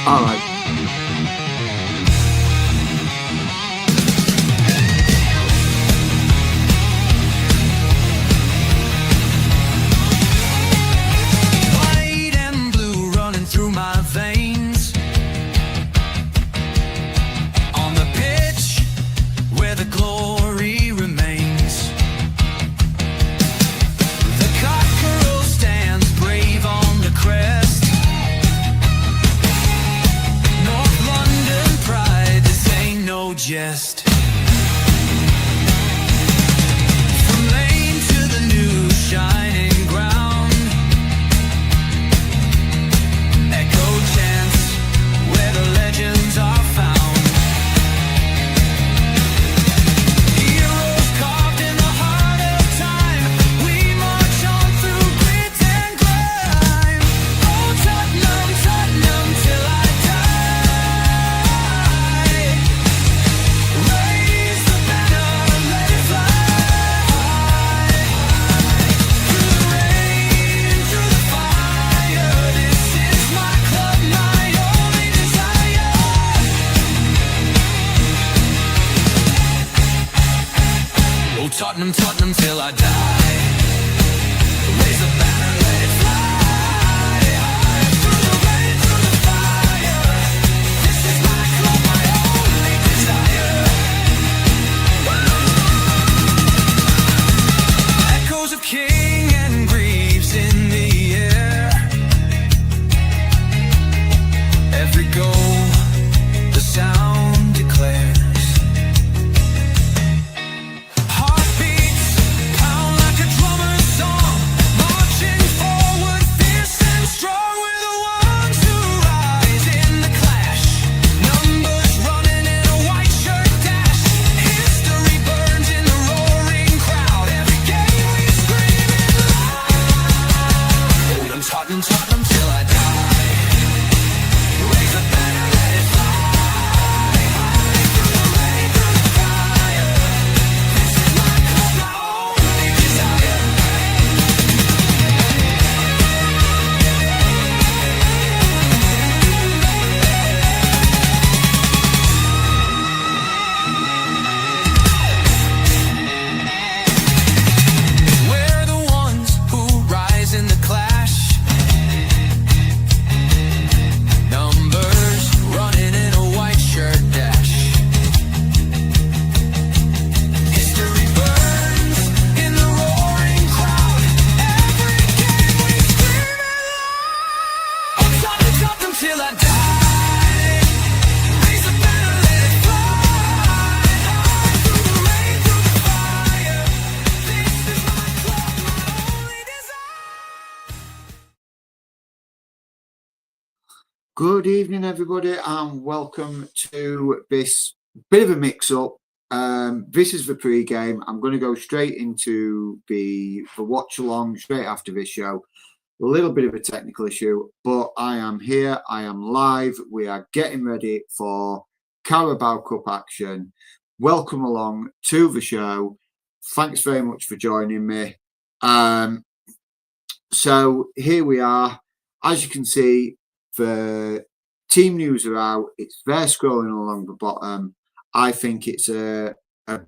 All right. White and blue running through my veins. On the pitch where the glory remains. The cockerel stands brave on the crest. North London pride, this ain't no jest. From lane to the new shining ground. Echo chants where the legends are found. Heroes carved in the heart of time. We march on through grit and grime. Oh, Tottenham, Tottenham, till I die. Raise the banner, let it fly. Through the rain, through the fire, this is my club, my only desire. Oh, Tottenham, Tottenham, till I die. Raise the banner, let it fly. Through the rain, through the fire, this is my club, my only desire. Echoes of King and Greaves in the air. Every goal, the sound declares. Heartbeats pound like a drummer's song, marching forward, fierce and strong. We're the ones who rise in the clash. Numbers running in a white shirt dash. History burns in the roaring crowd. Every game we scream it loud. I'm Tottenham, Tottenham till I die. Raise the banner, let it fly. Through the rain, through the fire, this is my club, my only desire. We're the ones who rise in the clash. Numbers running in a white shirt dash. History burns in the roaring crowd. Every game we scream it loud. I'm Tottenham, Tottenham till I die. Raise the banner, let it fly. Through the rain, through the fire, this is my club, my only desire. Good evening, everybody, and welcome to this bit of a mix-up. This is the pre-game. I'm going to go straight into the watch-along straight after this show. A little bit of a technical issue, but I am here. I am live. We are getting ready for Carabao Cup action. Welcome along to the show. Thanks very much for joining me. So here we are. As you can see, the team news are out. It's there scrolling along the bottom. I think it's a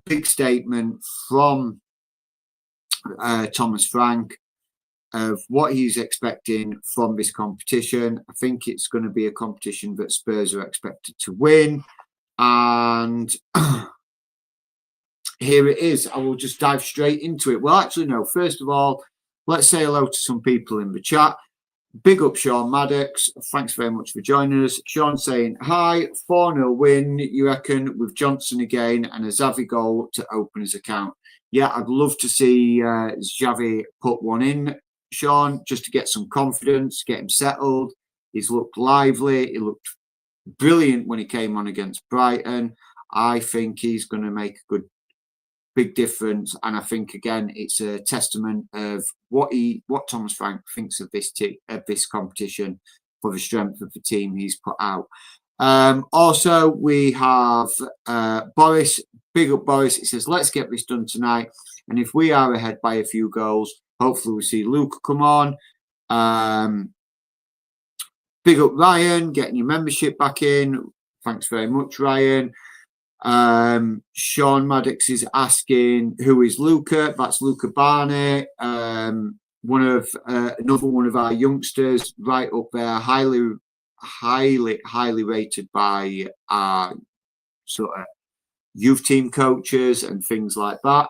big statement from Thomas Frank of what he's expecting from this competition. I think it's going to be a competition that Spurs are expected to win. And here it is. I will just dive straight into it. Well, actually, no. First of all, let's say hello to some people in the chat. Big up Sean Maddox. Thanks very much for joining us. Sean saying, hi, 4-0 win, you reckon, with Johnson again and a Xavi goal to open his account. Yeah, I'd love to see Xavi put one in, Sean, just to get some confidence, get him settled. He's looked lively. He looked brilliant when he came on against Brighton. I think he's going to make a big difference, and I think again it's a testament of what Thomas Frank thinks of this competition for the strength of the team he's put out. Also, we have Boris. Big up Boris. It says, let's get this done tonight, and if we are ahead by a few goals, hopefully we'll see Luca come on. big up Ryan, getting your membership back in. Thanks very much, Ryan. Sean Maddox is asking, who is Luca? That's Luca Barney. Another one of our youngsters, right up there, highly rated by our sort of youth team coaches and things like that.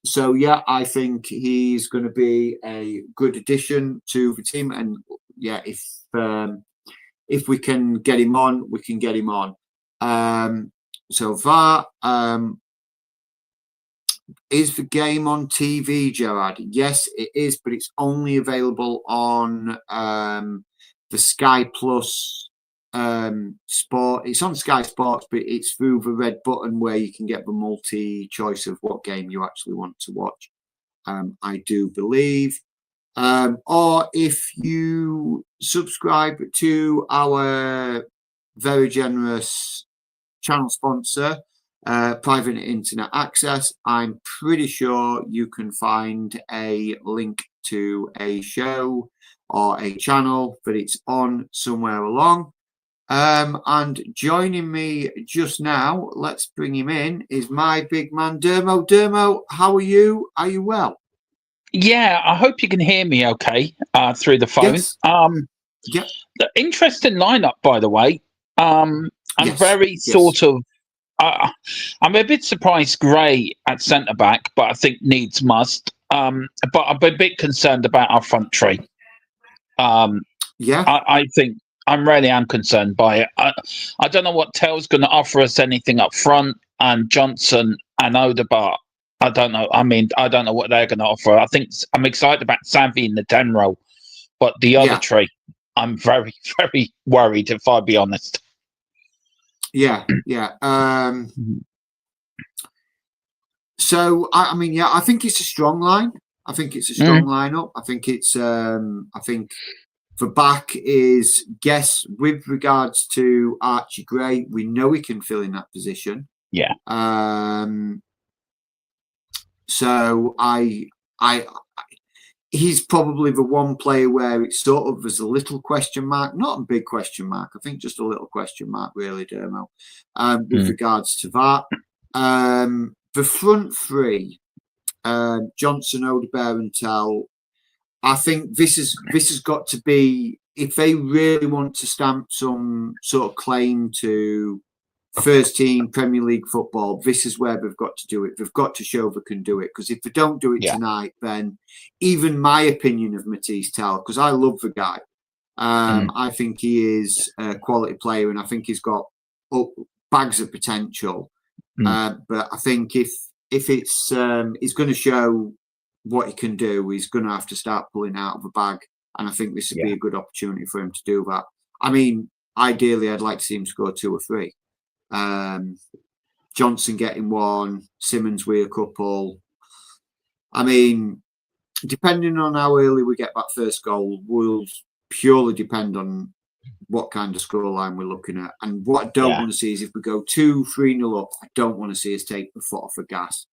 So yeah, I think he's going to be a good addition to the team, and yeah, if we can get him on, we can get him on. So that is the game on TV, Gerard? Yes, it is, but it's only available on the Sky Plus sport. It's on Sky Sports, but it's through the red button where you can get the multi-choice of what game you actually want to watch. I do believe. Or if you subscribe to our very generous channel sponsor, Private Internet Access, I'm pretty sure you can find a link to a show or a channel that it's on somewhere along. And joining me just now, let's bring him in, is my big man Dermo. Dermo, how are you? Are you well? Yeah, I hope you can hear me okay through the phone. Yes. Yeah. The interesting lineup, by the way. I'm very sort of. I'm a bit surprised Gray at centre back, but I think needs must. But I'm a bit concerned about our front three. I think I really am concerned by it. I don't know what Tell's going to offer us anything up front, and Johnson and Odegaard. I don't know. I mean, I don't know what they're going to offer. I think I'm excited about Xavi in the 10 role, but the other three, I'm very, very worried, if I be honest. Yeah. So I mean, I think it's a strong line. I think it's a strong lineup. I think it's. I think the back is with regards to Archie Gray, we know he can fill in that position. Yeah. So he's probably the one player where it's sort of there's a little question mark, not a big question mark. I think just a little question mark, really, Dermo, with regards to that. The front three, Johnson, Odegaard, and Tell. I think this has got to be, if they really want to stamp some sort of claim to first team Premier League football, this is where they've got to do it. They've got to show they can do it, because if they don't do it tonight, then even my opinion of Matisse Tell, because I love the guy, I think he is a quality player, and I think he's got bags of potential. But I think if it's he's going to show what he can do, he's going to have to start pulling out of the bag, and I think this would be a good opportunity for him to do that. I mean, ideally, I'd like to see him score 2 or 3. Johnson getting 1, Simons with a couple. I mean, depending on how early we get that first goal, will purely depend on what kind of scoreline we're looking at. And what I don't want to see is if we go 2-3-0 up, I don't want to see us take the foot off the gas.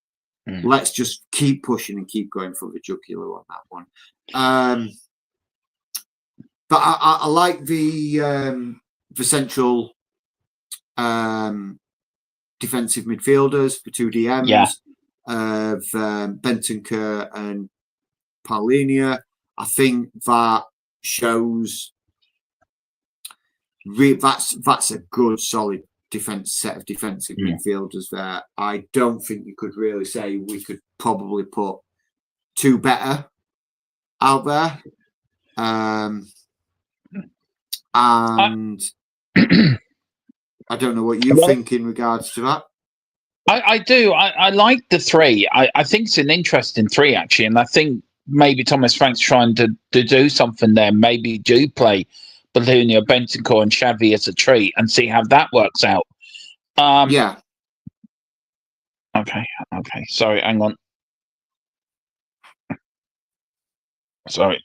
Let's just keep pushing and keep going for the jugular on that one. But I like the central defensive midfielders, the 2 DMs of Bentancur and Paulinia. I think that shows that's a good solid set of defensive midfielders there. I don't think you could really say we could probably put 2 better out there. And I don't know what you think in regards to that. I do. I like the 3. I think it's an interesting 3, actually. And I think maybe Thomas Frank's trying to do something there. Maybe do play Ballonia, Bentancur and Xavi as a treat and see how that works out. Okay. Sorry, hang on. Sorry.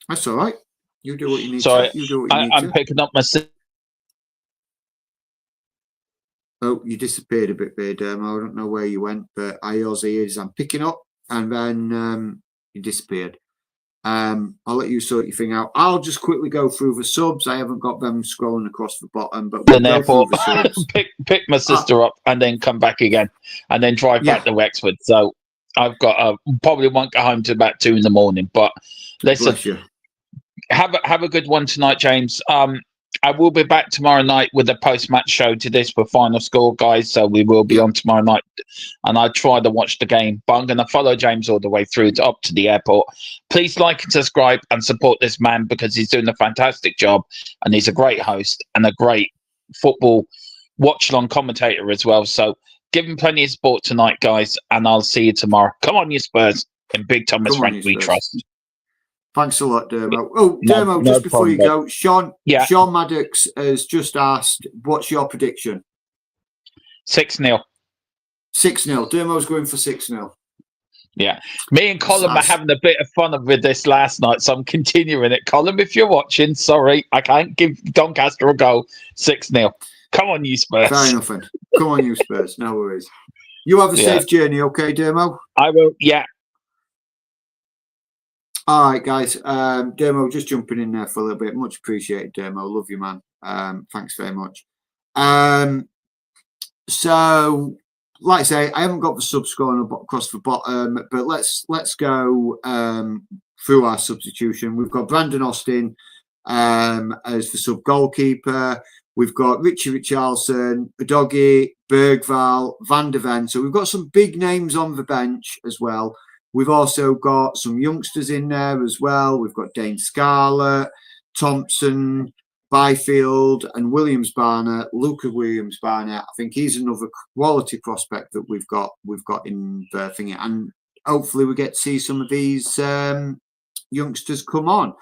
That's all right. You do what you need to. You do what you need I'm picking up my... Oh, you disappeared a bit there, Dermo. I don't know where you went, but I yours ears I'm picking up, and then you disappeared. I'll let you sort your thing out. I'll just quickly go through the subs. I haven't got them scrolling across the bottom, but we'll Then go airport, through the subs. pick my sister up and then come back again, and then drive Yeah. back to Wexford. So I've got probably won't get home till about 2 a.m. But listen, Bless you. have a good one tonight, James. I will be back tomorrow night with a post-match show to this for final score, guys. So we will be on tomorrow night, and I try to watch the game. But I'm going to follow James all the way through up to the airport. Please like and subscribe and support this man because he's doing a fantastic job, and he's a great host and a great football watch-along commentator as well. So give him plenty of support tonight, guys, and I'll see you tomorrow. Come on, you Spurs, and Big Thomas Come on, Frank you we Spurs. trust. Thanks a lot, Dermo. Oh, No- Dermo, no just before you problem, go, Sean Yeah. Maddox has just asked, what's your prediction? 6-0. 6-0. Dermo's going for 6-0. Yeah, me and Colin were That's- having a bit of fun with this last night, so I'm continuing it. Colin, if you're watching, sorry, I can't give Doncaster a goal. 6-0. Come on, you Spurs. Fair enough, then. Come on, you Spurs. No worries. You have a Yeah. safe journey, okay, Dermo? I will. Yeah, All right, guys. Dermo, just jumping in there for a little bit. Much appreciated, Dermo. Love you, man. Thanks very much. So, like I say, I haven't got the subs going across the bottom, but let's go through our substitution. We've got Brandon Austin as the sub goalkeeper. We've got Richie Richarlison, Udogie, Bergval, Van der Ven. So we've got some big names on the bench as well. We've also got some youngsters in there as well. We've got Dane Scarlett, Thompson, Byfield, and Williams Barner. Luca Williams Barner. I think he's another quality prospect that we've got in the thing, and hopefully we get to see some of these youngsters come on.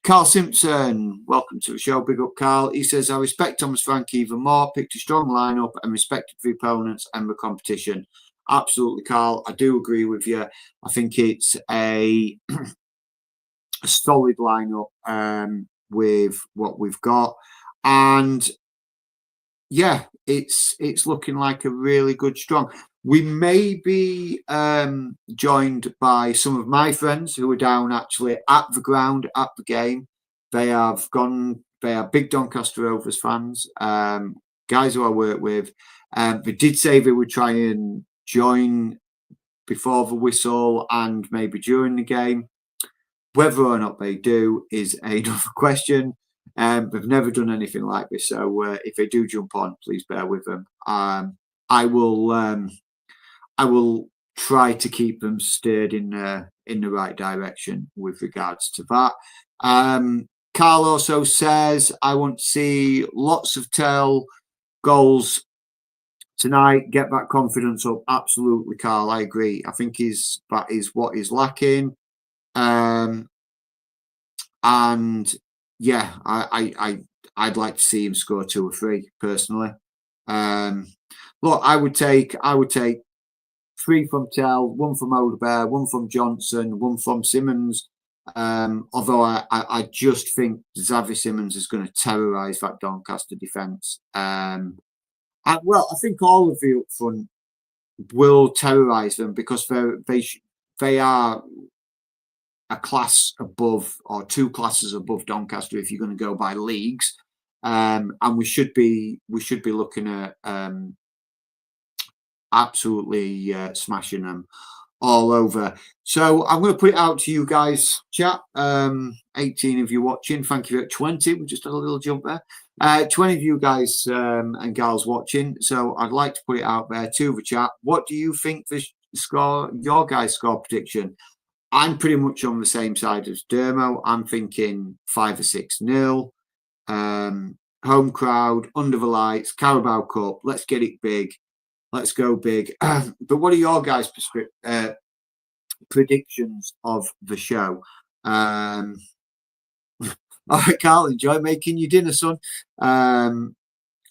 Carl Simpson, welcome to the show. Big up, Carl. He says, I respect Thomas Frank even more. Picked a strong lineup and respected the opponents and the competition. Absolutely, Carl. I do agree with you. I think it's a solid lineup with what we've got, and yeah, it's looking like a really good strong. We may be joined by some of my friends who are down actually at the ground at the game. They are big Doncaster Rovers fans, guys who I work with. They did say they would try and join before the whistle and maybe during the game. Whether or not they do is another question. They've never done anything like this, so if they do jump on, please bear with them. I will try to keep them steered in the right direction with regards to that. Carl also says, I want to see lots of Tell goals tonight. Get that confidence up. Absolutely, Carl. I agree. I think that is what is lacking. And yeah, I'd like to see him score 2 or 3 personally. Look, I would take 3 from Tell, 1 from Odebear, 1 from Johnson, 1 from Simmons. Although I just think Xavi Simons is going to terrorise that Doncaster defence. I think all of the up front will terrorise them because they are a class above or 2 classes above Doncaster if you're going to go by leagues, and we should be looking at absolutely smashing them all over. So I'm going to put it out to you guys, chat. 18 of you watching, thank you. At 20, we just had a little jump there. 20 of you guys and gals watching. So I'd like to put it out there to the chat. What do you think the score? Your guys' score prediction? I'm pretty much on the same side as Dermo. I'm thinking 5 or 6-0. Home crowd, under the lights, Carabao Cup. Let's get it big. Let's go big. But what are your guys' predictions of the show? All right, Carl, enjoy making your dinner, son.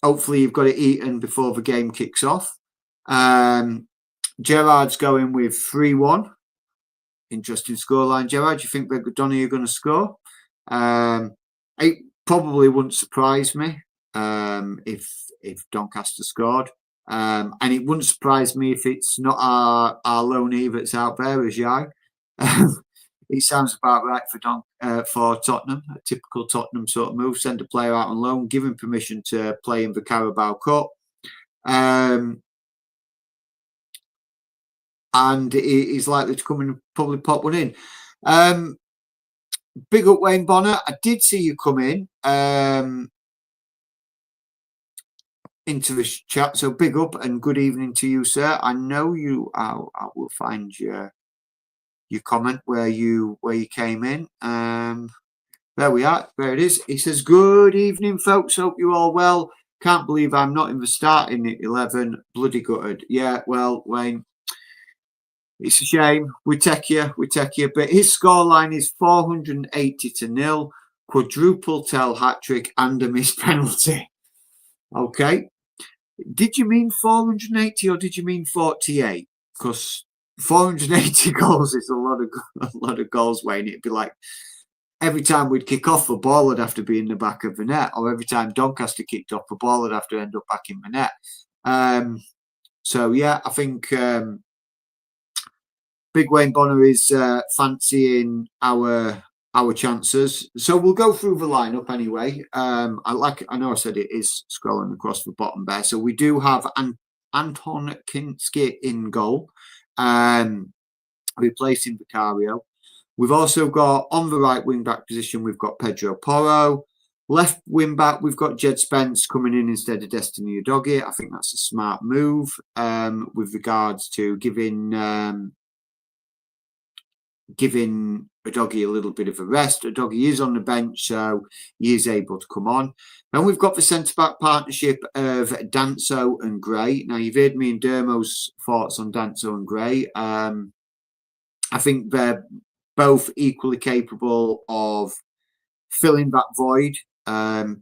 Hopefully you've got it eaten before the game kicks off. Gerard's going with 3-1. Interesting scoreline. Gerard, do you think that Donny are going to score? It probably wouldn't surprise me if Doncaster scored. And it wouldn't surprise me if it's not our Loney that's out there as Yai. It sounds about right for Tottenham, a typical Tottenham sort of move. Send a player out on loan, give him permission to play in the Carabao Cup. And he's likely to come and probably pop one in. Big up Wayne Bonner. I did see you come in into this chat, so big up and good evening to you, sir. I know you. I will find your comment where you came in. There we are. There it is. He says, "Good evening, folks. Hope you're all well. Can't believe I'm not in the starting at 11. Bloody gutted." Yeah, well, Wayne, it's a shame. We take you. But his scoreline is 480-0, quadruple tell hat trick and a missed penalty. Okay. Did you mean 480 or did you mean 48? Because 480 goals is a lot of goals, Wayne. It'd be like every time we'd kick off, the ball would have to be in the back of the net, or every time Doncaster kicked off, the ball would have to end up back in the net. So yeah, I think Big Wayne Bonner is fancying our chances. So we'll go through the lineup anyway. I know I said it is scrolling across the bottom there. So we do have Anton Kinski in goal, replacing Vicario. We've also got on the right wing back position, we've got Pedro Porro. Left wing back, we've got Jed Spence coming in instead of Destiny Udogie. I think that's a smart move with regards to giving Udogie a little bit of a rest. Udogie is on the bench, so he is able to come on. Then we've got the centre-back partnership of Danso and Gray. Now, you've heard me and Dermo's thoughts on Danso and Gray. I think they're both equally capable of filling that void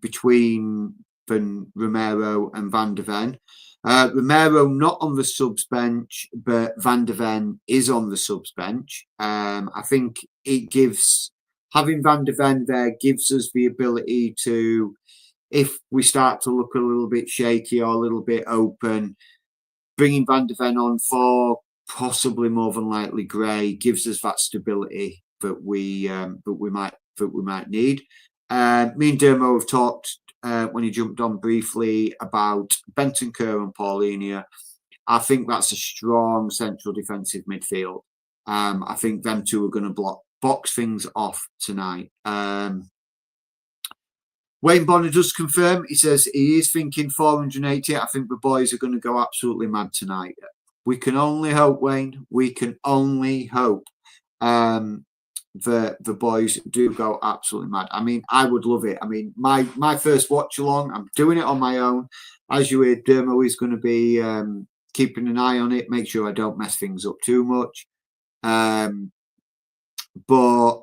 between Romero and Van der Ven. Romero not on the subs bench, but Van der Ven is on the subs bench. I think having Van der Ven there gives us the ability to, if we start to look a little bit shaky or a little bit open, bringing Van der Ven on for possibly more than likely Gray gives us that stability that we might need. Me and Dermo have talked when he jumped on briefly about Bentancur and Paulinia. I think that's a strong central defensive midfield. I think them two are going to box things off tonight. Wayne Bonner does confirm. He says he is thinking 480. I think the boys are going to go absolutely mad tonight. We can only hope, Wayne. We can only hope the boys do go absolutely mad. I mean, I would love it. I mean, my first watch along, I'm doing it on my own. As you heard, Dermo is going to be keeping an eye on it, make sure I don't mess things up too much. But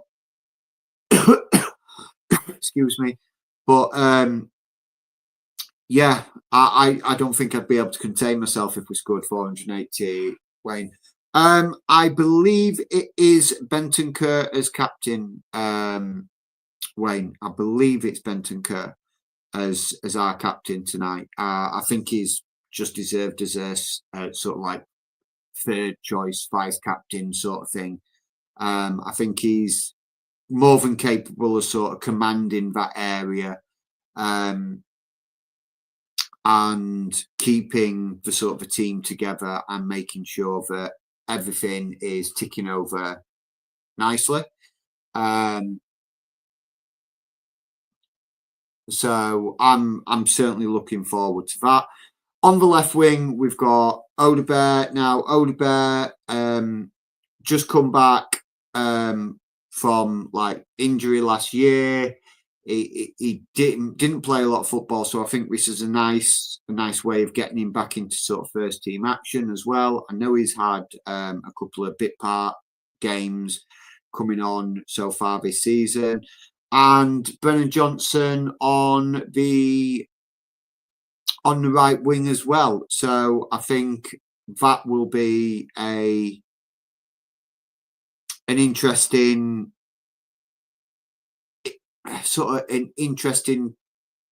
excuse me. But yeah, I don't think I'd be able to contain myself if we scored 480, Wayne. I believe it is Bentancur as captain, Wayne. I believe it's Bentancur as our captain tonight. I think he's just deserved as a sort of like third choice vice captain sort of thing. I think he's more than capable of sort of commanding that area and keeping the sort of a team together and making sure that everything is ticking over nicely. So I'm certainly looking forward to that. On the left wing, we've got Odebear. Now, Odebear just come back from like injury last year. He didn't play a lot of football, so I think this is a nice way of getting him back into sort of first team action as well. I know he's had a couple of bit part games coming on so far this season, and Brennan Johnson on the right wing as well. So I think that will be an interesting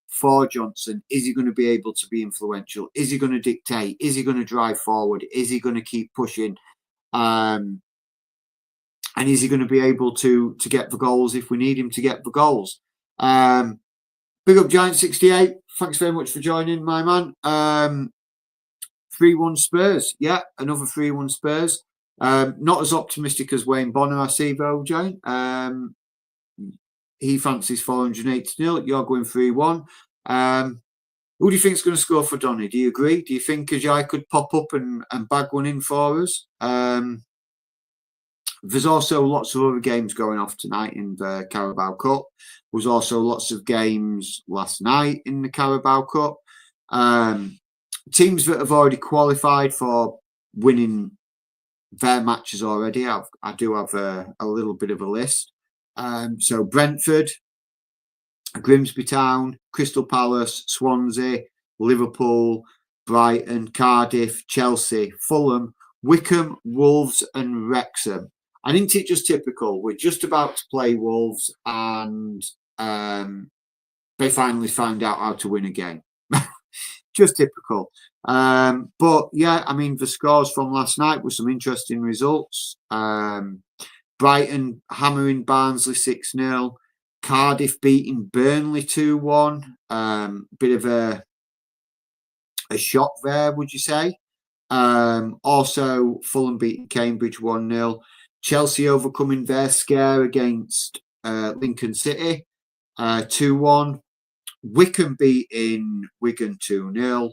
for Johnson. Is he going to be able to be influential? Is he going to dictate? Is he going to drive forward? Is he going to keep pushing? And And is he going to be able to get the goals if we need him to get the goals? Big up Giant 68. Thanks very much for joining, my man. 3-1 Spurs. Yeah, another 3-1 Spurs. Not as optimistic as Wayne Bonner, I see, though, Giant. He fancies 480-0. You're going 3-1. Who do you think is going to score for Donny? Do you agree? Do you think Ajay could pop up and bag one in for us? There's also lots of other games going off tonight in the Carabao Cup. There was also lots of games last night in the Carabao Cup. Teams that have already qualified for winning their matches already. I do have a little bit of a list. So Brentford, Grimsby Town, Crystal Palace, Swansea, Liverpool, Brighton, Cardiff, Chelsea, Fulham, Wickham, Wolves and Wrexham. And isn't it just typical? We're just about to play Wolves and they finally found out how to win a game. Just typical. But yeah, I mean, the scores from last night were some interesting results. Brighton hammering Barnsley 6-0. Cardiff beating Burnley 2-1. Bit of a shock there, would you say? Also, Fulham beating Cambridge 1-0. Chelsea overcoming their scare against Lincoln City 2-1. Wickham beating Wigan 2-0.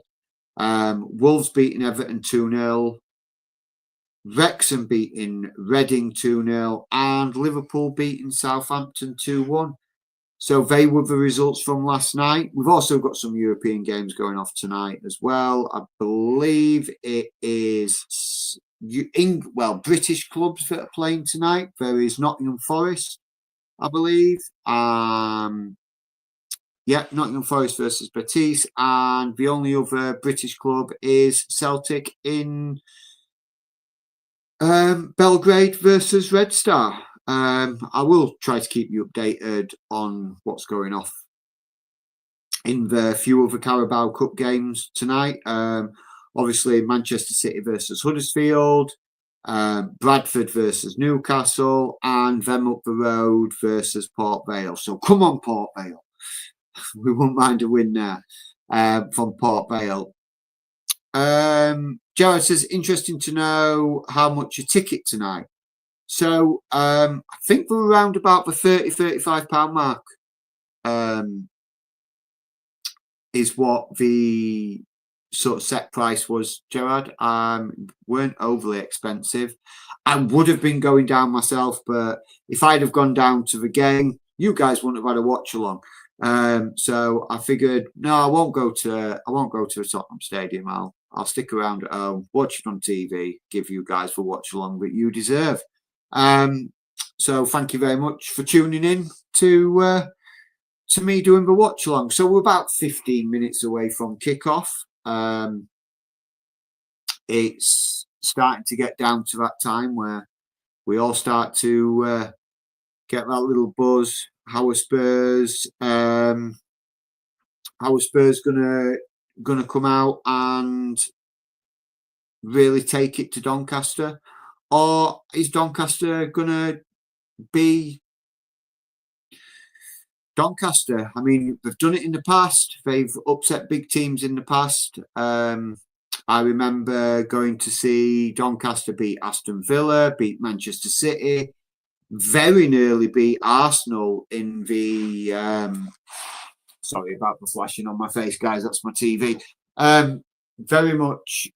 Wolves beating Everton 2-0. Wrexham beating Reading 2-0. And Liverpool beating Southampton 2-1. So they were the results from last night. We've also got some European games going off tonight as well. I believe it is British clubs that are playing tonight. There is Nottingham Forest, I believe. Nottingham Forest versus Betis. And the only other British club is Celtic in Belgrade versus Red Star. I will try to keep you updated on what's going off in the few other Carabao Cup games tonight. Obviously, Manchester City versus Huddersfield, Bradford versus Newcastle, and them up the road versus Port Vale. So come on, Port Vale. We won't mind a win there from Port Vale. Jared says, interesting to know how much a ticket tonight. So I think we're around about the £30-35 mark is what the sort of set price was, Gerard. Weren't overly expensive. I would have been going down myself, but if I'd have gone down to the game, you guys wouldn't have had a watch along. So I figured, no, I won't go to a Tottenham Stadium. I'll stick around at home, watch it on TV, give you guys the watch along that you deserve. So thank you very much for tuning in to me doing the watch along. So we're about 15 minutes away from kickoff. It's starting to get down to that time where we all start to get that little buzz. How are Spurs gonna come out and really take it to Doncaster? Or is Doncaster gonna be Doncaster? I mean, they've done it in the past. They've upset big teams in the past. I remember going to see Doncaster beat Aston Villa, beat Manchester City, very nearly beat Arsenal in the sorry about the flashing on my face, guys, that's my TV. Very much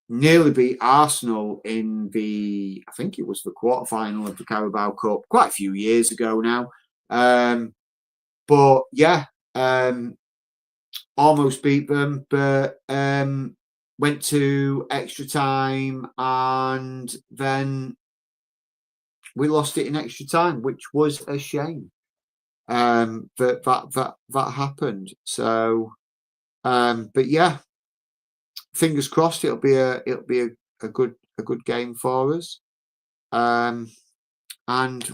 nearly beat Arsenal in the, I think it was the quarterfinal of the Carabao Cup quite a few years ago now. But yeah, almost beat them, but went to extra time and then we lost it in extra time, which was a shame. That happened. So, but yeah, fingers crossed. It'll be a good game for us. And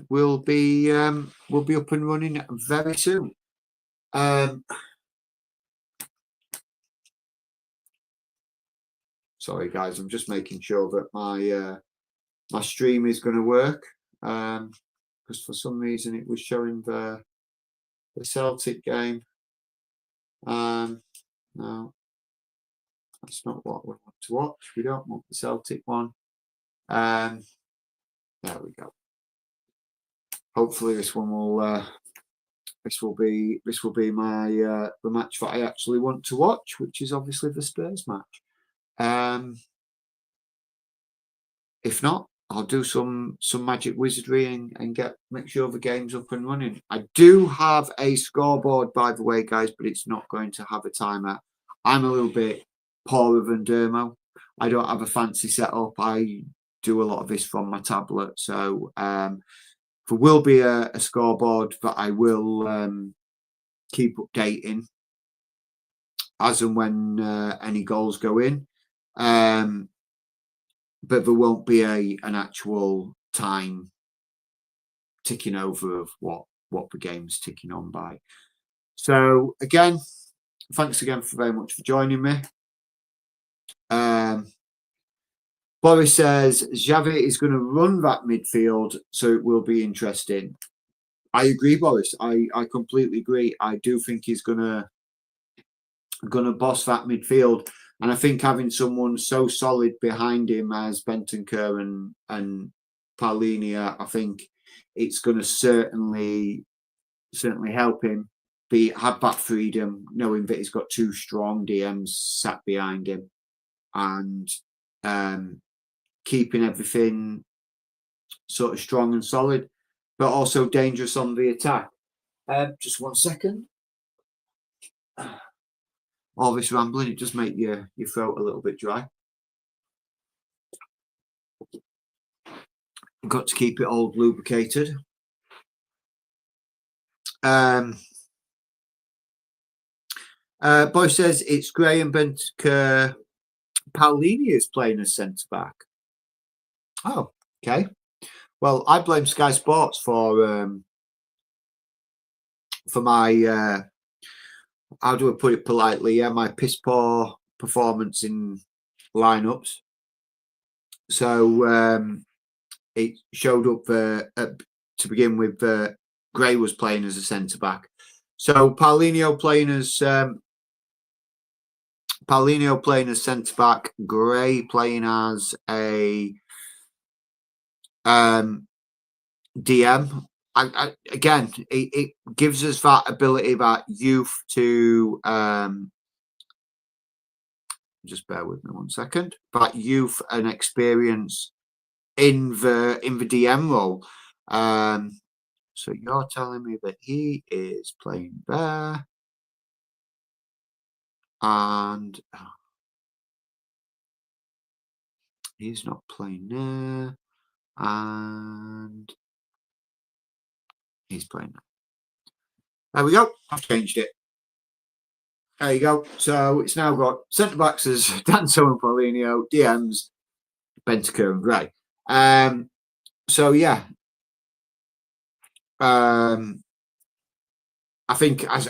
we'll be up and running very soon. Sorry, guys, I'm just making sure that my stream is going to work, because for some reason it was showing the Celtic game. No, that's not what we want to watch. We don't want the Celtic one. There we go. Hopefully this one will this will be my the match that I actually want to watch, which is obviously the Spurs match. If not, I'll do some magic wizardry and make sure the game's up and running. I do have a scoreboard, by the way, guys, but it's not going to have a timer. I'm a little bit poorer than Dermo. I don't have a fancy setup. I do a lot of this from my tablet, so there will be a scoreboard that I will keep updating as and when any goals go in. But there won't be an actual time ticking over of what the game's ticking on by. So again, thanks again very much for joining me. Boris says Xavi is going to run that midfield, so it will be interesting. I agree, Boris. I completely agree. I do think he's gonna boss that midfield. And I think having someone so solid behind him as Bentancur and Paulinho, I think it's going to certainly help him have that freedom, knowing that he's got two strong DMs sat behind him, and keeping everything sort of strong and solid, but also dangerous on the attack. Just 1 second. All this rambling, it does make your throat a little bit dry. Got to keep it all lubricated. Boy says it's Graham Bentancur. Paulinho is playing as centre back. Oh, okay. Well, I blame Sky Sports for my how do I put it politely? Yeah, my piss poor performance in lineups. So it showed up to begin with. Gray was playing as a centre back. So Paulinho playing as centre back. Gray playing as a DM. Again, it gives us that ability, that youth to just bear with me 1 second. That youth and experience in the DM role. So you're telling me that he is playing there, and he's not playing there, and he's playing there. There we go. I've changed it. There you go. So it's now got centre backs as Danso and Paulinho, DMs, Bentancur and Gray. So yeah. I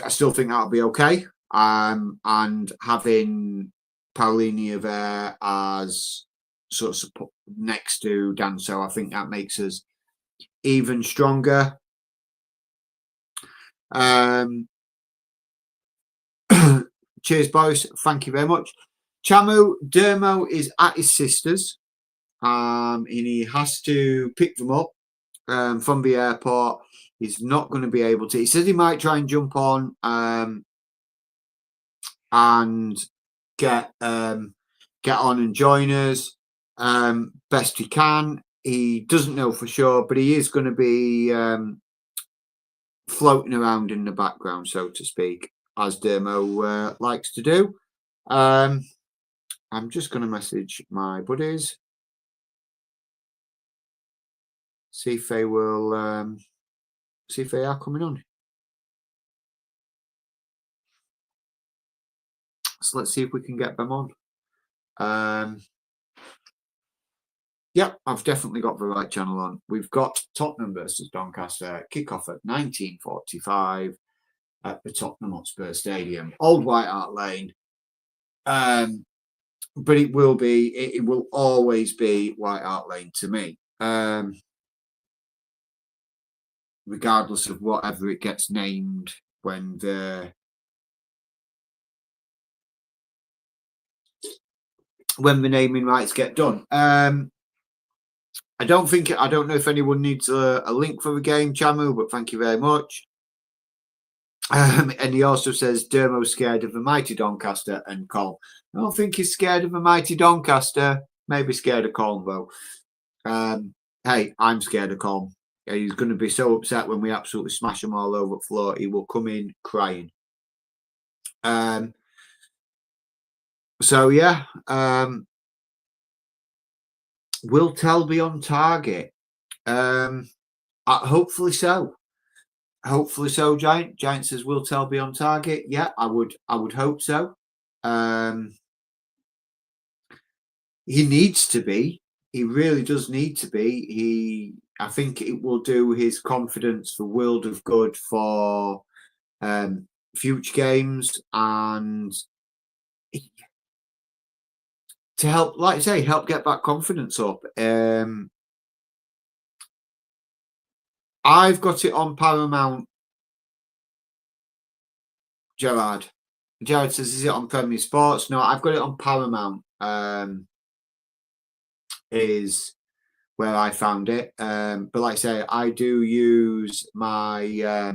still think that'll be okay. And having Paulinho there as sort of support next to Danso, I think that makes us even stronger. Cheers, Boris. Thank you very much. Chamu Dermo is at his sister's, and he has to pick them up from the airport. He's not going to be able to. He says he might try and jump on and get on and join us best he can. He doesn't know for sure, but he is going to be floating around in the background, so to speak, as Dermo likes to do. I'm just going to message my buddies, see if they will see if they are coming on. So let's see if we can get them on. Yep, I've definitely got the right channel on. We've got Tottenham versus Doncaster, kickoff at 19:45 at the Tottenham Hotspur Stadium, Old White Hart Lane. But it will always be White Hart Lane to me. regardless of whatever it gets named when the naming rights get done. I don't know if anyone needs a link for the game, Chamu, but thank you very much. And he also says Dermo's scared of the mighty Doncaster and Colm. I don't think he's scared of the mighty Doncaster. Maybe scared of Colm though. Hey, I'm scared of Colm. He's going to be so upset when we absolutely smash him all over the floor. He will come in crying. So yeah, will Tell be on target? Hopefully so. Hopefully so. Giant says, will Tell be on target? Yeah, I would hope so. He needs to be. He really does need to be. I think it will do his confidence for world of good for future games and to help, like I say, help get that confidence up. I've got it on Paramount. Gerard says, is it on Premier Sports? No, I've got it on Paramount. Is where I found it. But like I say, I do use my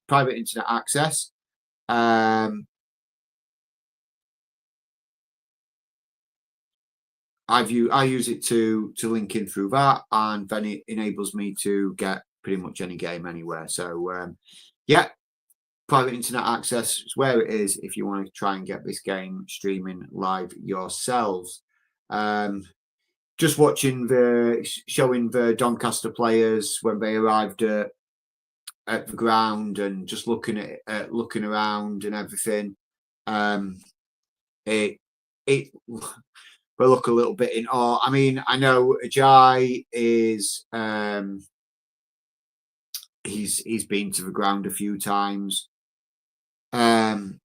private internet access. I use it to link in through that, and then it enables me to get pretty much any game anywhere. So yeah, private internet access is where it is if you want to try and get this game streaming live yourselves. Just watching showing the Doncaster players when they arrived at the ground and just looking around and everything. They look a little bit in awe. I mean, I know Ajay is he's been to the ground a few times. No,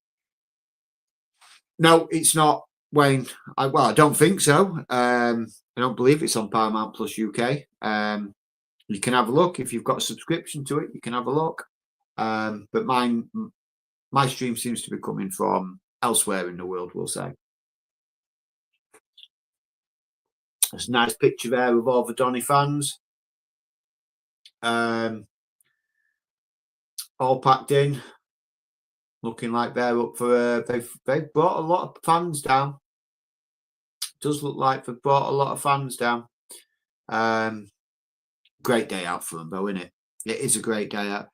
it's not, Wayne. I don't think so. I don't believe it's on Paramount Plus UK. You can have a look if you've got a subscription to it. You can have a look. But my stream seems to be coming from elsewhere in the world, we'll say. There's a nice picture there of all the Donny fans. All packed in, looking like they're up for. They've brought a lot of fans down. It does look like they've brought a lot of fans down. Great day out for them, though, isn't it? It is a great day out.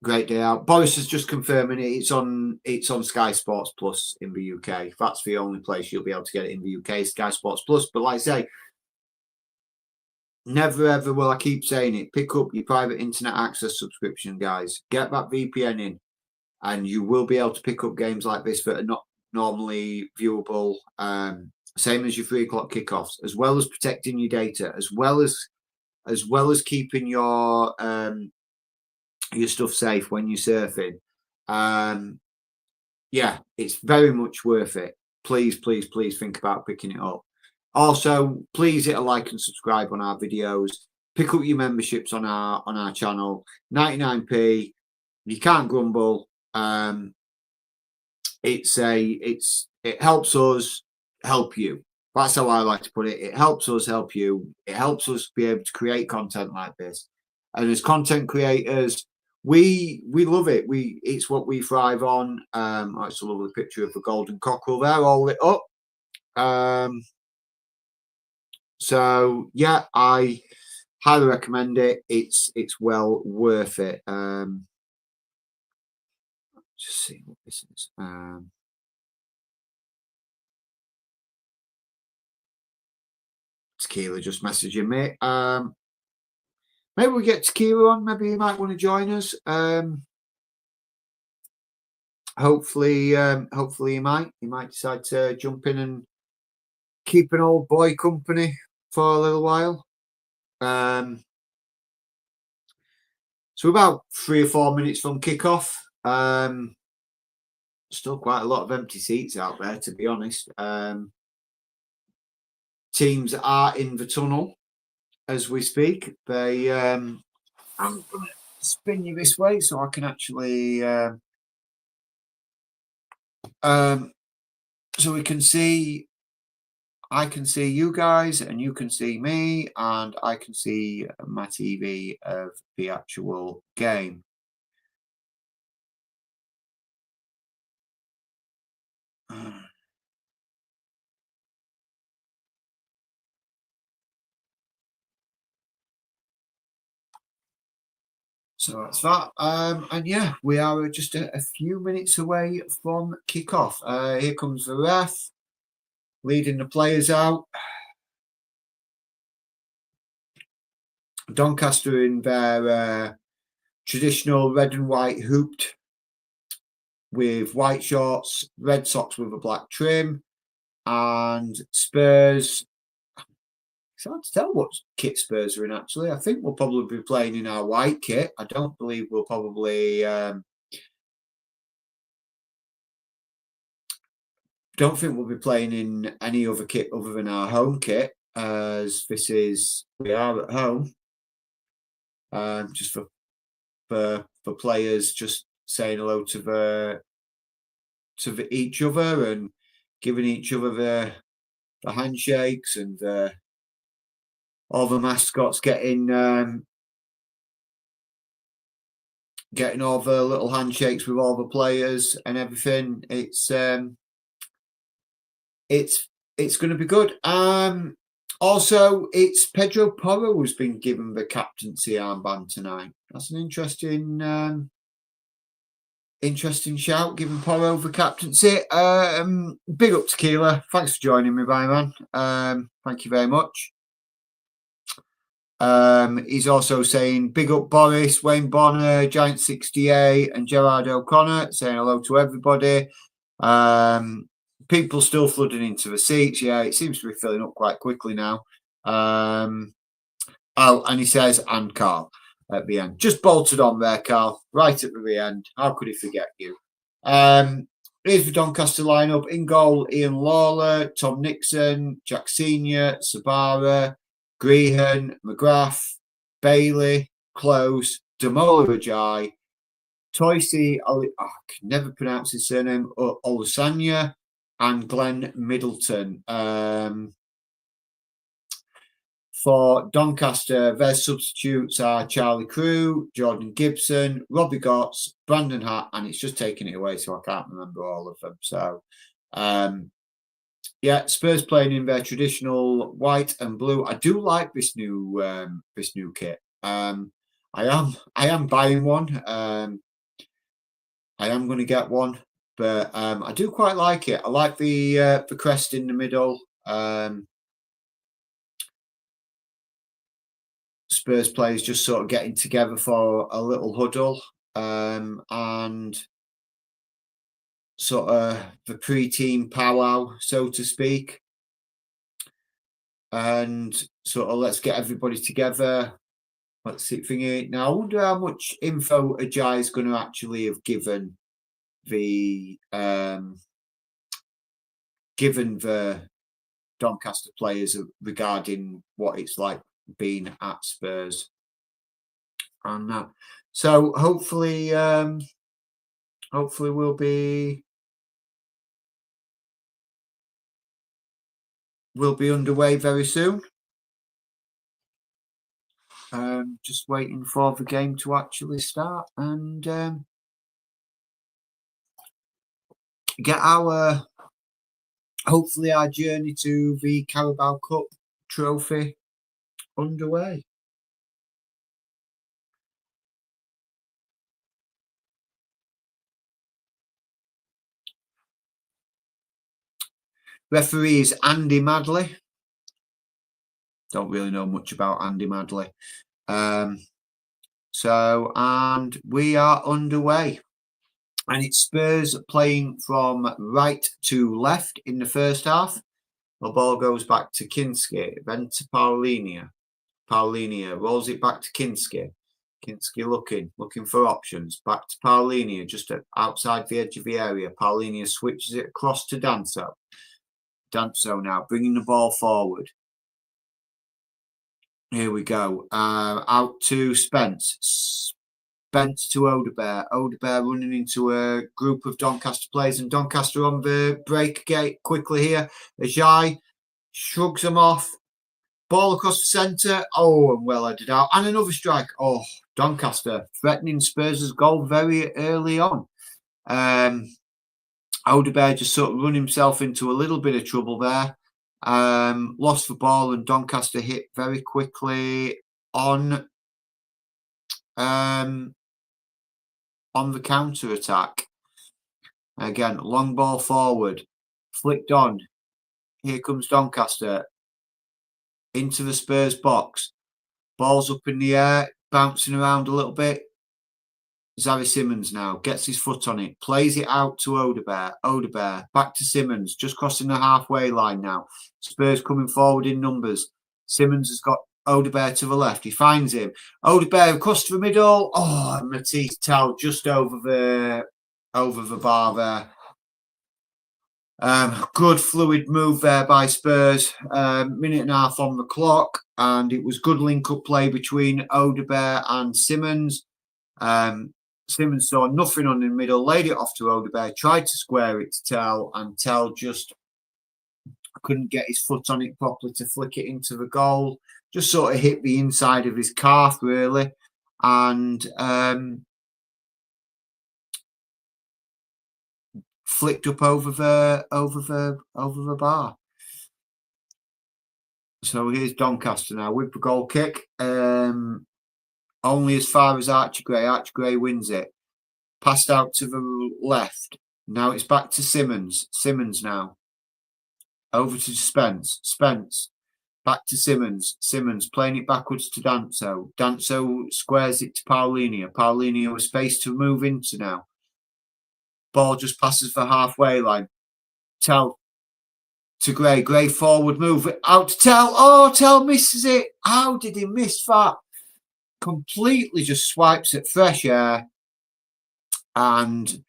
Great day out. Boris is just confirming it. It's on Sky Sports Plus in the UK. That's the only place you'll be able to get it in the UK, Sky Sports Plus. But like I say, never ever will I keep saying it. Pick up your private internet access subscription, guys. Get that VPN in, and you will be able to pick up games like this that are not normally viewable. Same as your 3 o'clock kickoffs, as well as protecting your data, as well as keeping your stuff safe when you're surfing. Yeah, it's very much worth it. Please think about picking it up. Also, please hit a like and subscribe on our videos. Pick up your memberships on our channel. 99p. You can't grumble. It helps us help you. That's how I like to put it. It helps us help you. It helps us be able to create content like this. And as content creators, we love it. It's what we thrive on. It's a lovely picture of the golden cockerel there, all lit up. So yeah, I highly recommend it. It's well worth it. Just see what this is. Tequila just messaging me. Maybe we get Tequila on. Maybe he might want to join us. Hopefully he might. He might decide to jump in and keep an old boy company for a little while. So about 3 or 4 minutes from kickoff. Still quite a lot of empty seats out there, to be honest. Teams are in the tunnel. as we speak. I'm going to spin you this way so I can actually so we can see. I can see you guys, and you can see me, and I can see my TV of the actual game. So that's that. And yeah, we are just a few minutes away from kickoff. Here comes the ref leading the players out. Doncaster in their traditional red and white hooped with white shorts, red socks with a black trim, and Spurs. It's hard to tell what kit Spurs are in, actually. I think we'll probably be playing in our white kit. I don't believe we'll probably... don't think we'll be playing in any other kit other than our home kit, as this is... we are at home. Just for players just saying hello to each other and giving each other the handshakes, and all the mascots getting all the little handshakes with all the players and everything. It's going to be good. Also, it's Pedro Porro who's been given the captaincy armband tonight. That's an interesting shout, giving Porro the captaincy. Big up Tequila. Thanks for joining me, man. Thank you very much. He's also saying big up Boris, Wayne Bonner, Giant 68, and Gerard O'Connor, saying hello to everybody. People still flooding into the seats. Yeah, it seems to be filling up quite quickly now. Oh, and he says, and Carl at the end. Just bolted on there, Carl, right at the very end. How could he forget you? Here's the Doncaster lineup. In goal, Ian Lawler, Tom Nixon, Jack Senior, Sabara, Grehan, McGrath, Bailey, Close, Damola Rajai, Toysey, I can never pronounce his surname, Olusanya, and Glenn Middleton. For Doncaster, their substitutes are Charlie Crew, Jordan Gibson, Robbie Gotts, Brandon Hart, and it's just taking it away, so I can't remember all of them. So, yeah, Spurs playing in their traditional white and blue. I do like this new kit. I am buying one. I am going to get one, but I do quite like it. I like the crest in the middle. Spurs players just sort of getting together for a little huddle, and sort of the pre-team powwow, so to speak, and sort of let's get everybody together. Let's see thingy. Now, I wonder how much info Ajay is going to actually have given the Doncaster players regarding what it's like being at Spurs, and so hopefully we'll be underway very soon. Just waiting for the game to actually start and get our journey to the Carabao Cup trophy underway. Referee is Andy Madley. Don't really know much about Andy Madley. And we are underway. And it's Spurs playing from right to left in the first half. The ball goes back to Kinski, then to Paulinia. Paulinia rolls it back to Kinski. Kinski looking for options. Back to Paulinia, just outside the edge of the area. Paulinia switches it across to Danso. Danso now bringing the ball forward. Here we go. Out to Spence. Spence to Odebear. Odebear running into a group of Doncaster players, and Doncaster on the break gate quickly here. Ajay shrugs them off. Ball across the centre. Oh, and well headed out. And another strike. Oh, Doncaster threatening Spurs' goal very early on. Odebear just sort of run himself into a little bit of trouble there. Lost the ball, and Doncaster hit very quickly on the counter attack. Again, long ball forward, flicked on. Here comes Doncaster into the Spurs box. Ball's up in the air, bouncing around a little bit. Xavi Simons now gets his foot on it, plays it out to Odebear. Odebear back to Simons, just crossing the halfway line now. Spurs coming forward in numbers. Simons has got Odebear to the left. He finds him. Odebear across to the middle. Oh, Matisse Tell just over the bar there. Good fluid move there by Spurs. Minute and a half on the clock, and it was good link-up play between Odebear and Simons. Simons saw nothing on in the middle, laid it off to Odebear, tried to square it to Tell, and Tell just couldn't get his foot on it properly to flick it into the goal. Just sort of hit the inside of his calf, really, and flicked up over the bar. So here's Doncaster now with the goal kick. Only as far as Archie-Gray. Archie-Gray wins it. Passed out to the left. Now it's back to Simons. Simons now. Over to Spence. Spence. Back to Simons. Simons playing it backwards to Danso. Danso squares it to Paulinho. Paulinho has space to move into now. Ball just passes the halfway line. Tell to Gray. Gray forward move. Out to Tell. Oh, Tell misses it. How did he miss that? Completely just swipes at fresh air and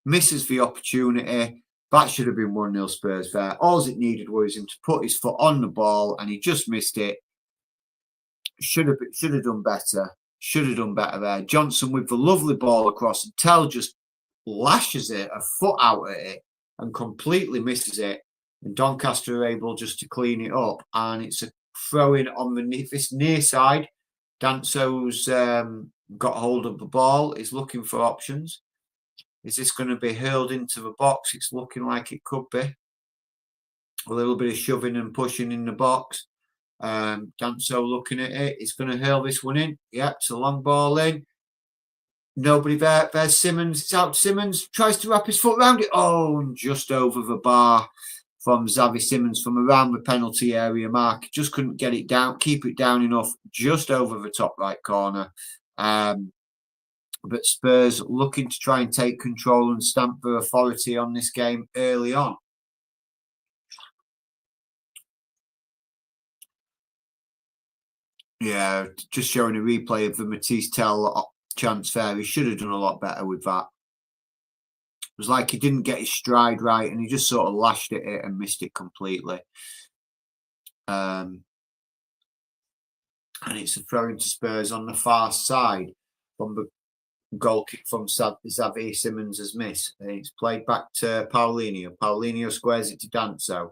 misses the opportunity. That should have been 1-0 Spurs there. All it needed was him to put his foot on the ball, and he just missed it. Should have done better. Should have done better there. Johnson with the lovely ball across, and Tell just lashes it, a foot out at it, and completely misses it. And Doncaster are able just to clean it up, and it's a throw in on this near side. Danso's got hold of the ball. He's looking for options. Is this going to be hurled into the box? It's looking like it could be. A little bit of shoving and pushing in the box. Danso looking at it. He's going to hurl this one in. Yep, it's a long ball in. Nobody there. There's Simons. It's out to Simons. Tries to wrap his foot around it. Oh, and just over the bar from Xavi Simons from around the penalty area mark. Just couldn't get it down, keep it down enough, just over the top right corner. But Spurs looking to try and take control and stamp their authority on this game early on. Yeah, just showing a replay of the Matisse Tell chance there. He should have done a lot better with that. It was like he didn't get his stride right, and he just sort of lashed at it and missed it completely. And it's a throw into Spurs on the far side from the goal kick from Xavi Simons has missed. And it's played back to Paulinho. Paulinho squares it to Danso.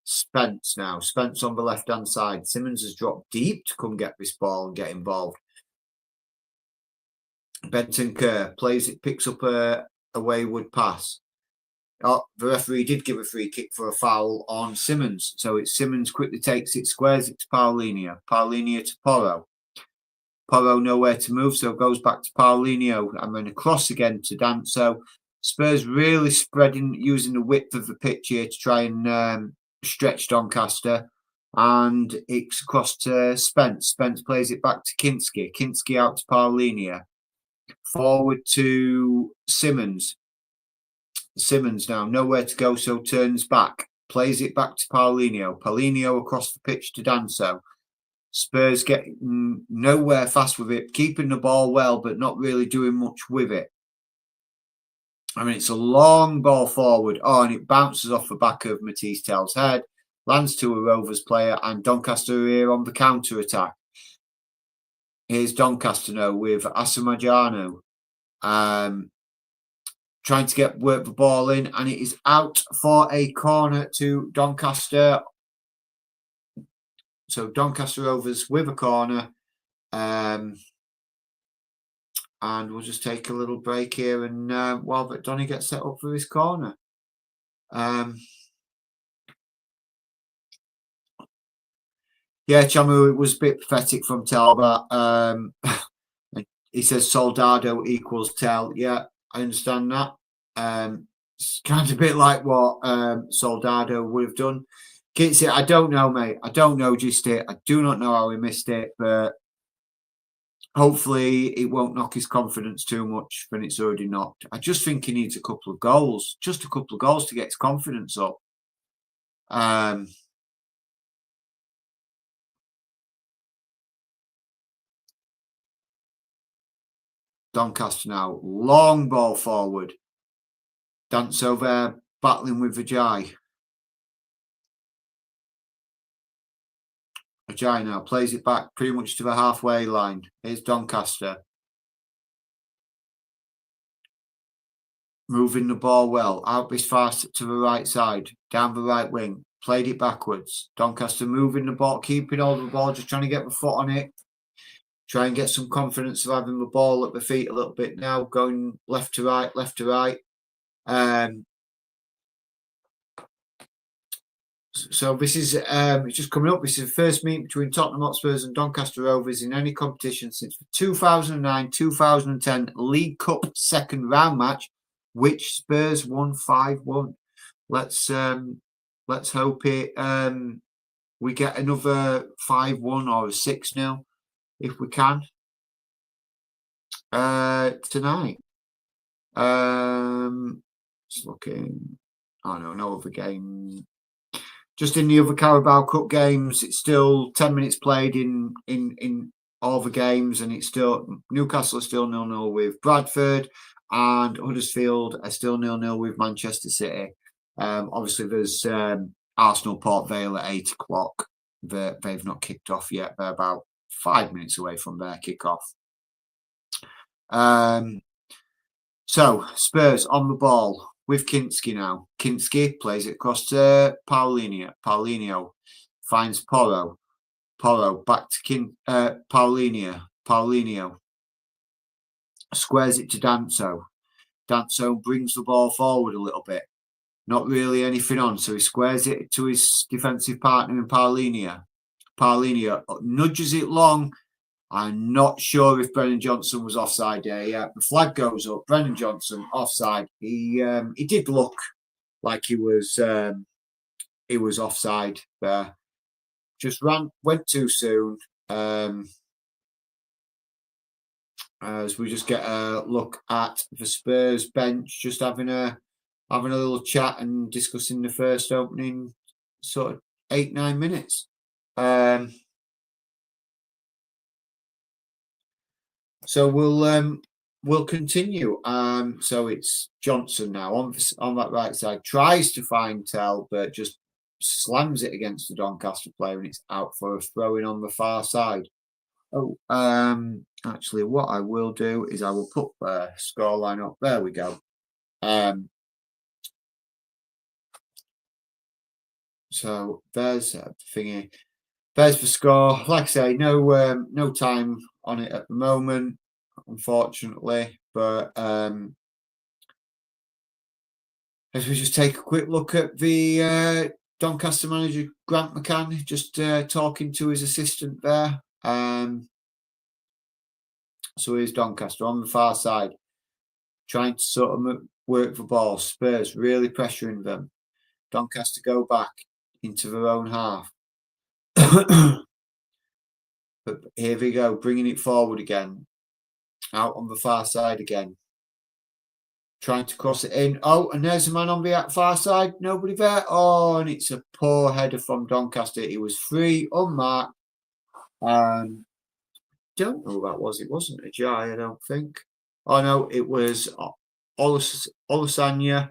Spence now. Spence on the left-hand side. Simons has dropped deep to come get this ball and get involved. Benton Kerr plays it, picks up a wayward pass. Oh, the referee did give a free kick for a foul on Simons. So it's Simons quickly takes it, squares it to Paulinho. Paulinho to Porro. Porro nowhere to move, so goes back to Paulinho and then across again to Danso. Spurs really spreading, using the width of the pitch here to try and stretch Doncaster. And it's across to Spence. Spence plays it back to Kinski. Kinski out to Paulinho. Forward to Simons. Simons now nowhere to go, so turns back. Plays it back to Paulinho. Paulinho across the pitch to Danso. Spurs get nowhere fast with it, keeping the ball well, but not really doing much with it. I mean, it's a long ball forward. Oh, and it bounces off the back of Matisse Tell's head, lands to a Rovers player, and Doncaster are here on the counter attack. Here's Doncaster now with Asamajano. Trying to work the ball in, and it is out for a corner to Doncaster. So Doncaster Rovers with a corner. And we'll just take a little break here, and while Donny gets set up for his corner. Yeah, Chamu, it was a bit pathetic from Talbot. He says Soldado equals Tel. Yeah, I understand that. It's kind of a bit like what Soldado would have done. Kitsy, I don't know, mate. I don't know just it. I do not know how he missed it, but hopefully it won't knock his confidence too much when it's already knocked. I just think he needs a couple of goals. Just a couple of goals to get his confidence up. Doncaster now. Long ball forward. Dance over, battling with Vijay. Vijay now plays it back pretty much to the halfway line. Here's Doncaster. Moving the ball well. Out this fast to the right side. Down the right wing. Played it backwards. Doncaster moving the ball, keeping hold of the ball, just trying to get the foot on it. Try and get some confidence of having the ball at the feet a little bit now. Going left to right, left to right. So this is it's just coming up. This is the first meeting between Tottenham Hotspurs and Doncaster Rovers in any competition since the 2009-2010 League Cup second round match, which Spurs won 5-1. Let's hope we get another 5-1 or a 6-0 if we can tonight. Just looking. Oh no other game. Just in the other Carabao Cup games, it's still 10 minutes played in all the games, and it's still Newcastle are still 0-0 with Bradford, and Huddersfield are still 0-0 with Manchester City. Obviously, there's Arsenal Port Vale at 8 o'clock. They've not kicked off yet. They're about 5 minutes away from their kickoff. So Spurs on the ball with Kinski now. Kinski plays it across to Paulinho. Paulinho finds Porro. Porro back to Paulinho. Paulinho squares it to Danso. Danso brings the ball forward a little bit. Not really anything on, so he squares it to his defensive partner in Paulinho. Paulinho nudges it long. I'm not sure if Brennan Johnson was offside there. Yeah, the flag goes up. Brennan Johnson offside. He did look like he was offside there. Just went too soon. As we just get a look at the Spurs bench, just having a little chat and discussing the first opening sort of 8-9 minutes. So we'll continue. So it's Johnson now on that right side, tries to find Tell, but just slams it against the Doncaster player, and it's out for a throw-in on the far side. Oh, actually, what I will do is I will put the scoreline up. There we go. So there's the thingy. There's the score. Like I say, no time on it at the moment, unfortunately. But as we just take a quick look at the Doncaster manager, Grant McCann, just talking to his assistant there. So here's Doncaster on the far side, trying to sort of work the ball. Spurs really pressuring them. Doncaster go back into their own half. But here we go, bringing it forward again. Out on the far side again. Trying to cross it in. Oh, and there's a man on the far side. Nobody there. Oh, and it's a poor header from Doncaster. He was free, unmarked. Don't know who that was. It wasn't Ajay, I don't think. Oh, no, it was Olusanya.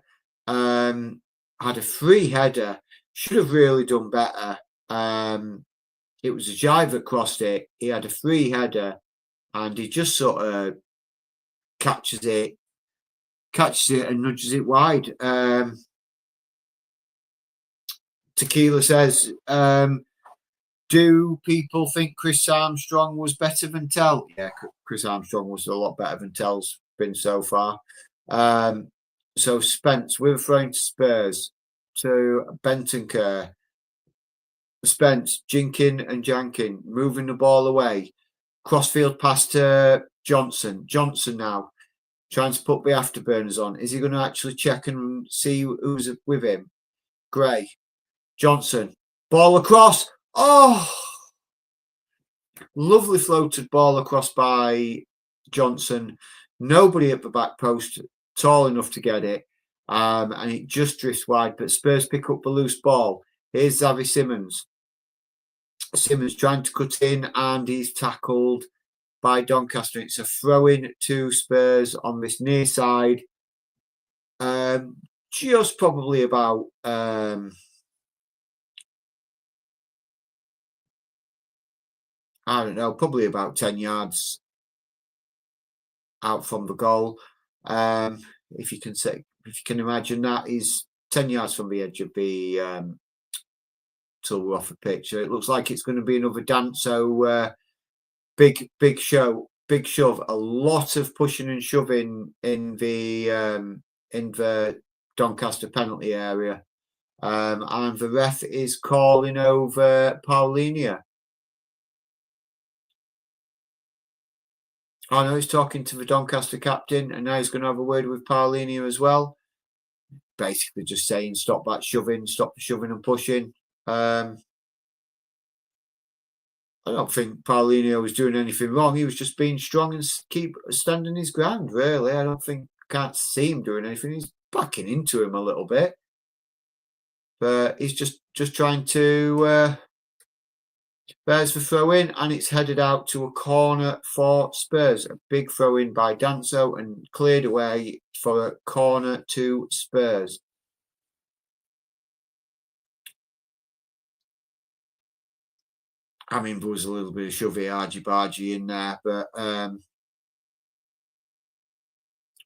Had a free header. Should have really done better. It was Ajay that crossed it. He had a free header. and he just sort of catches it and nudges it wide. Tequila says, do people think Chris Armstrong was better than Tell? Yeah, Chris Armstrong was a lot better than Tell's been so far. So Spence, we're throwing to Spurs, to Bentancur. Spence, Jinkin and Jankin, moving the ball away. Crossfield pass to Johnson. Johnson now trying to put the afterburners on. Is he going to actually check and see who's with him? Gray. Johnson. Ball across. Oh! Lovely floated ball across by Johnson. Nobody at the back post tall enough to get it. And it just drifts wide. But Spurs pick up the loose ball. Here's Xavi Simons. Simons trying to cut in, and he's tackled by Doncaster. It's a throw-in to Spurs on this near side. Just probably about I don't know, probably about 10 yards out from the goal. If you can imagine, that is 10 yards from the edge of the till we're off the pitch. So it looks like it's going to be another dance. So big shove, a lot of pushing and shoving in the Doncaster penalty area, and the ref is calling over Paulinho. I know he's talking to the Doncaster captain, and now he's going to have a word with Paulinho as well. Basically just saying, stop that shoving, stop the shoving and pushing. I don't think Paulinho was doing anything wrong. He was just being strong and keep standing his ground, really. Can't see him doing anything. He's backing into him a little bit. But he's just trying to... There's the throw in, and it's headed out to a corner for Spurs. A big throw in by Danso and cleared away for a corner to Spurs. I mean, there was a little bit of shovey argy-bargy in there, but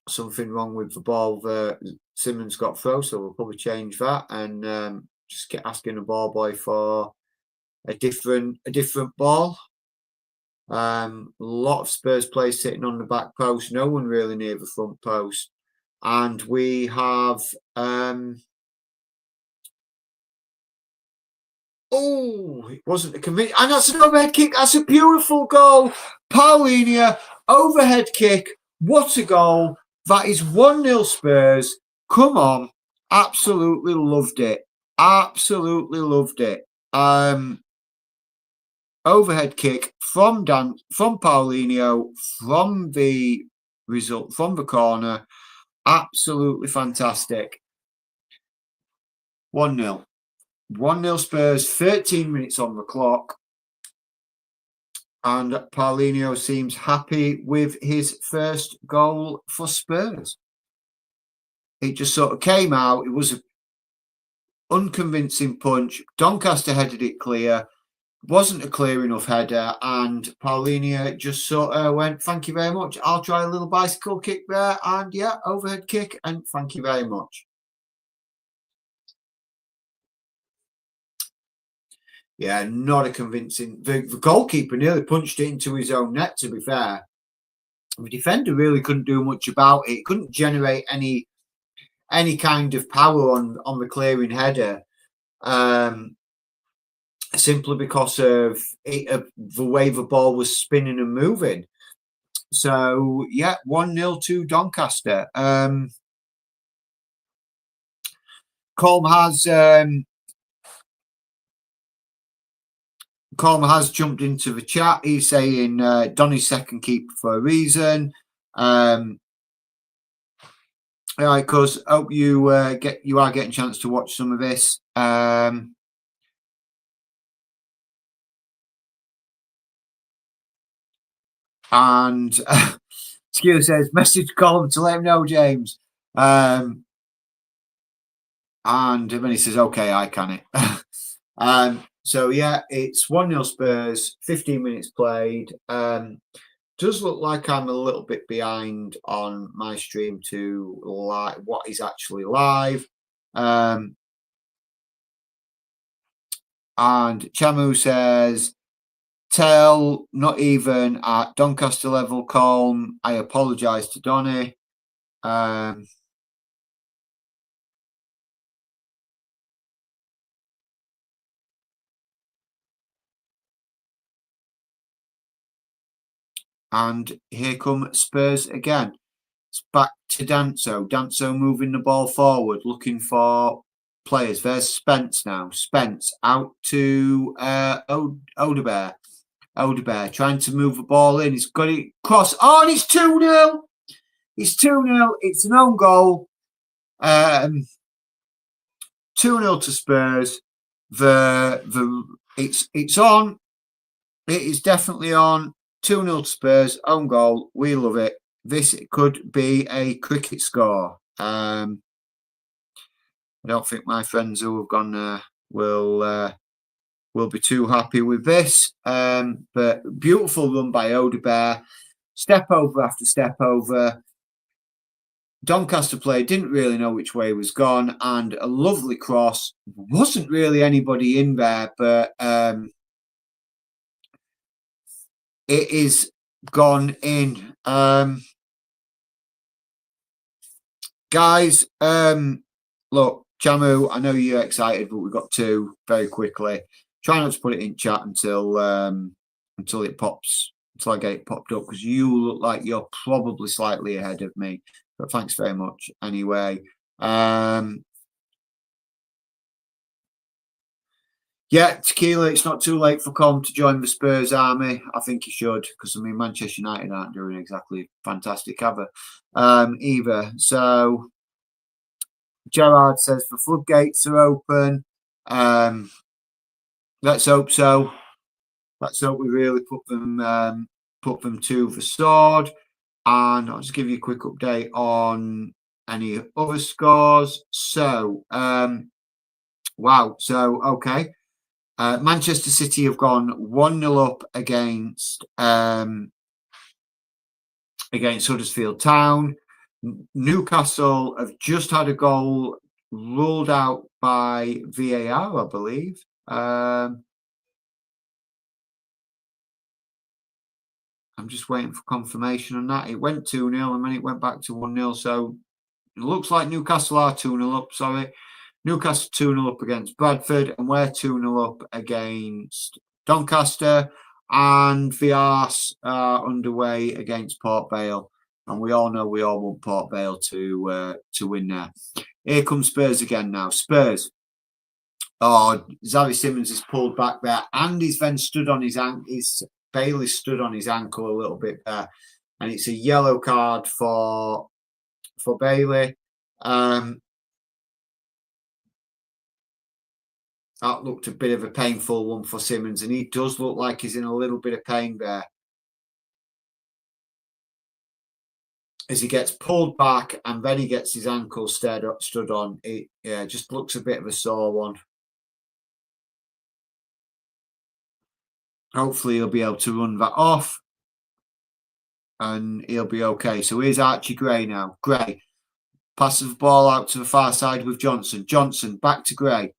something wrong with the ball that Simons got through, so we'll probably change that and just get asking the ball boy for a different ball. A lot of Spurs players sitting on the back post, no one really near the front post, and we have it wasn't a commit, and that's an overhead kick. That's a beautiful goal. Paulinho, overhead kick. What a goal. That is 1-0 Spurs. Come on. Absolutely loved it. Absolutely loved it. Overhead kick from Paulinho, from the result, from the corner. Absolutely fantastic. 1-0. 1-0 Spurs, 13 minutes on the clock. And Paulinho seems happy with his first goal for Spurs. It just sort of came out. It was an unconvincing punch. Doncaster headed it clear. Wasn't a clear enough header. And Paulinho just sort of went, thank you very much. I'll try a little bicycle kick there. And yeah, overhead kick. And thank you very much. Yeah, not a convincing... The goalkeeper nearly punched it into his own net, to be fair. The defender really couldn't do much about it. Couldn't generate any kind of power on the clearing header. Simply because of the way the ball was spinning and moving. So, yeah, 1-0 to Doncaster. Colm has jumped into the chat. He's saying Donny's second keeper for a reason. All right, cuz hope you are getting a chance to watch some of this. And Skewer says, message Colm to let him know, James. And then he says, okay, I can it. So, yeah, it's 1-0 Spurs, 15 minutes played. does look like I'm a little bit behind on my stream to what is actually live. And Chamu says, tell not even at Doncaster level calm. I apologise to Donny. And here come Spurs again. It's back to Danso. Danso moving the ball forward, looking for players. There's Spence now. Spence out to Odebear. Odebear trying to move the ball in. He's got it cross. Oh, and it's 2-0. It's 2-0. It's an own goal. 2-0 to Spurs. It's on. It is definitely on. 2-0 to Spurs, own goal. We love it. This could be a cricket score. I don't think my friends who have gone there will be too happy with this. But beautiful run by Odebear. Step over after step over. Doncaster player didn't really know which way he was gone, and a lovely cross. Wasn't really anybody in there, but it is gone in. Guys, look, Chamu, I know you're excited, but we've got two very quickly. Try not to put it in chat until it pops, until I get it popped up, because you look like you're probably slightly ahead of me. But thanks very much anyway. Yeah, Tequila, it's not too late for Com to join the Spurs army. I think he should, because I mean Manchester United aren't doing exactly fantastic either. So Gerard says the floodgates are open. Let's hope so. Let's hope we really put them to the sword. And I'll just give you a quick update on any other scores. So wow. So okay. Manchester City have gone 1-0 up against Huddersfield Town. Newcastle have just had a goal ruled out by VAR, I believe. I'm just waiting for confirmation on that. It went 2-0 and then it went back to 1-0. So it looks like Newcastle are 2-0 up. Sorry. Newcastle 2-0 up against Bradford, and we're 2-0 up against Doncaster, and the Arse are underway against Port Vale, and we all know we all want Port Vale to win there. Here comes Spurs again now. Spurs. Oh, Xavi Simons is pulled back there, and he's then stood on his ankle. Bailey stood on his ankle a little bit there, and it's a yellow card for Bailey. That looked a bit of a painful one for Simons, and he does look like he's in a little bit of pain there. As he gets pulled back and then he gets his ankle stood on, it just looks a bit of a sore one. Hopefully he'll be able to run that off and he'll be okay. So here's Archie Gray now. Gray passes the ball out to the far side with Johnson. Johnson back to Gray.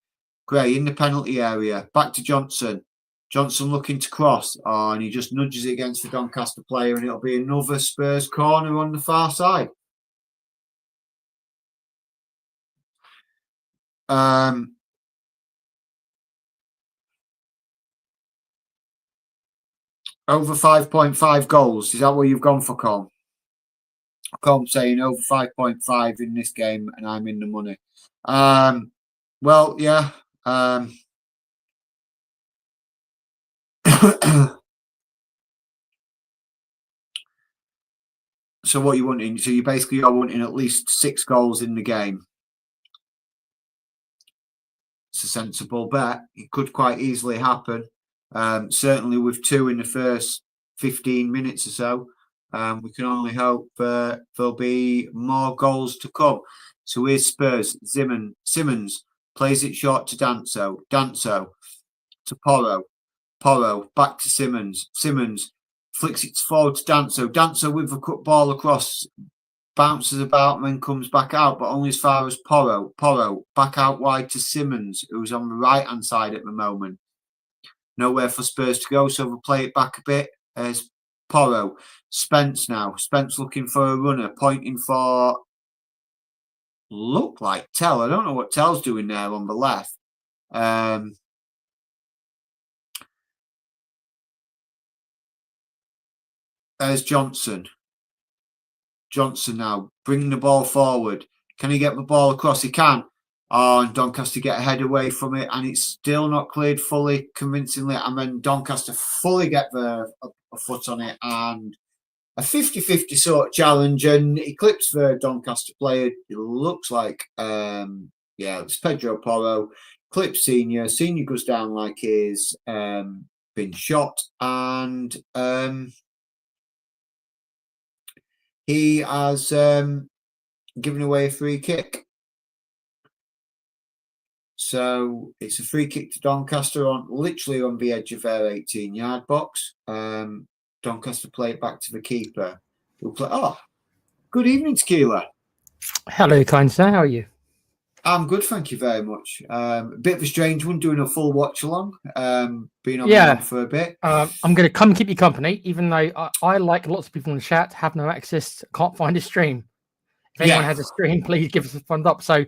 Gray in the penalty area. Back to Johnson. Johnson looking to cross. Oh, and he just nudges it against the Doncaster player, and it'll be another Spurs corner on the far side. Over 5.5 goals. Is that what you've gone for, Colm? Colm saying over 5.5 in this game, and I'm in the money. Well, yeah. So what you wanting? So you basically are wanting at least 6 goals in the game. It's a sensible bet. It could quite easily happen. Certainly with 2 in the first 15 minutes or so. We can only hope there'll be more goals to come. So here's Spurs. Simons plays it short to Danso. Danso to Porro. Porro back to Simons. Simons flicks it forward to Danso. Danso with the cut ball across, bounces about and then comes back out, but only as far as Porro. Porro back out wide to Simons, who's on the right-hand side at the moment. Nowhere for Spurs to go, so we'll play it back a bit. As Porro. Spence now. Spence looking for a runner, pointing for... Look like Tell. I don't know what Tell's doing there on the left. There's Johnson. Johnson now bringing the ball forward. Can he get the ball across? He can. Oh, and Doncaster get a head away from it, and it's still not cleared fully convincingly. And then Doncaster fully get a foot on it, and a 50-50 sort of challenge, and he clips the Doncaster player. It looks like, it's Pedro Porro. Clips Senior. Senior goes down like he's been shot, and he has given away a free kick. So it's a free kick to Doncaster literally on the edge of their 18-yard box. Doncaster play it back to the keeper. Who'll play. Oh, good evening, Tequila. Hello, kind sir. How are you? I'm good, thank you very much. A bit of a strange one, doing a full watch along. Been on the run for a bit. I'm going to come keep you company, even though I like lots of people in the chat, have no access, can't find a stream. If anyone has a stream, please give us a thumbs up. So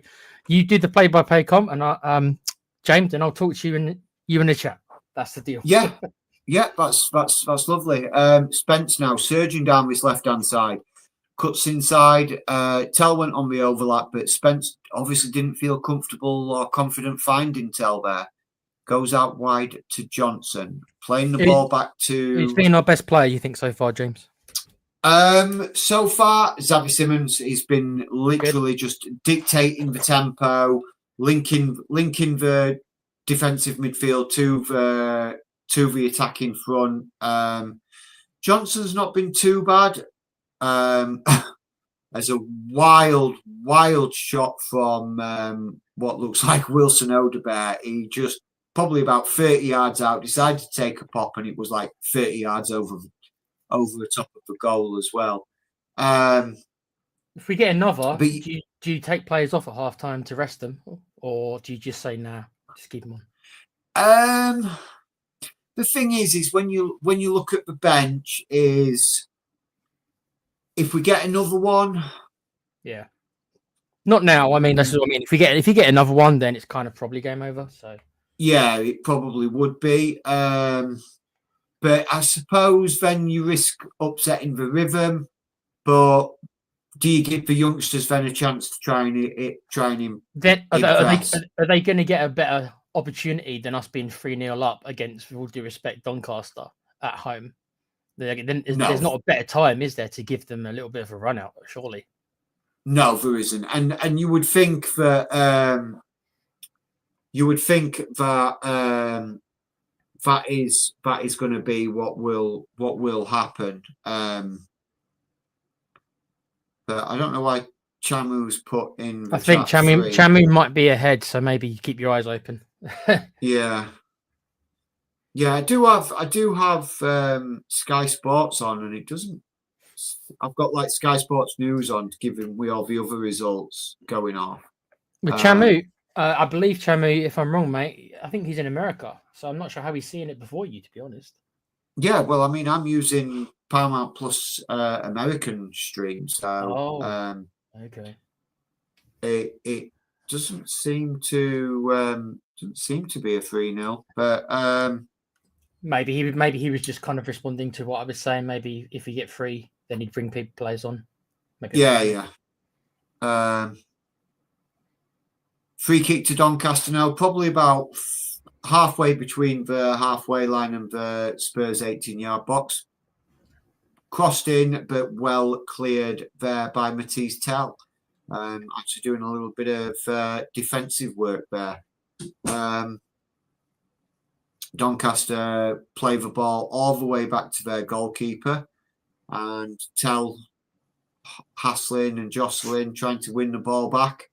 you do the play-by-play comp, and James, and I'll talk to you in the chat. That's the deal. Yeah, that's lovely. Spence now surging down this left-hand side. Cuts inside. Tell went on the overlap, but Spence obviously didn't feel comfortable or confident finding Tell there. Goes out wide to Johnson. Playing the ball back to... Who's been our best player, you think, so far, James? So far, Xavi Simons, he's been literally just dictating the tempo, linking the defensive midfield to the attacking front. Johnson's not been too bad. As a wild shot from what looks like Wilson Odobert. He just probably about 30 yards out decided to take a pop, and it was like 30 yards over the top of the goal as well. If we get another, do you take players off at half time to rest them, or do you just say nah, just keep them on? The thing is when you look at the bench, is if we get another one, not now. I mean, that's what I mean. If you get another one, then it's kind of probably game over. So yeah, it probably would be. But I suppose then you risk upsetting the rhythm. But do you give the youngsters then a chance to try and then are they going to get a better opportunity than us being 3-0 up against, with all due respect, Doncaster at home? There's not a better time, is there, to give them a little bit of a run out? Surely. No, there isn't, and you would think that that is going to be what will happen. But I don't know why Chamu's put in. I think Chamu might be ahead, so maybe keep your eyes open. Yeah, I do have Sky Sports on, and it doesn't. I've got like Sky Sports News on to give him all the other results going off. With Chamu, I believe Chamu, if I'm wrong, mate, I think he's in America, so I'm not sure how he's seeing it before you, to be honest. Yeah, well, I mean, I'm using Paramount Plus American stream, so okay. It doesn't seem to be a 3-0, but maybe he was just kind of responding to what I was saying. Maybe if we get free, then he'd bring players on. Maybe free kick to Doncaster now, probably about halfway between the halfway line and the Spurs 18-yard box. Crossed in, but well cleared there by Matisse Tell. Actually doing a little bit of defensive work there. Doncaster play the ball all the way back to their goalkeeper, and Tell hassling and jostling, trying to win the ball back.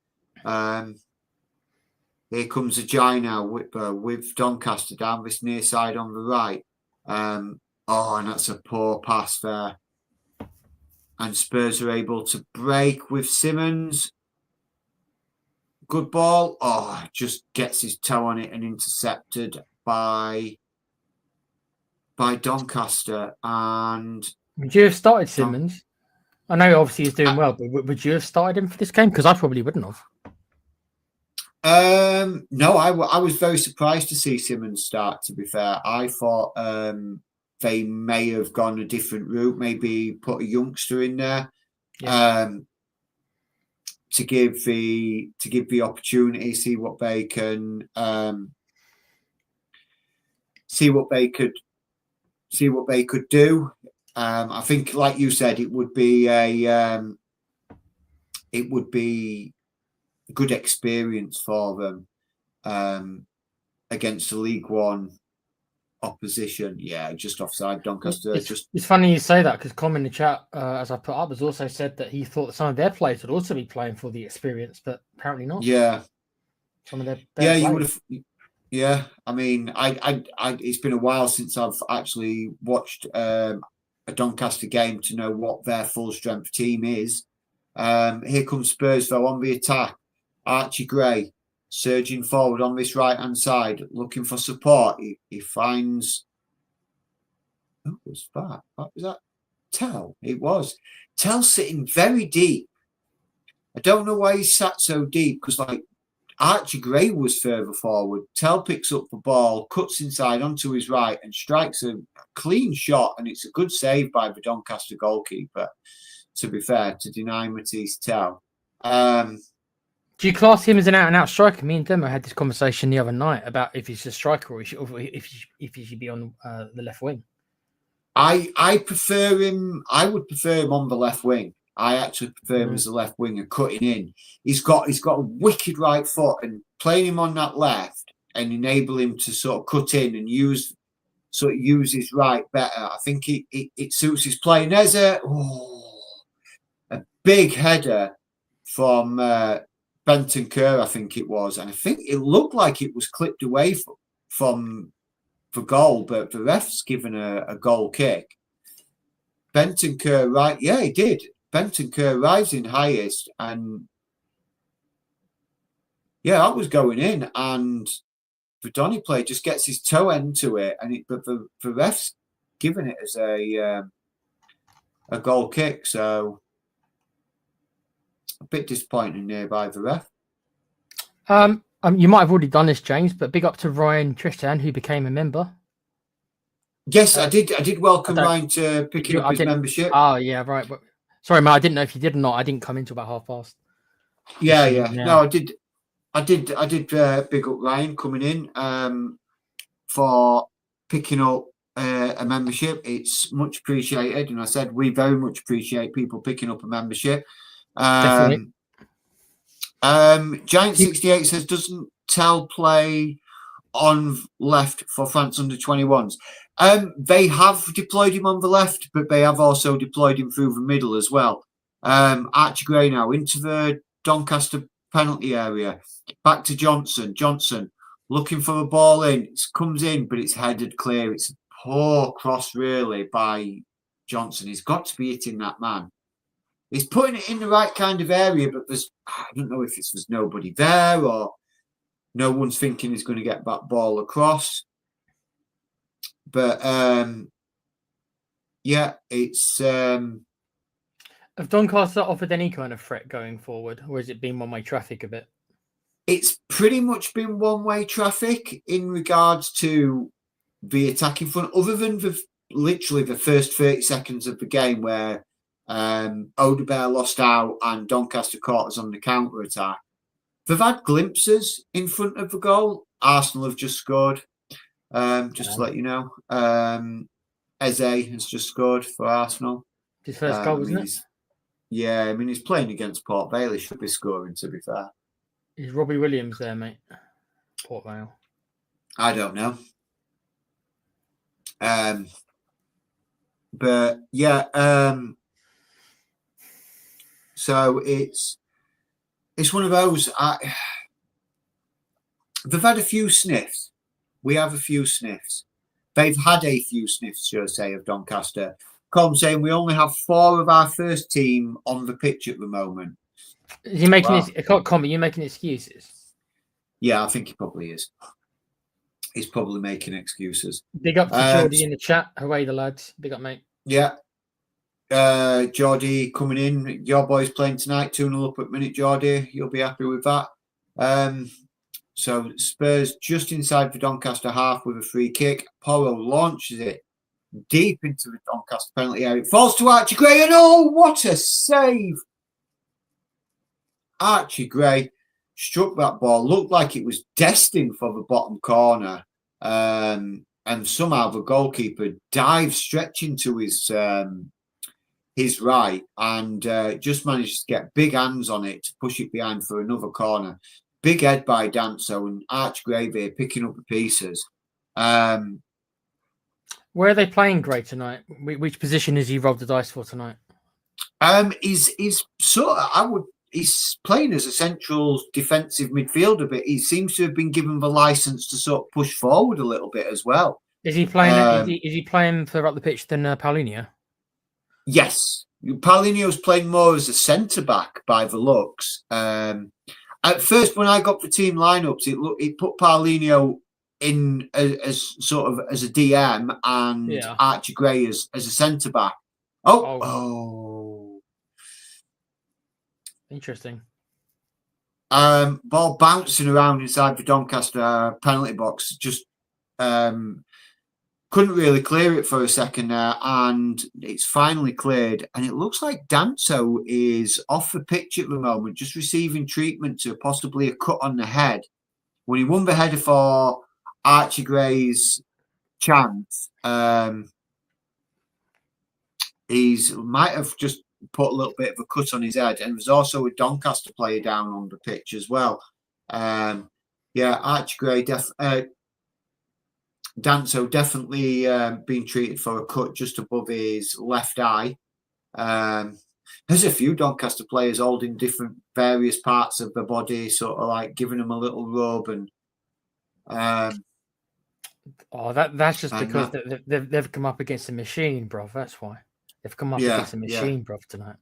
Here comes Ajay now with Doncaster down this near side on the right. Oh, and that's a poor pass there. And Spurs are able to break with Simons. Good ball. Oh, just gets his toe on it and intercepted by Doncaster. And Would you have started Simons? I know obviously he's doing well, but would you have started him for this game? Because I probably wouldn't have. No, I was very surprised to see Simons start, to be fair. I thought they may have gone a different route, maybe put a youngster in there. Yeah. To give the opportunity, see what they can see what they could do. I think, like you said, it would be a good experience for them against the League One opposition. Yeah, just offside, Doncaster. It's funny you say that, because Com in the chat, as I put up, has also said that he thought some of their players would also be playing for the experience, but apparently not. Yeah. Some of their you would have. Yeah, I mean, I it's been a while since I've actually watched a Doncaster game to know what their full strength team is. Here comes Spurs though on the attack. Archie Gray surging forward on this right hand side, looking for support. He finds. Who was that? What was that? Tell. It was Tell sitting very deep. I don't know why he sat so deep, because like Archie Gray was further forward. Tell picks up the ball, cuts inside onto his right, and strikes a clean shot. And it's a good save by the Doncaster goalkeeper, to be fair, to deny Matisse Tell. Do you class him as an out-and-out striker? Me and Demo had this conversation the other night about if he's a striker or if he should be on the left wing. I prefer him. I would prefer him on the left wing. I actually prefer him as a left winger cutting in. He's got a wicked right foot, and playing him on that left and enable him to sort of cut in and use his right better. I think it suits his play. And there's a big header from Benton Kerr, I think it was, and I think it looked like it was clipped away from the goal, but the ref's given a goal kick. Benton Kerr, right? Yeah, he did. Benton Kerr rising highest, and yeah, that was going in, and the Donny player just gets his toe end to it, and but the ref's given it as a goal kick, so a bit disappointing there by the ref. You might have already done this, James, but big up to Ryan Tristan, who became a member. Yes, I did welcome Ryan to picking up his membership. Oh yeah, right. But, sorry, mate, I didn't know if you did or not. I didn't come into about past. Yeah. No, I did big up Ryan coming in for picking up a membership. It's much appreciated, and I said we very much appreciate people picking up a membership. Definitely. Giant68 says, doesn't Tell play on left for France under 21s? They have deployed him on the left, but they have also deployed him through the middle as well. Archie Gray now into the Doncaster penalty area. Back to Johnson. Johnson looking for a ball in. It comes in, but it's headed clear. It's a poor cross, really, by Johnson. He's got to be hitting that man. He's putting it in the right kind of area, but I don't know if there's nobody there or no one's thinking he's going to get that ball across. But yeah, it's. Have Doncaster offered any kind of threat going forward, or has it been one-way traffic a bit? It's pretty much been one-way traffic in regards to the attacking front, other than literally the first 30 seconds of the game where Odebear lost out and Doncaster caught us on the counter-attack. They've had glimpses in front of the goal. Arsenal have just scored. Just to let you know, Eze has just scored for Arsenal. His first goal, isn't it? Yeah, I mean, he's playing against Port Vale. He should be scoring, to be fair. Is Robbie Williams there, mate? Port Vale. I don't know. But yeah, so it's one of those. They've had a few sniffs. We have a few sniffs. they've had a few sniffs, should I say, of Doncaster. Colm saying we only have 4 of our first team on the pitch at the moment. Is he making Wow. I can't comment. You're making excuses. Yeah, I think he probably is. He's probably making excuses. Big up to Geordie in the chat. Hooray, the lads. Big up, mate. Yeah. Geordie coming in. Your boys playing tonight, 2-0 up at minute, Geordie. You'll be happy with that. So Spurs just inside the Doncaster half with a free kick. Porro launches it deep into the Doncaster penalty area. It falls to Archie Gray, and oh, what a save! Archie Gray struck that ball, looked like it was destined for the bottom corner, and somehow the goalkeeper dived stretching to his right and just managed to get big hands on it to push it behind for another corner. Big head by Danso, and Archie Gray there picking up the pieces. Where are they playing Gray tonight? Which position is he rolled the dice for tonight? He's sort of, he's playing as a central defensive midfielder, but he seems to have been given the license to sort of push forward a little bit as well. Is he playing? Is he playing further up the pitch than Paulinho? Yes, Paulinho's playing more as a centre back by the looks. At first, when I got the team lineups, it put Paulinho in as sort of as a DM and Archie Gray as a centre back. Oh. Interesting. Ball bouncing around inside the Doncaster penalty box. Just couldn't really clear it for a second there, and it's finally cleared. And it looks like Danso is off the pitch at the moment, just receiving treatment to possibly a cut on the head. When he won the header for Archie Gray's chance, he's might have just put a little bit of a cut on his head, and there's also a Doncaster player down on the pitch as well. Archie Gray, Danso definitely being treated for a cut just above his left eye. There's a few Doncaster players holding different various parts of the body, sort of like giving them a little rub, and that's just because they've come up against a machine, bro. That's why. They've come up against a machine, bro, tonight.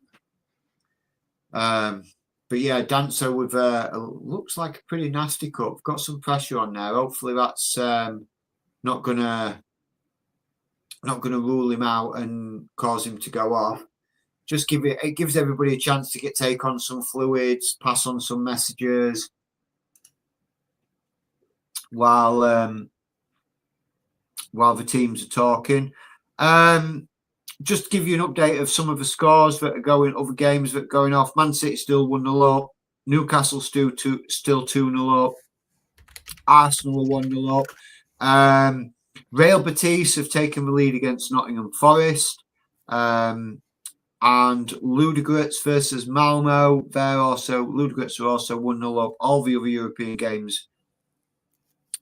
But yeah, Danso with looks like a pretty nasty cut. Got some pressure on there. Hopefully that's not gonna rule him out and cause him to go off. Just it gives everybody a chance to take on some fluids, pass on some messages while the teams are talking. Just to give you an update of some of the scores that are going, other games that are going off. Man City still 1-0 up. Newcastle still 2-0 up. Arsenal 1-0 up. Real Betis have taken the lead against Nottingham Forest. And Ludogorets versus Malmo. Ludogorets are also 1-0 up. All the other European games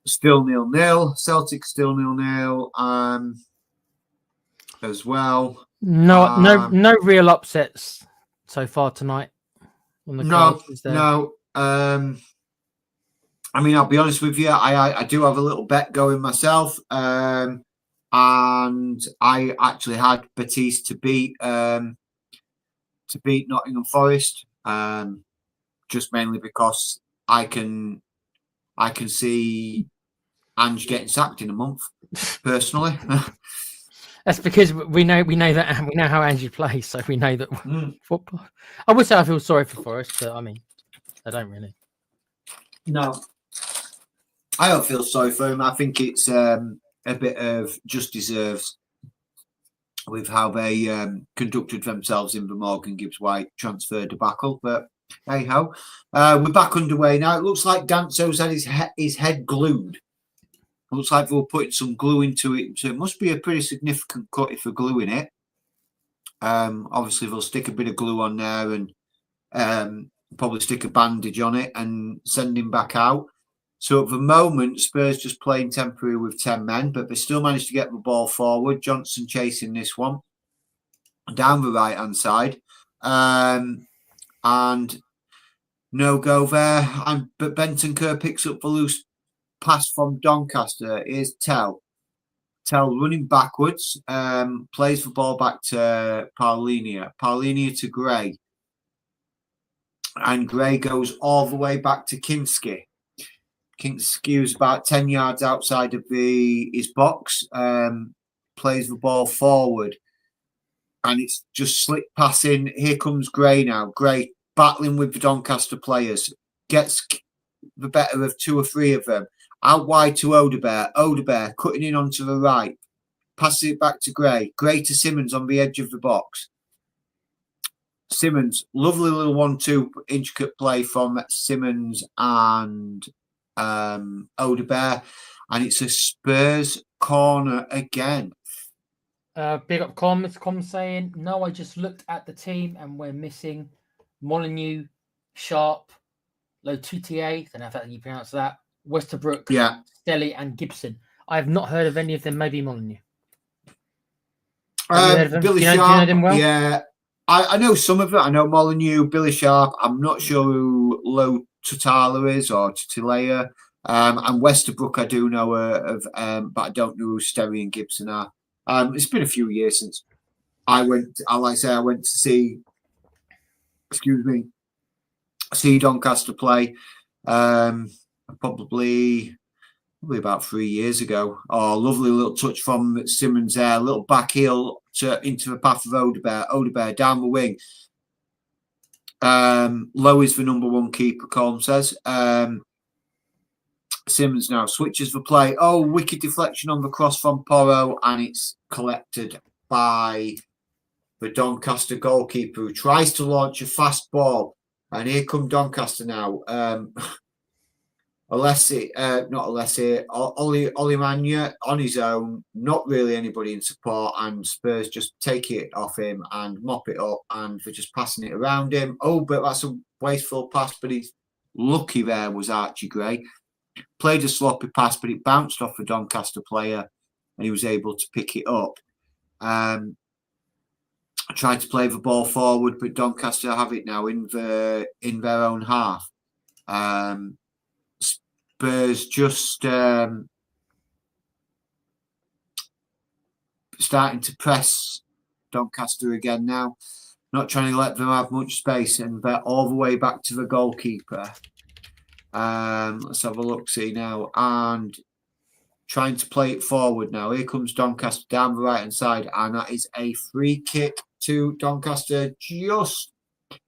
still 0-0. Celtic still 0-0. As well. No real upsets so far tonight. On the no. I mean, I'll be honest with you. I do have a little bet going myself, and I actually had Betis to beat Nottingham Forest, just mainly because I can see Ange getting sacked in a month, personally. That's because we know how Angie plays, so we know that football. I would say I feel sorry for Forest, but I mean, I don't really. No, I don't feel sorry for him. I think it's a bit of just deserves with how they conducted themselves in the Morgan Gibbs White transfer debacle. But hey ho, we're back underway now. It looks like Danso's had his head glued. Looks like they were putting some glue into it, so it must be a pretty significant cut if they're gluing it. Obviously, they'll stick a bit of glue on there and probably stick a bandage on it and send him back out. So at the moment, Spurs just playing temporary with 10 men, but they still managed to get the ball forward. Johnson chasing this one down the right-hand side. And no go there. But Bentancur picks up the loose pass from Doncaster. Here's Tell Tell running backwards, plays the ball back to Paulinia to Gray, and Gray goes all the way back to Kinski. Kinski was about 10 yards outside of his box, plays the ball forward, and it's just slick passing. Here comes Gray now. Gray battling with the Doncaster players, gets the better of 2 or 3 of them. Out wide to Odebear. Odebear cutting in onto the right. Passes it back to Gray. Gray to Simons on the edge of the box. Simons, lovely little 1-2 intricate play from Simons and Odebear. And it's a Spurs corner again. Big up Com saying, no, I just looked at the team and we're missing Molyneux, Sharp, Lotutier, don't know if you pronounce that, Westerbrook, Yeah. Stelly, and Gibson. I have not heard of any of them, maybe Molyneux. Have you heard of them? Billy do you Sharp, know them well? yeah. I know some of it. I know Molyneux, Billy Sharp. I'm not sure who Low Tutala is or Tutilea. And Westerbrook I do know of, but I don't know who Sterry and Gibson are. It's been a few years since I went to see, see Doncaster play. Probably about 3 years ago. Oh, lovely little touch from Simons there. Little back heel into the path of Odebear. Odebear down the wing. Low is the number 1 keeper, Colm says. Simons now switches the play. Oh, wicked deflection on the cross from Porro, and it's collected by the Doncaster goalkeeper, who tries to launch a fast ball. And here come Doncaster now. Olimanya on his own, not really anybody in support, and Spurs just take it off him and mop it up, and they're just passing it around him. Oh, but that's a wasteful pass, but he's lucky there was Archie Gray. Played a sloppy pass, but it bounced off a Doncaster player, and he was able to pick it up. Tried to play the ball forward, but Doncaster have it now in their own half. Spurs just starting to press Doncaster again now, not trying to let them have much space, and they're all the way back to the goalkeeper. Let's have a look, see now, and trying to play it forward now. Here comes Doncaster down the right hand side, and that is a free kick to Doncaster, just,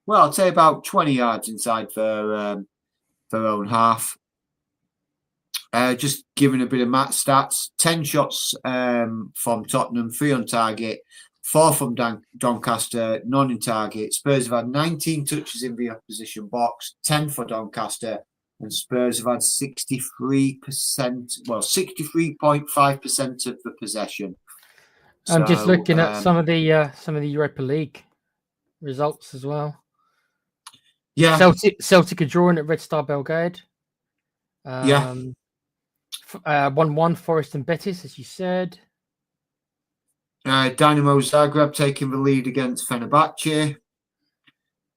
well, I'd say about 20 yards inside their own half. Just giving a bit of match stats: 10 shots from Tottenham, 3 on target, 4 from Doncaster, none in target. Spurs have had 19 touches in the opposition box, 10 for Doncaster, and Spurs have had 63.5% of the possession. I'm just looking at some of the Europa League results as well. Yeah, Celtic are drawing at Red Star Belgrade. 1-1 Forest and Betis, as you said. Dynamo Zagreb taking the lead against Fenerbahce.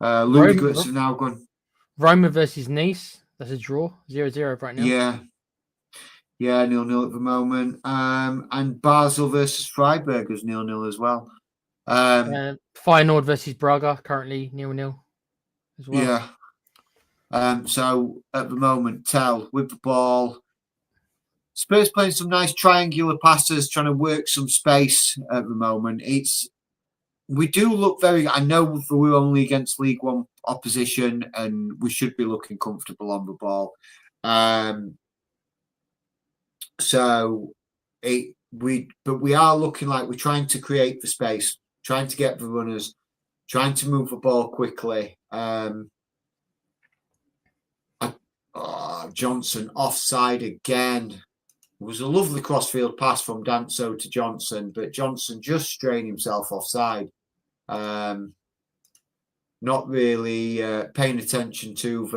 Ludogorets have now gone. Roma versus Nice. That's a draw, 0-0 right now. Yeah, 0-0 at the moment. And Basel versus Freiburg is 0-0 as well. Feyenoord versus Braga currently 0-0 as well. Yeah. So at the moment, Tell with the ball. Spurs playing some nice triangular passes, trying to work some space at the moment. We do look very. I know we're only against League One opposition, and we should be looking comfortable on the ball. But we are looking like we're trying to create the space, trying to get the runners, trying to move the ball quickly. Johnson offside again. It was a lovely crossfield pass from Danso to Johnson, but Johnson just strained himself offside. Not really paying attention to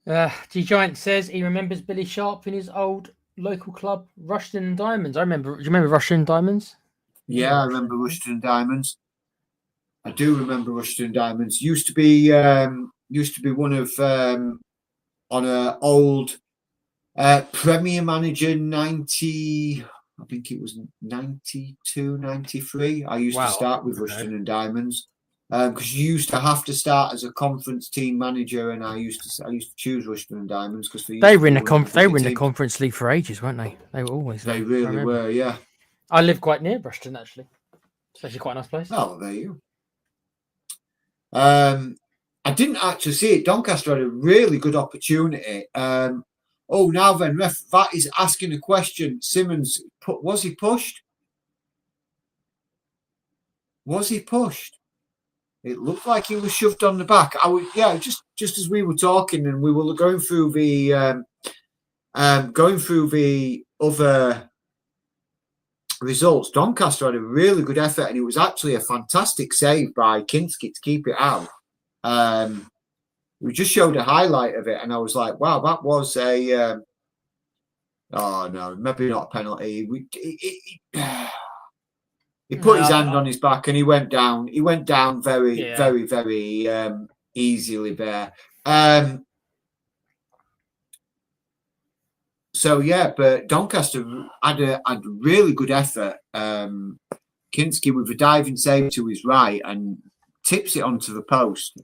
the. G-Giant says he remembers Billy Sharp in his old local club, Rushden and Diamonds. Do you remember Rushden and Diamonds? Yeah, I remember Rushden and Diamonds. I do remember Rushden and Diamonds. Used to be one of on a old Premier Manager 90, I think it was 92, 93. I used to start with Rushton and Diamonds because you used to have to start as a conference team manager, and I used to choose Rushton and Diamonds because they were in the Conference League for ages, weren't they? They were always there. They really were, yeah. I live quite near Rushton, actually. It's actually quite a nice place. Oh, there you go. I didn't actually see it. Doncaster had a really good opportunity. Now then, ref, that is asking a question. Simons, was he pushed? Was he pushed? It looked like he was shoved on the back. Just as we were talking and we were going through the other results. Doncaster had a really good effort, and it was actually a fantastic save by Kinski to keep it out. We just showed a highlight of it, and I was like, wow, that was a oh no, maybe not a penalty. He put his hand on his back and he went down. He went down very, very easily there. But Doncaster had really good effort. Kinski with a diving save to his right and tips it onto the post.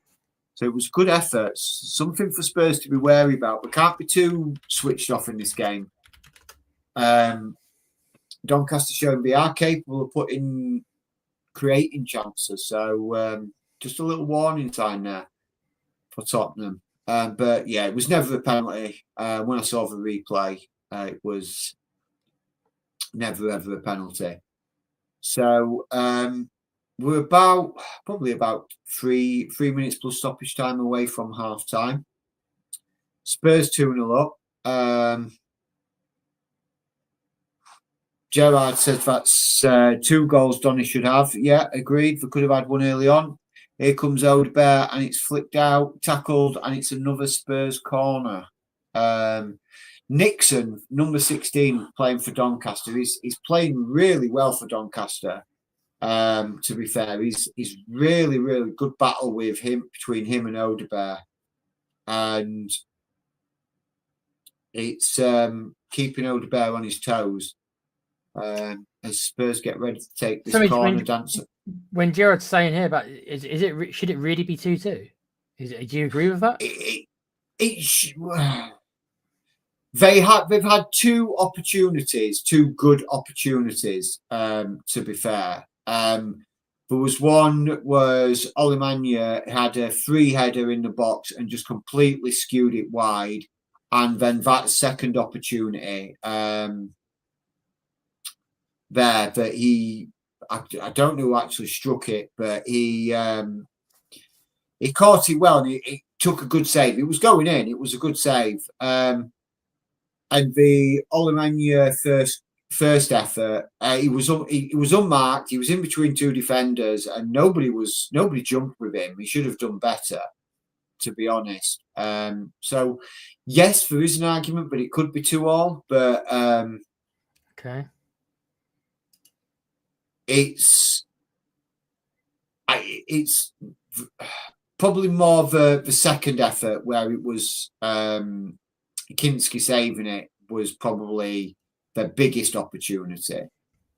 So it was good effort. Something for Spurs to be wary about. We can't be too switched off in this game. Doncaster showing they are capable of creating chances. So just a little warning sign there for Tottenham. But yeah, it was never a penalty. When I saw the replay, it was never ever a penalty. So we're probably about three minutes plus stoppage time away from half time. Spurs 2-0 up. Gerard says that's 2 goals Donny should have. Yeah, agreed. We could have had one early on. Here comes Odebear, and it's flicked out, tackled, and it's another Spurs corner. Nixon, number 16, playing for Doncaster. He's playing really well for Doncaster. To be fair, he's really, really good battle with him between him and Odebear, and it's keeping Odebear on his toes as Spurs get ready to take this corner dance. When Gerard's saying here about should it really be 2-2? Do you agree with that? They've had 2 opportunities, 2 good opportunities. To be fair. There was one was Olimanya had a free header in the box and just completely skewed it wide, and then that second opportunity there that I don't know who actually struck it, but he caught it well and he took a good save. It was going in. It was a good save. And the Olimanya first effort, he was unmarked. He was in between 2 defenders, and nobody jumped with him. He should have done better, to be honest. So yes, there is an argument, but it could be 2-2. But okay, it's probably more the second effort where it was Kinski saving it was probably their biggest opportunity,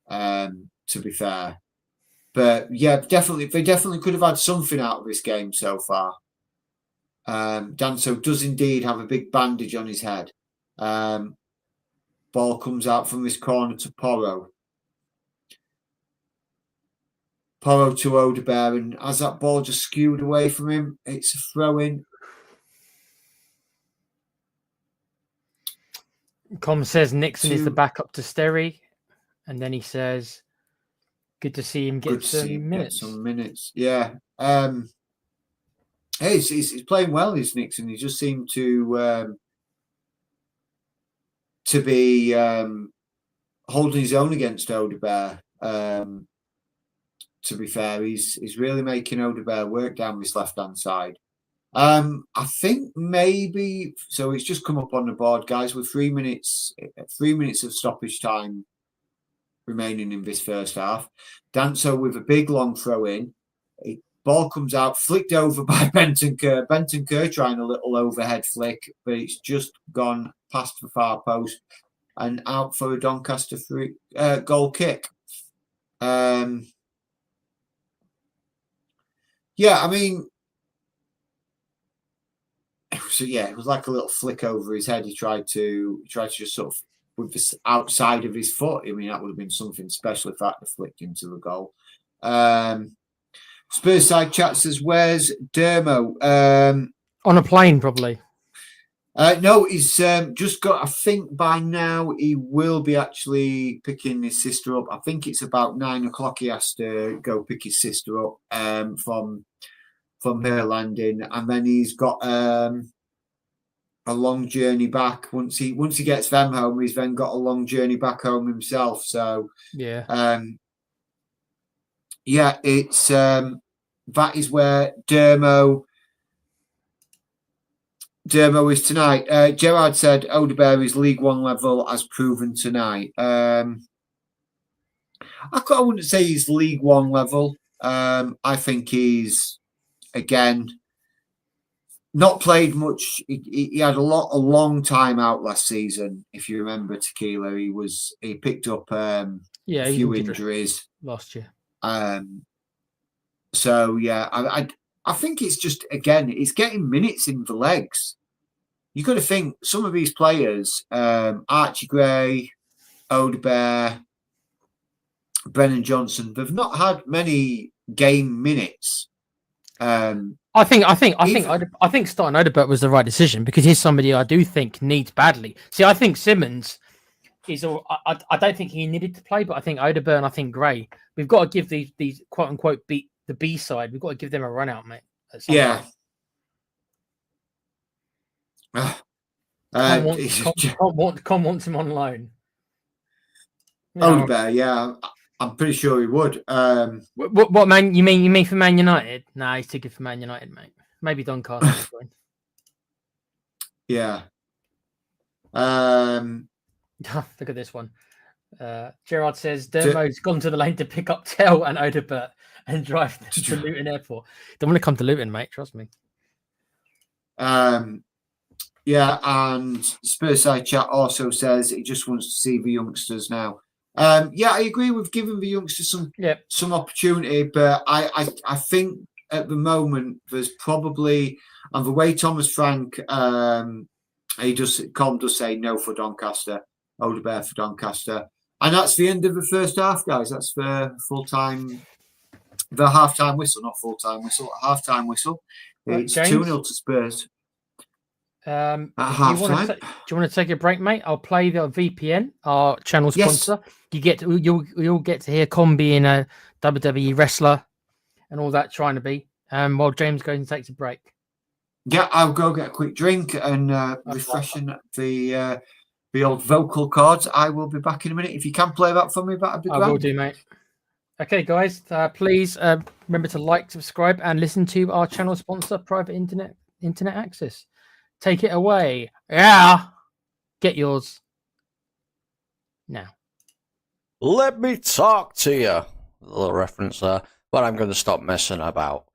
to be fair. But yeah, they definitely could have had something out of this game so far. Danso does indeed have a big bandage on his head. Ball comes out from this corner to Porro. Porro to Odebear, and as that ball just skewed away from him, it's a throw-in. Com says Nixon is the backup to Sterry, and then he says, "Good to see him get some minutes." Yeah. Hey, he's playing well, is Nixon. He just seemed to be holding his own against Odebear. To be fair, he's really making Odebear work down this left-hand side. I think maybe so. It's just come up on the board, guys. With 3 minutes of stoppage time remaining in this first half. Danso with a big long throw in. Ball comes out, flicked over by Benton Kerr. Benton Kerr trying a little overhead flick, but it's just gone past the far post and out for a Doncaster goal kick. Yeah, I mean, it was like a little flick over his head. He tried to just sort of with the outside of his foot. I mean, that would have been something special if that had flicked into the goal. Spurs side chat says, "Where's Dermo?" On a plane, probably. No, he's just got. I think by now he will be actually picking his sister up. I think it's about 9 o'clock. He has to go pick his sister up from her landing, and then he's got a long journey back. Once he gets them home, he's then got a long journey back home himself. So it's that is where Dermo is tonight. Gerard said Odebear is League One level as proven tonight. I wouldn't say he's League One level. I think he's, again, not played much. He had a long time out last season. If you remember, Tequila, he picked up a few injuries last year. So yeah, I think it's just, again, it's getting minutes in the legs. You've got to think some of these players, Archie Gray, Odebear, Brennan Johnson, they've not had many game minutes. I think starting Odebear was the right decision because he's somebody I do think needs badly. See, I think Simons is. I don't think he needed to play, but I think Odebear and I think Gray. We've got to give these quote unquote the B side. We've got to give them a run out, mate. Yeah. Con wants him on loan. Odebear, yeah, I'm pretty sure he would. What man? You mean for Man United? Nah, he's too good for Man United, mate. Maybe Doncaster. Yeah. Look at this one. Gerard says Dermo's gone to the lane to pick up Tell and Odebear and drive to Luton Airport. Don't want to come to Luton, mate. Trust me. Yeah, and Spurside chat also says he just wants to see the youngsters now. Yeah, I agree with giving the youngsters some opportunity, but I think at the moment there's probably, and the way Thomas Frank Colm does say no for Doncaster, Odebear for Doncaster, and that's the end of the first half, guys. That's the half-time whistle, not full-time whistle, half-time whistle. It's 2-0 to Spurs. At half-time. Do you want to take a break, mate? I'll play the VPN, our channel sponsor. Yes. You'll get to hear Con being a WWE wrestler and all that, trying to be. While James goes and takes a break. Yeah, I'll go get a quick drink and refreshing the old vocal cords. I will be back in a minute. If you can play that for me, that'd be great. I will do, mate. Okay, guys, please remember to like, subscribe, and listen to our channel sponsor, Private Internet Access. Take it away. Yeah. Get yours now. Let me talk to you. A little reference there, but I'm going to stop messing about.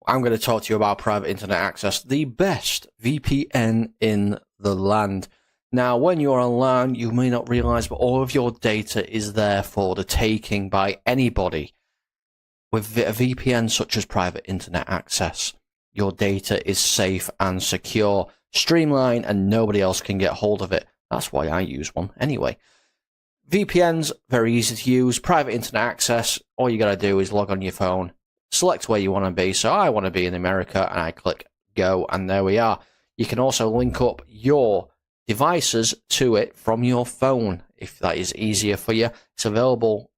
I'm going to talk to you about Private Internet Access, the best VPN in the land. Now, when you're online, you may not realize, but all of your data is there for the taking by anybody. With a VPN such as Private Internet Access, your data is safe and secure, streamlined, and nobody else can get hold of it. That's why I use one anyway. VPN's very easy to use. Private Internet Access, all you got to do is log on your phone, select where you want to be. So I want to be in America, and I click go, and there we are. You can also link up your devices to it from your phone if that is easier for you. It's available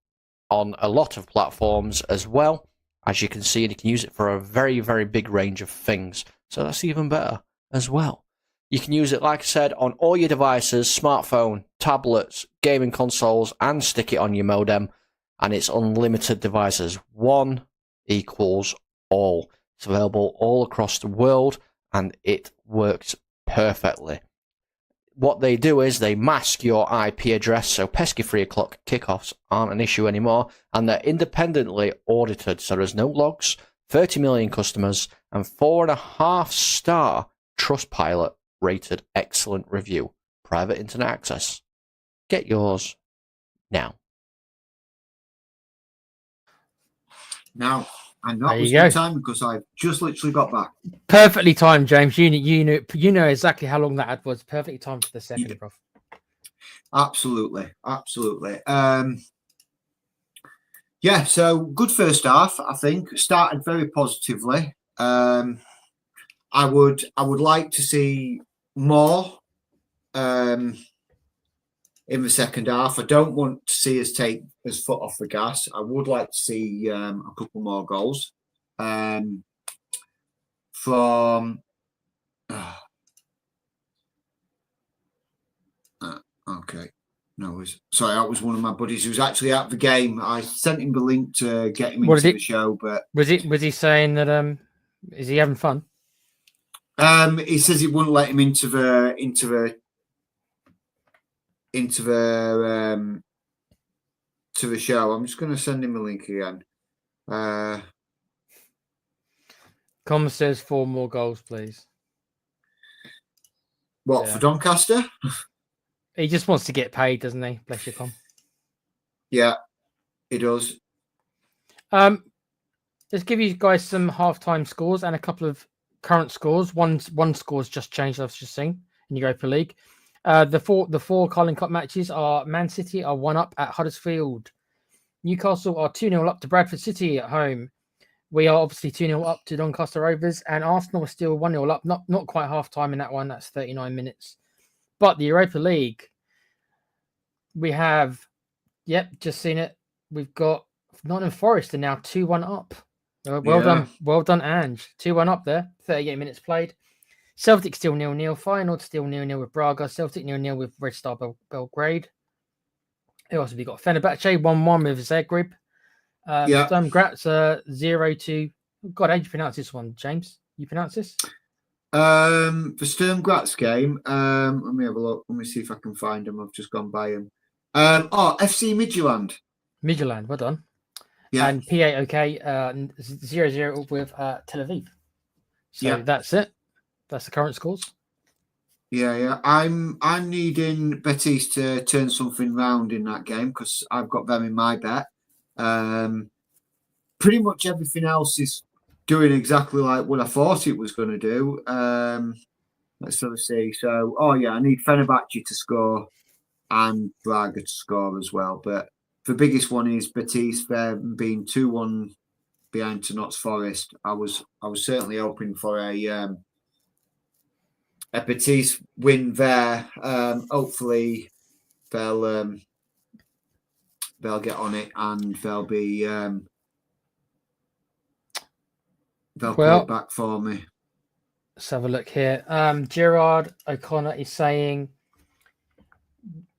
on a lot of platforms as well. As you can see, you can use it for a very, very big range of things. So that's even better as well. You can use it, like I said, on all your devices, smartphone, tablets, gaming consoles, and stick it on your modem. And it's unlimited devices. One equals all. It's available all across the world, and it works perfectly. What they do is they mask your IP address, so pesky 3 o'clock kickoffs aren't an issue anymore, and they're independently audited, so there's no logs, 30 million customers, and 4.5-star Trustpilot rated excellent review. Private internet access. Get yours now. Now, and There that was you go. good time because I just literally got back. Perfectly timed, James. You know exactly how long that ad was. Perfectly timed for the second, Yeah. bro. Absolutely. Yeah, so good first half, I think. Started very positively. I would like to see more in the second half. I don't want to see us take his foot off the gas. I would like to see a couple more goals from. Okay. No, sorry, that was one of my buddies who was actually at the game. I sent him the link to get him into the show, but was he saying that is he having fun? He says he wouldn't let him into the show. I'm just going to send him a link again. Com says 4 more goals, please. What, for Doncaster? He just wants to get paid, doesn't he? Bless you, Com. Yeah, he does. Let's give you guys some halftime scores and a couple of current scores. One score's just changed, I've just seen in Europa League. The four Carling Cup matches are Man City are 1-up at Huddersfield. Newcastle are 2-0 up to Bradford City at home. We are obviously 2-0 up to Doncaster Rovers, and Arsenal are still 1-0 up. Not quite half time in that one. That's 39 minutes. But the Europa League, we have, just seen it. We've got Nottingham Forest are now 2-1 up. Well done, Ange. 2-1 up there. 38 minutes played. Celtic still 0-0. Feyenoord still 0-0 with Braga. Celtic 0-0 with Red Star Belgrade. Who else have we got? Fenerbahce 1-1 with Zagreb. Sturm Graz 0-2. God, how do you pronounce this one, James? You pronounce this? The Sturm Graz game. Let me have a look. Let me see if I can find them. I've just gone by them. FC Midtjylland. Midtjylland, well done. Yeah. And PAOK 0-0 with Tel Aviv. So that's it. That's the current scores. Yeah. I'm needing Betis to turn something round in that game because I've got them in my bet. Pretty much everything else is doing exactly like what I thought it was going to do. Let's sort of see. So, I need Fenerbahce to score and Braga to score as well. But the biggest one is Betis. They're being 2-1 behind to Notts Forest. I was certainly hoping for a Betis win there. Hopefully they'll get on it and they'll be they'll put it back for me. Let's have a look here. Gerard O'Connor is saying,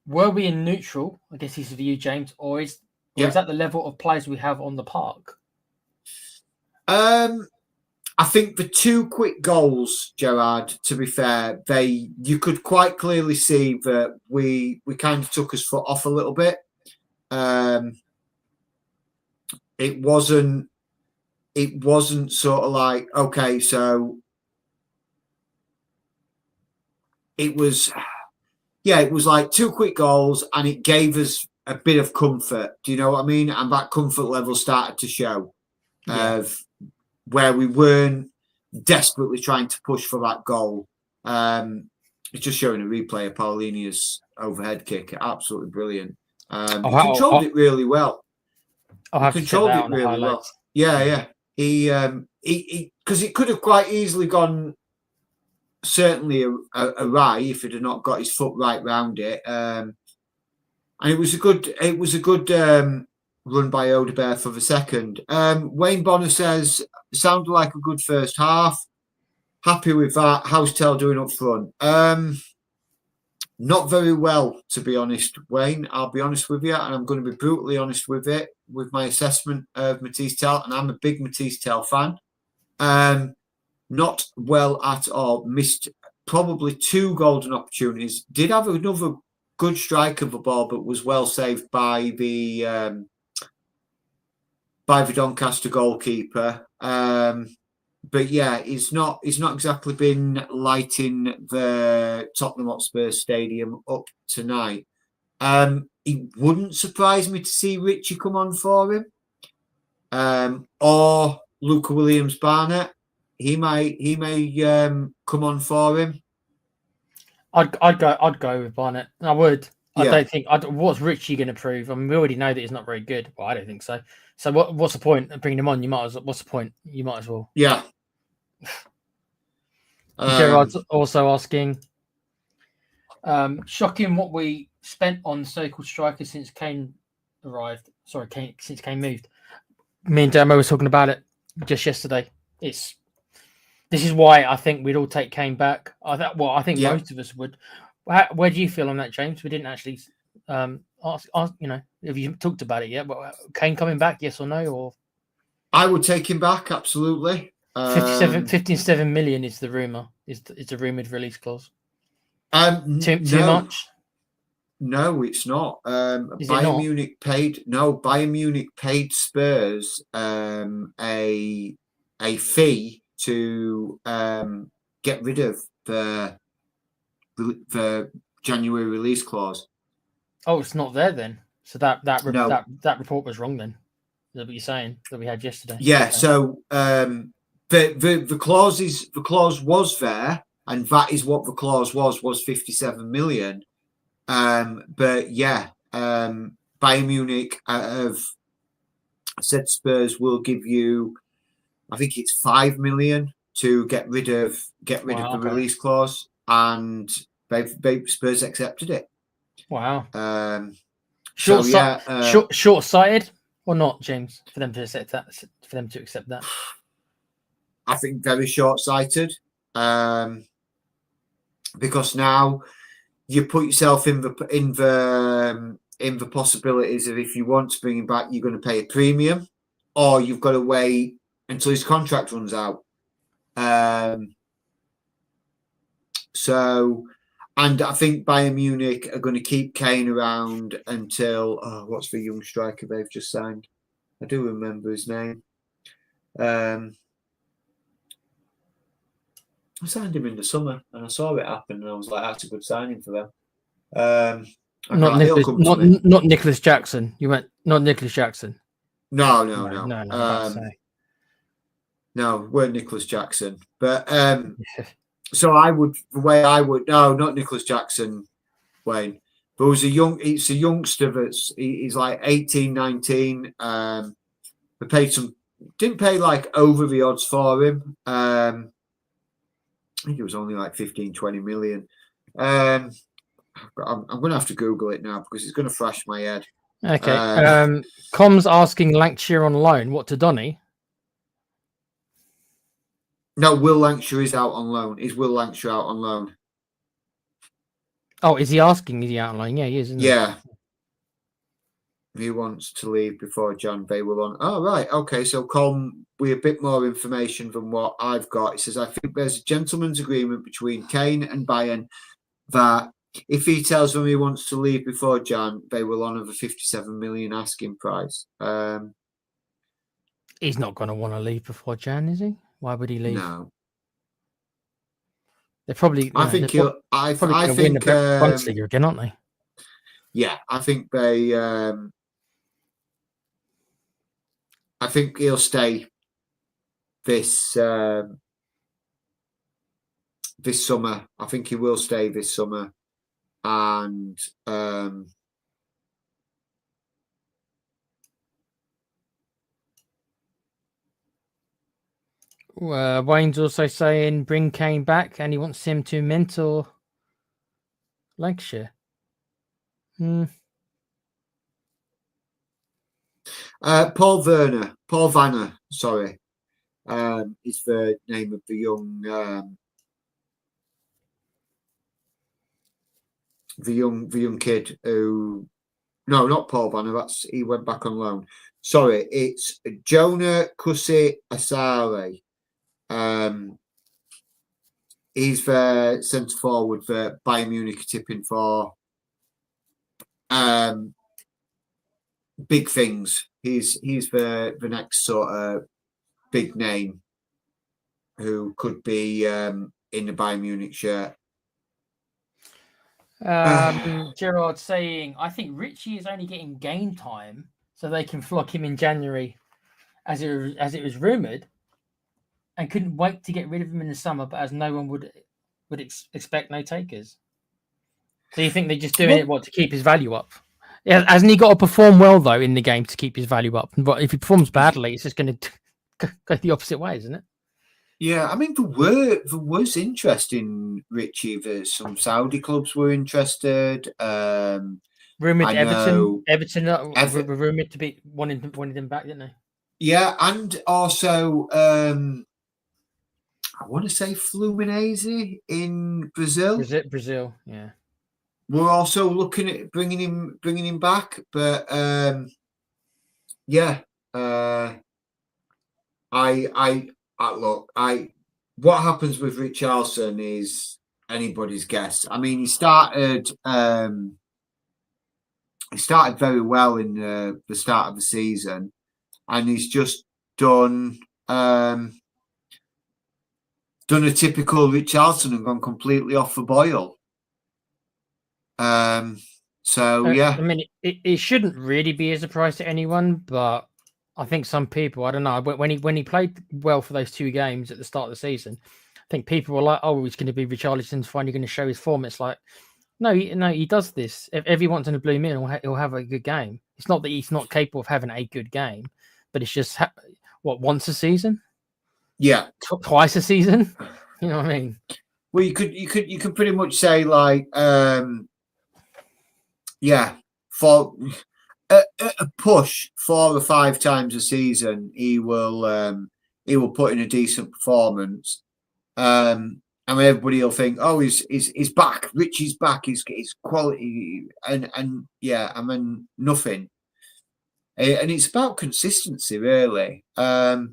were we in neutral? I guess this is for you, James, or is that the level of players we have on the park? I think the 2 quick goals, Gerard, to be fair, you could quite clearly see that we kind of took his foot off a little bit. It wasn't sort of like, okay, so it was like 2 quick goals and it gave us a bit of comfort. Do you know what I mean? And that comfort level started to show of where we weren't desperately trying to push for that goal. It's just showing a replay of Paulinia's overhead kick. Absolutely brilliant. He controlled it really well. Controlled it really well. Yeah. He because it could have quite easily gone certainly awry if he'd have not got his foot right round it. And it was a good run by Odegaard for the second. Wayne Bonner says sounded like a good first half. Happy with that. How's Tell doing up front? Not very well, to be honest, Wayne. I'll be honest with you, and I'm going to be brutally honest with it, with my assessment of Matisse Tell, and I'm a big Matisse Tell fan. Not well at all. Missed probably 2 golden opportunities. Did have another good strike of the ball, but was well saved by the Doncaster goalkeeper. But yeah, he's not exactly been lighting the Tottenham Hotspur Stadium up tonight. It wouldn't surprise me to see Richie come on for him, or Luca Williams-Barnett. He may come on for him. I'd go with Barnett. I would. I Yeah. don't think. What's Richie going to prove? I mean, we already know that he's not very good. Well, I don't think so. So what's the point of bringing him on? What's the point? You might as well. Yeah. Gerard's also asking, shocking what we spent on so-called strikers since Kane arrived. Sorry, since Kane moved. Me and Demo was talking about it just yesterday. This is why I think we'd all take Kane back. I think Yeah. most of us would. Where do you feel on that, James? We didn't actually ask. Have you talked about it yet? But Kane coming back, yes or no? Or I would take him back, absolutely. 57 million is the rumor. Is the rumored release clause? Too No. much? No, it's not. Is it not? Bayern Munich paid Spurs a fee to get rid of the January release clause. Oh, it's not there then. So that No. that report was wrong then. Is that what you're saying that we had yesterday? Yeah. Okay. So the clause was there, and that is what the clause was 57 million. But yeah, Bayern Munich have said Spurs will give you, I think it's 5 million to get rid of the okay. release clause, and Spurs accepted it. Wow. So Short-sighted or not, James, for them to accept that? I think very short-sighted, because now you put yourself in the possibilities of, if you want to bring him back, you're going to pay a premium, or you've got to wait until his contract runs out. And I think Bayern Munich are going to keep Kane around until what's the young striker they've just signed? I do remember his name. I signed him in the summer, and I saw it happen, and I was like, "That's a good signing for them." Not Nicholas Jackson. You went not Nicholas Jackson. No. No, weren't Nicholas Jackson. But so not Nicholas Jackson, Wayne. But it's a youngster he's like 18, 19. We didn't pay like over the odds for him. I think it was only like 15, 20 million. I'm going to have to Google it now because it's going to thrash my head. Okay. Com's asking Lancashire on loan. What, to Donny? No, Will Lancashire is out on loan. Is Will Lancashire out on loan? Oh, is he asking? Is he out on loan? Yeah, he is, isn't he? Yeah. He wants to leave before Jan. They will on. Oh, right. Okay. So, Com, we a bit more information than what I've got. It says, I think there's a gentleman's agreement between Kane and Bayern that if he tells them he wants to leave before Jan, they will honour the 57 million asking price. He's not going to want to leave before Jan, is he? Why would he leave? No. They're probably. I think he'll. I think win the Bundesliga again, aren't they? Yeah, I think they. I think he'll stay this this summer. I think he will stay this summer, and Wayne's also saying bring Kane back, and he wants him to mentor Lancashire. Paul Vanner, sorry, is the name of the young kid who. No, not Paul Vanner. He went back on loan. Sorry, it's Jonah Kusi Asare. He's the centre forward for Bayern Munich, tipping for big things. He's the next sort of big name who could be in the Bayern Munich shirt? Gerard saying, I think Richie is only getting game time so they can flock him in January, as it was rumoured, and couldn't wait to get rid of him in the summer, but as no one would expect no takers. So you think they're just doing it to keep his value up? Yeah, hasn't he got to perform well though in the game to keep his value up? But if he performs badly, it's just going to go the opposite way, isn't it? Yeah, I mean, there was interest in Richie. There's some Saudi clubs were interested. Rumoured I Everton were rumoured to be wanting him back, didn't they? Yeah, and also I want to say Fluminense in Brazil. Brazil, yeah. We're also looking at bringing him back, but yeah, what happens with Richarlison is anybody's guess. I mean, he started very well in the start of the season, and he's just done a typical Richarlison and gone completely off the boil. So yeah, I mean, it shouldn't really be a surprise to anyone, but I think some people, I don't know, when he played well for those 2 games at the start of the season, I think people were like, "Oh, he's going to be Richarlison's finally going to show his form." It's like, no, he does this every once in a blue moon. He'll have a good game. It's not that he's not capable of having a good game, but it's just once a season, yeah, twice a season. You know what I mean? Well, you could pretty much say like, yeah, for a push 4 or 5 times a season, he will put in a decent performance. I mean, everybody will think, oh, he's back. Richie's back. He's quality, and yeah, I mean nothing. And it's about consistency, really. I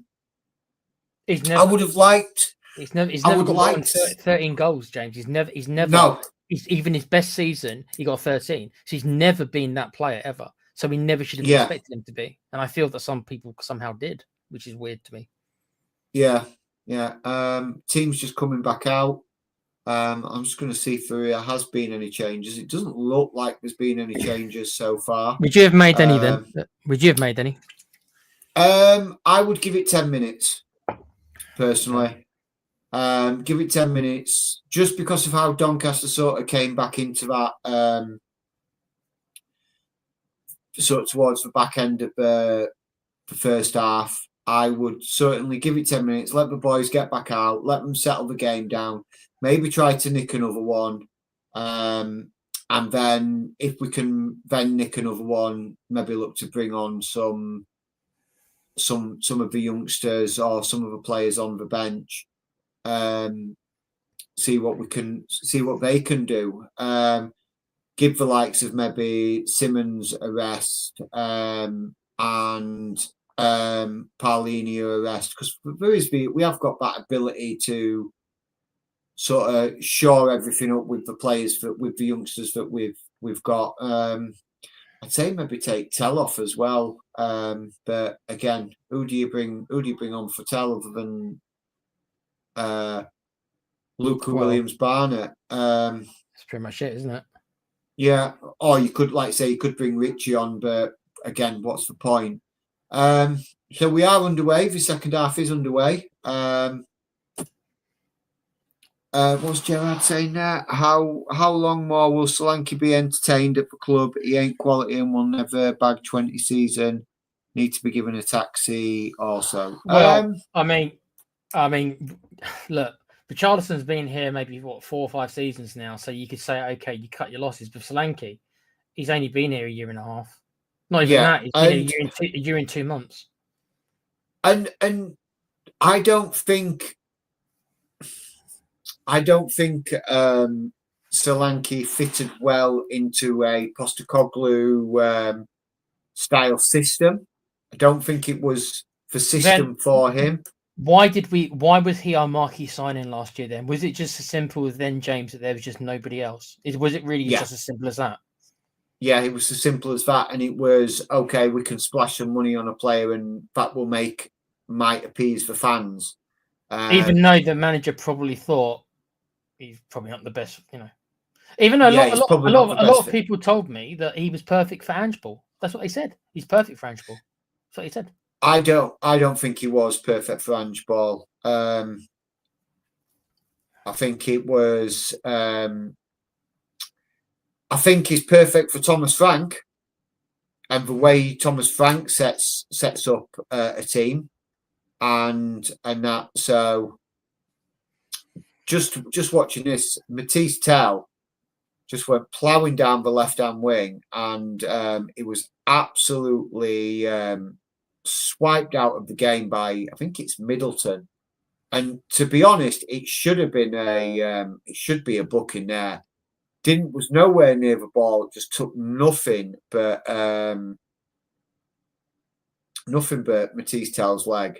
would have liked. He's never got more than 13 goals, James. He's never. No. Even his best season, he got 13. So he's never been that player ever. So we never should have expected him to be. And I feel that some people somehow did, which is weird to me. Yeah. Teams just coming back out. I'm just going to see if there has been any changes. It doesn't look like there's been any changes so far. Would you have made any then? Would you have made any? I would give it 10 minutes, personally. Give it 10 minutes, just because of how Doncaster sort of came back into that sort of towards the back end of the first half. I would certainly give it 10 minutes, let the boys get back out, let them settle the game down, maybe try to nick another one. And then if we can then nick another one, maybe look to bring on some of the youngsters or some of the players on the bench. See what they can do. Give the likes of maybe Simons a rest, and Paulini a rest, because we have got that ability to sort of shore everything up with the players with the youngsters that we've got. I'd say maybe take Tell off as well. But again, who do you bring on for Tell other than Luca Williams Barnett? That's pretty much it, isn't it? Yeah. Or you could bring Richie on, but again, what's the point? So we are underway. The second half is underway. What's Gerard saying there? How long more will Solanke be entertained at the club? He ain't quality and will never bag 20 season. Need to be given a taxi also. Well, I mean, look, Richarlison's been here maybe 4 or 5 seasons now, so you could say, okay, you cut your losses. But Solanke, he's only been here a year and a half. Not even that. He's been a year and 2 months. And I don't think Solanke fitted well into a Postecoglou style system. I don't think it was the system for him. Why was he our marquee signing last year then? Was it just as simple as then, James, that there was just nobody else? Was it really just as simple as that? Yeah, it was as simple as that. And it was, okay, we can splash some money on a player and that will make might appease the fans. Even though the manager probably thought he's probably not the best, Even though Yeah, he's probably not the a lot best of people told me that he was perfect for Ange Ball. That's what they said. He's perfect for Ange Ball. That's what he said. I don't think he was perfect for Ange Ball. I think it was. I think he's perfect for Thomas Frank, and the way Thomas Frank sets up a team, and that. So, just watching this, Matisse Tell just went ploughing down the left-hand wing, and it was absolutely swiped out of the game by, I think it's Middleton. And to be honest, it should have been it should be a booking there. Was nowhere near the ball. Just took nothing but Matisse Tell's leg.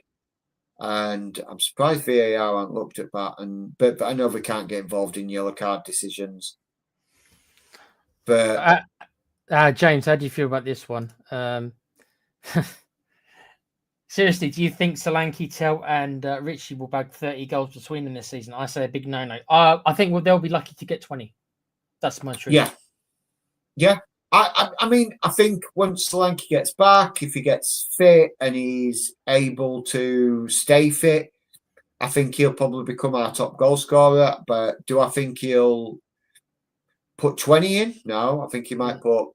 And I'm surprised VAR haven't looked at that. But I know they can't get involved in yellow card decisions. But James, how do you feel about this one? Seriously, do you think Solanke, Tell, and Richie will bag 30 goals between them this season? I say a big no-no. I think they'll be lucky to get 20. That's my truth. Yeah. I mean, I think once Solanke gets back, if he gets fit and he's able to stay fit, I think he'll probably become our top goal scorer. But do I think he'll put 20 in? No, I think he might put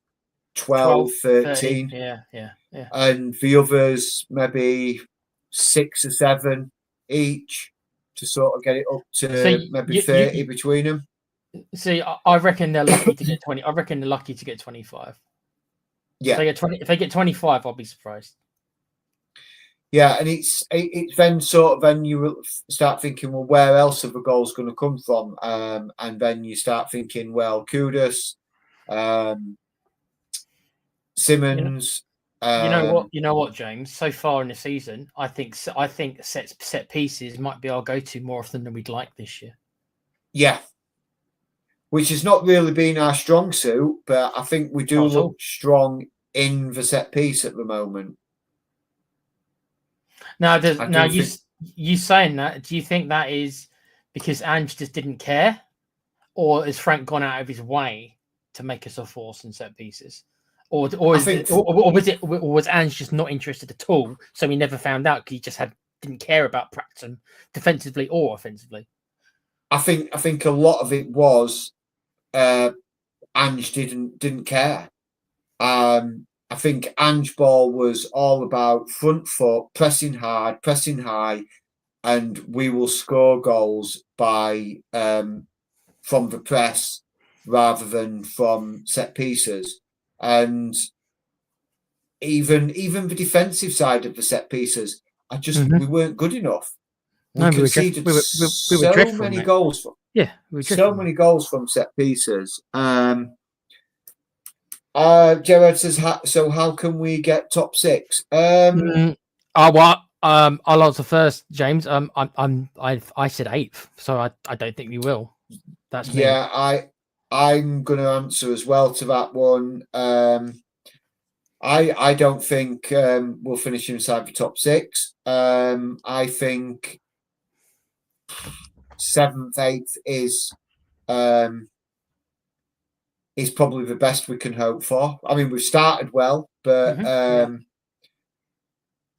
12, 13. 30. Yeah. And the others, maybe 6 or 7 each to sort of get it up to maybe 30 between them. See, I reckon they're lucky to get 20. I reckon they're lucky to get 25. Yeah. If they get 25, I'll be surprised. Yeah, and it's then sort of then you start thinking, well, where else are the goals going to come from? And then you start thinking, well, Kudus, Simmons. You know what, James? So far in the season, I think set pieces might be our go-to more often than we'd like this year. Yeah, which has not really been our strong suit, but I think we do look strong in the set piece at the moment. Now, you saying that? Do you think that is because Ange just didn't care, or has Frank gone out of his way to make us a force in set pieces? Or was Ange just not interested at all? So he never found out because he just didn't care about practicing defensively or offensively. I think a lot of it was Ange didn't care. I think Ange ball was all about front foot, pressing hard, pressing high, and we will score goals by from the press rather than from set pieces. And even the defensive side of the set pieces, we weren't good enough. We conceded so many goals from many goals from set pieces. Gerard says, so how can we get top 6? I'll answer first, James. I said 8th, so I don't think we will. That's me. Yeah, I'm going to answer as well to that one. I don't think we'll finish inside the top 6. I think 7th, 8th is probably the best we can hope for. I mean, we've started well, but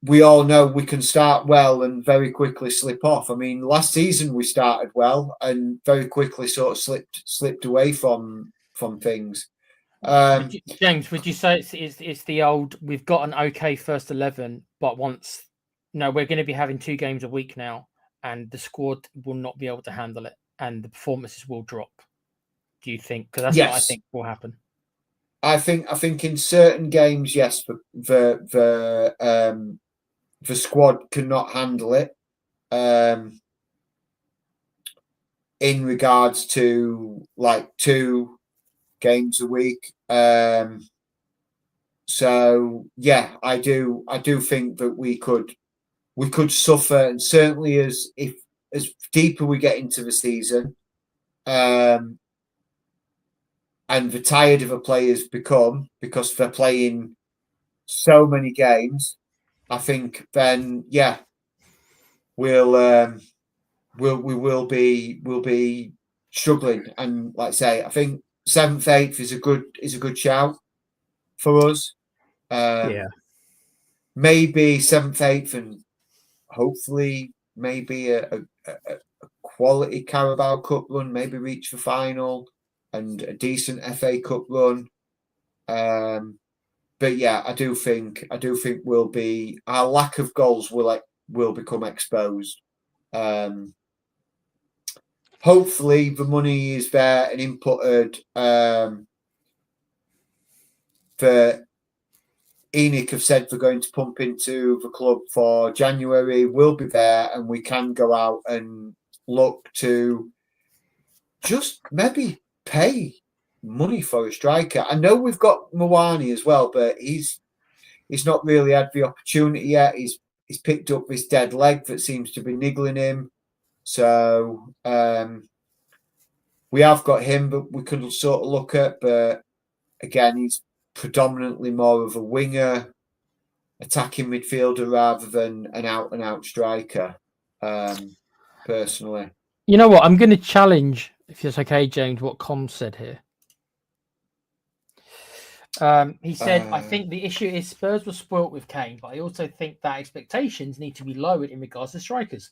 we all know we can start well and very quickly slip off. I mean, last season we started well and very quickly sort of slipped away from things. James, would you say it's the old, we've got an okay first 11, but we're going to be having 2 games a week now, and the squad will not be able to handle it, and the performances will drop? Do you think? Because that's what I think will happen. I think in certain games, yes, the squad cannot handle it. In regards to like 2 games a week. So yeah, I do think that we could suffer, and certainly as deeper we get into the season, and the tired of the players become because they're playing so many games, I think then, yeah, we'll be struggling. And like I say, I think 7th, 8th is a good shout for us. Maybe 7th, 8th, and hopefully maybe a quality Carabao Cup run, maybe reach the final and a decent FA Cup run. But yeah, I do think we'll be, our lack of goals will become exposed. Hopefully the money is there and inputted for ENIC have said they're going to pump into the club for January, will be there, and we can go out and look to just maybe pay money for a striker. I know we've got Mwani as well, but he's not really had the opportunity yet. He's picked up this dead leg that seems to be niggling him. So we have got him, but we could sort of look at. But again, he's predominantly more of a winger, attacking midfielder rather than an out-and-out striker. Personally, you know what? I'm going to challenge, if it's okay, James, what Com said here. He said, I think the issue is Spurs were spoilt with Kane, but I also think that expectations need to be lowered in regards to strikers.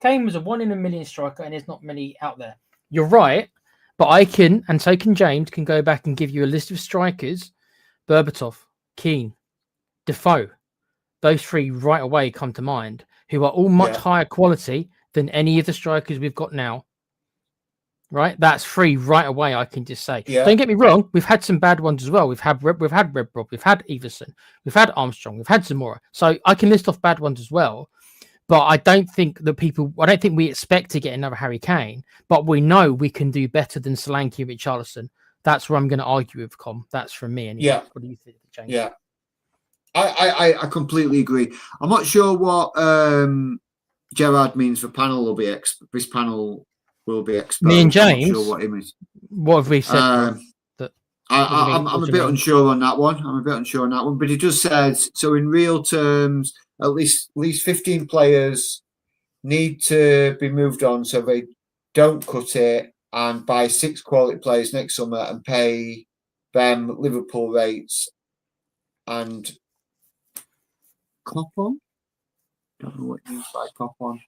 Kane was a 1 in a million striker, and there's not many out there. You're right, but I can, and so can James, can go back and give you a list of strikers. Berbatov, Keane, Defoe, those three right away come to mind, who are all much higher quality than any of the strikers we've got now. Right, that's 3 right away. I can just say. Don't get me wrong. We've had some bad ones as well. We've had Redrob, we've had Everson, we've had Armstrong, we've had Zamora. So I can list off bad ones as well. But I don't think we expect to get another Harry Kane. But we know we can do better than Solanke and Richarlison. That's where I'm going to argue with Com. That's from me. Anyway. Yeah. What do you think, James? Yeah, I completely agree. I'm not sure what Gerard means for panel will be. This panel will be exposed. Me and James. I'm not sure what he means. What have we said? I'm a bit unsure on that one. But it just says, so in real terms, at least 15 players need to be moved on so they don't cut it, and buy 6 quality players next summer and pay them Liverpool rates and cop on. Don't know what you mean by cop on.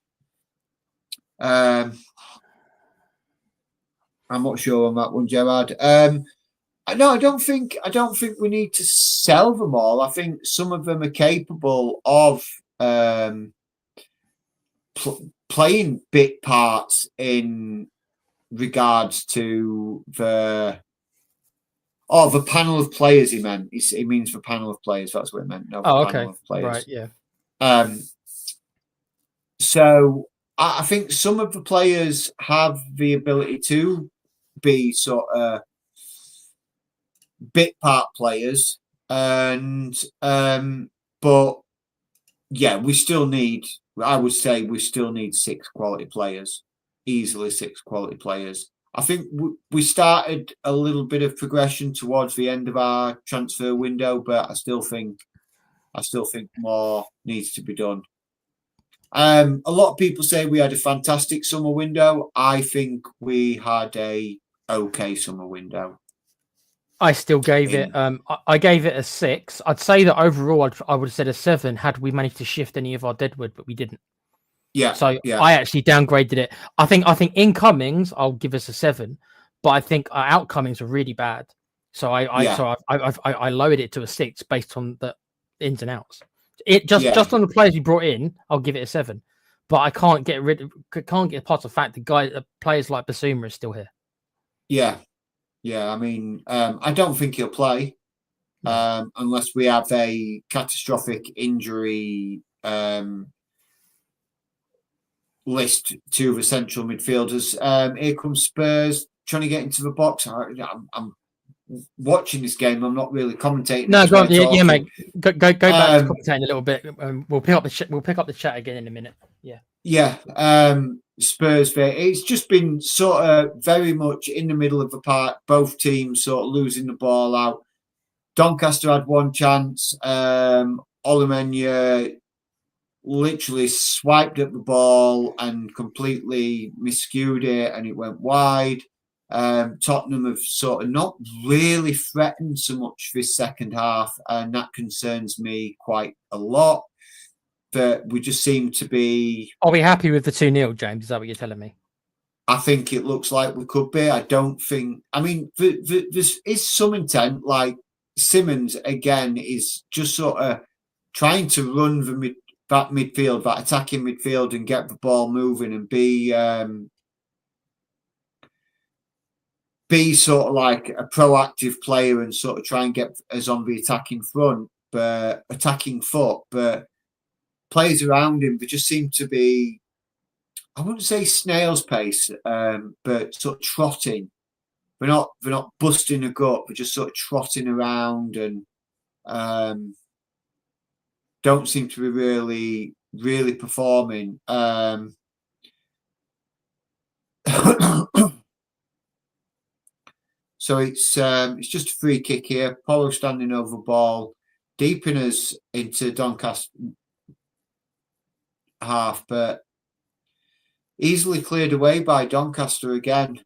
I'm not sure on that one, Gerard. No, I don't think we need to sell them all. I think some of them are capable of playing big parts in regards to the panel of players. He means the panel of players. That's what it meant. No, panel of players. Right, yeah. So I think some of the players have the ability to be sort of bit part players, and but yeah, we still need. I would say we still need 6 quality players, easily 6 quality players. I think we started a little bit of progression towards the end of our transfer window, but I still think more needs to be done. A lot of people say we had a fantastic summer window. I think we had a okay summer window. I still gave it. I gave it a 6. I'd say that overall, I would have said a 7 had we managed to shift any of our deadwood, but we didn't. Yeah. So I actually downgraded it. I think incomings I'll give us a 7, but I think our outcomings are really bad. So I lowered it to a 6 based on the ins and outs. Just on the players we brought in, I'll give it a 7. But I can't get past the fact that players like Basuma are still here. Yeah. Yeah, I mean, I don't think he'll play unless we have a catastrophic injury list to the central midfielders. Here comes Spurs trying to get into the box. I'm watching this game. I'm not really commentating. No, go on. Yeah, mate. Go back to commentating a little bit. We'll pick up the chat again in a minute. Yeah. Yeah. Spurs there. It's just been sort of very much in the middle of the park. Both teams sort of losing the ball out. Doncaster had one chance. Olamenya literally swiped at the ball and completely miscued it, and it went wide. Tottenham have sort of not really threatened so much this second half, and that concerns me quite a lot. That we just seem to be. Are we happy with the 2-0, James? Is that what you're telling me? I think it looks like we could be. I don't think. I mean, there's is some intent. Like Simons again is just sort of trying to run that midfield, that attacking midfield, and get the ball moving and be sort of like a proactive player and sort of try and get us on the attacking foot. But players around him, they just seem to be, I wouldn't say snail's pace, but sort of trotting. They're not busting a gut. They're just sort of trotting around and don't seem to be really performing. So it's just a free kick here. Polo standing over the ball, deep in us into Doncaster half, but easily cleared away by Doncaster again.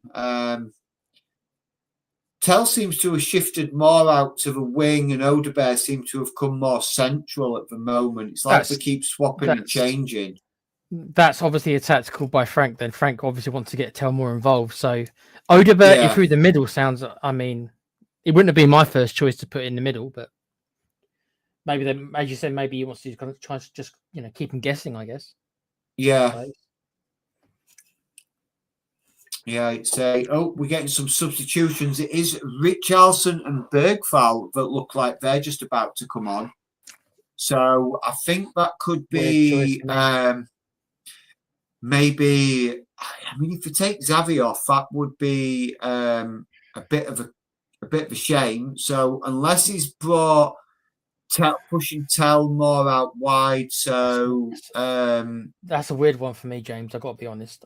Tell seems to have shifted more out to the wing, and Odebear seems to have come more central at the moment. It's like they keep swapping and changing. That's obviously a tactical by Frank. Then Frank obviously wants to get Tell more involved. So Odebear through the middle sounds. I mean, it wouldn't have been my first choice to put in the middle, but maybe then, as you said, maybe he wants to kind of try to just keep him guessing. I guess. Yeah. Yeah, it's we're getting some substitutions. It is Richarlison and Bergvall that look like they're just about to come on. So I think that could be maybe. I mean, if you take Xavi off, that would be a bit of a shame. So unless he's brought pushing Tell more out wide, so that's a weird one for me, James. I've got to be honest.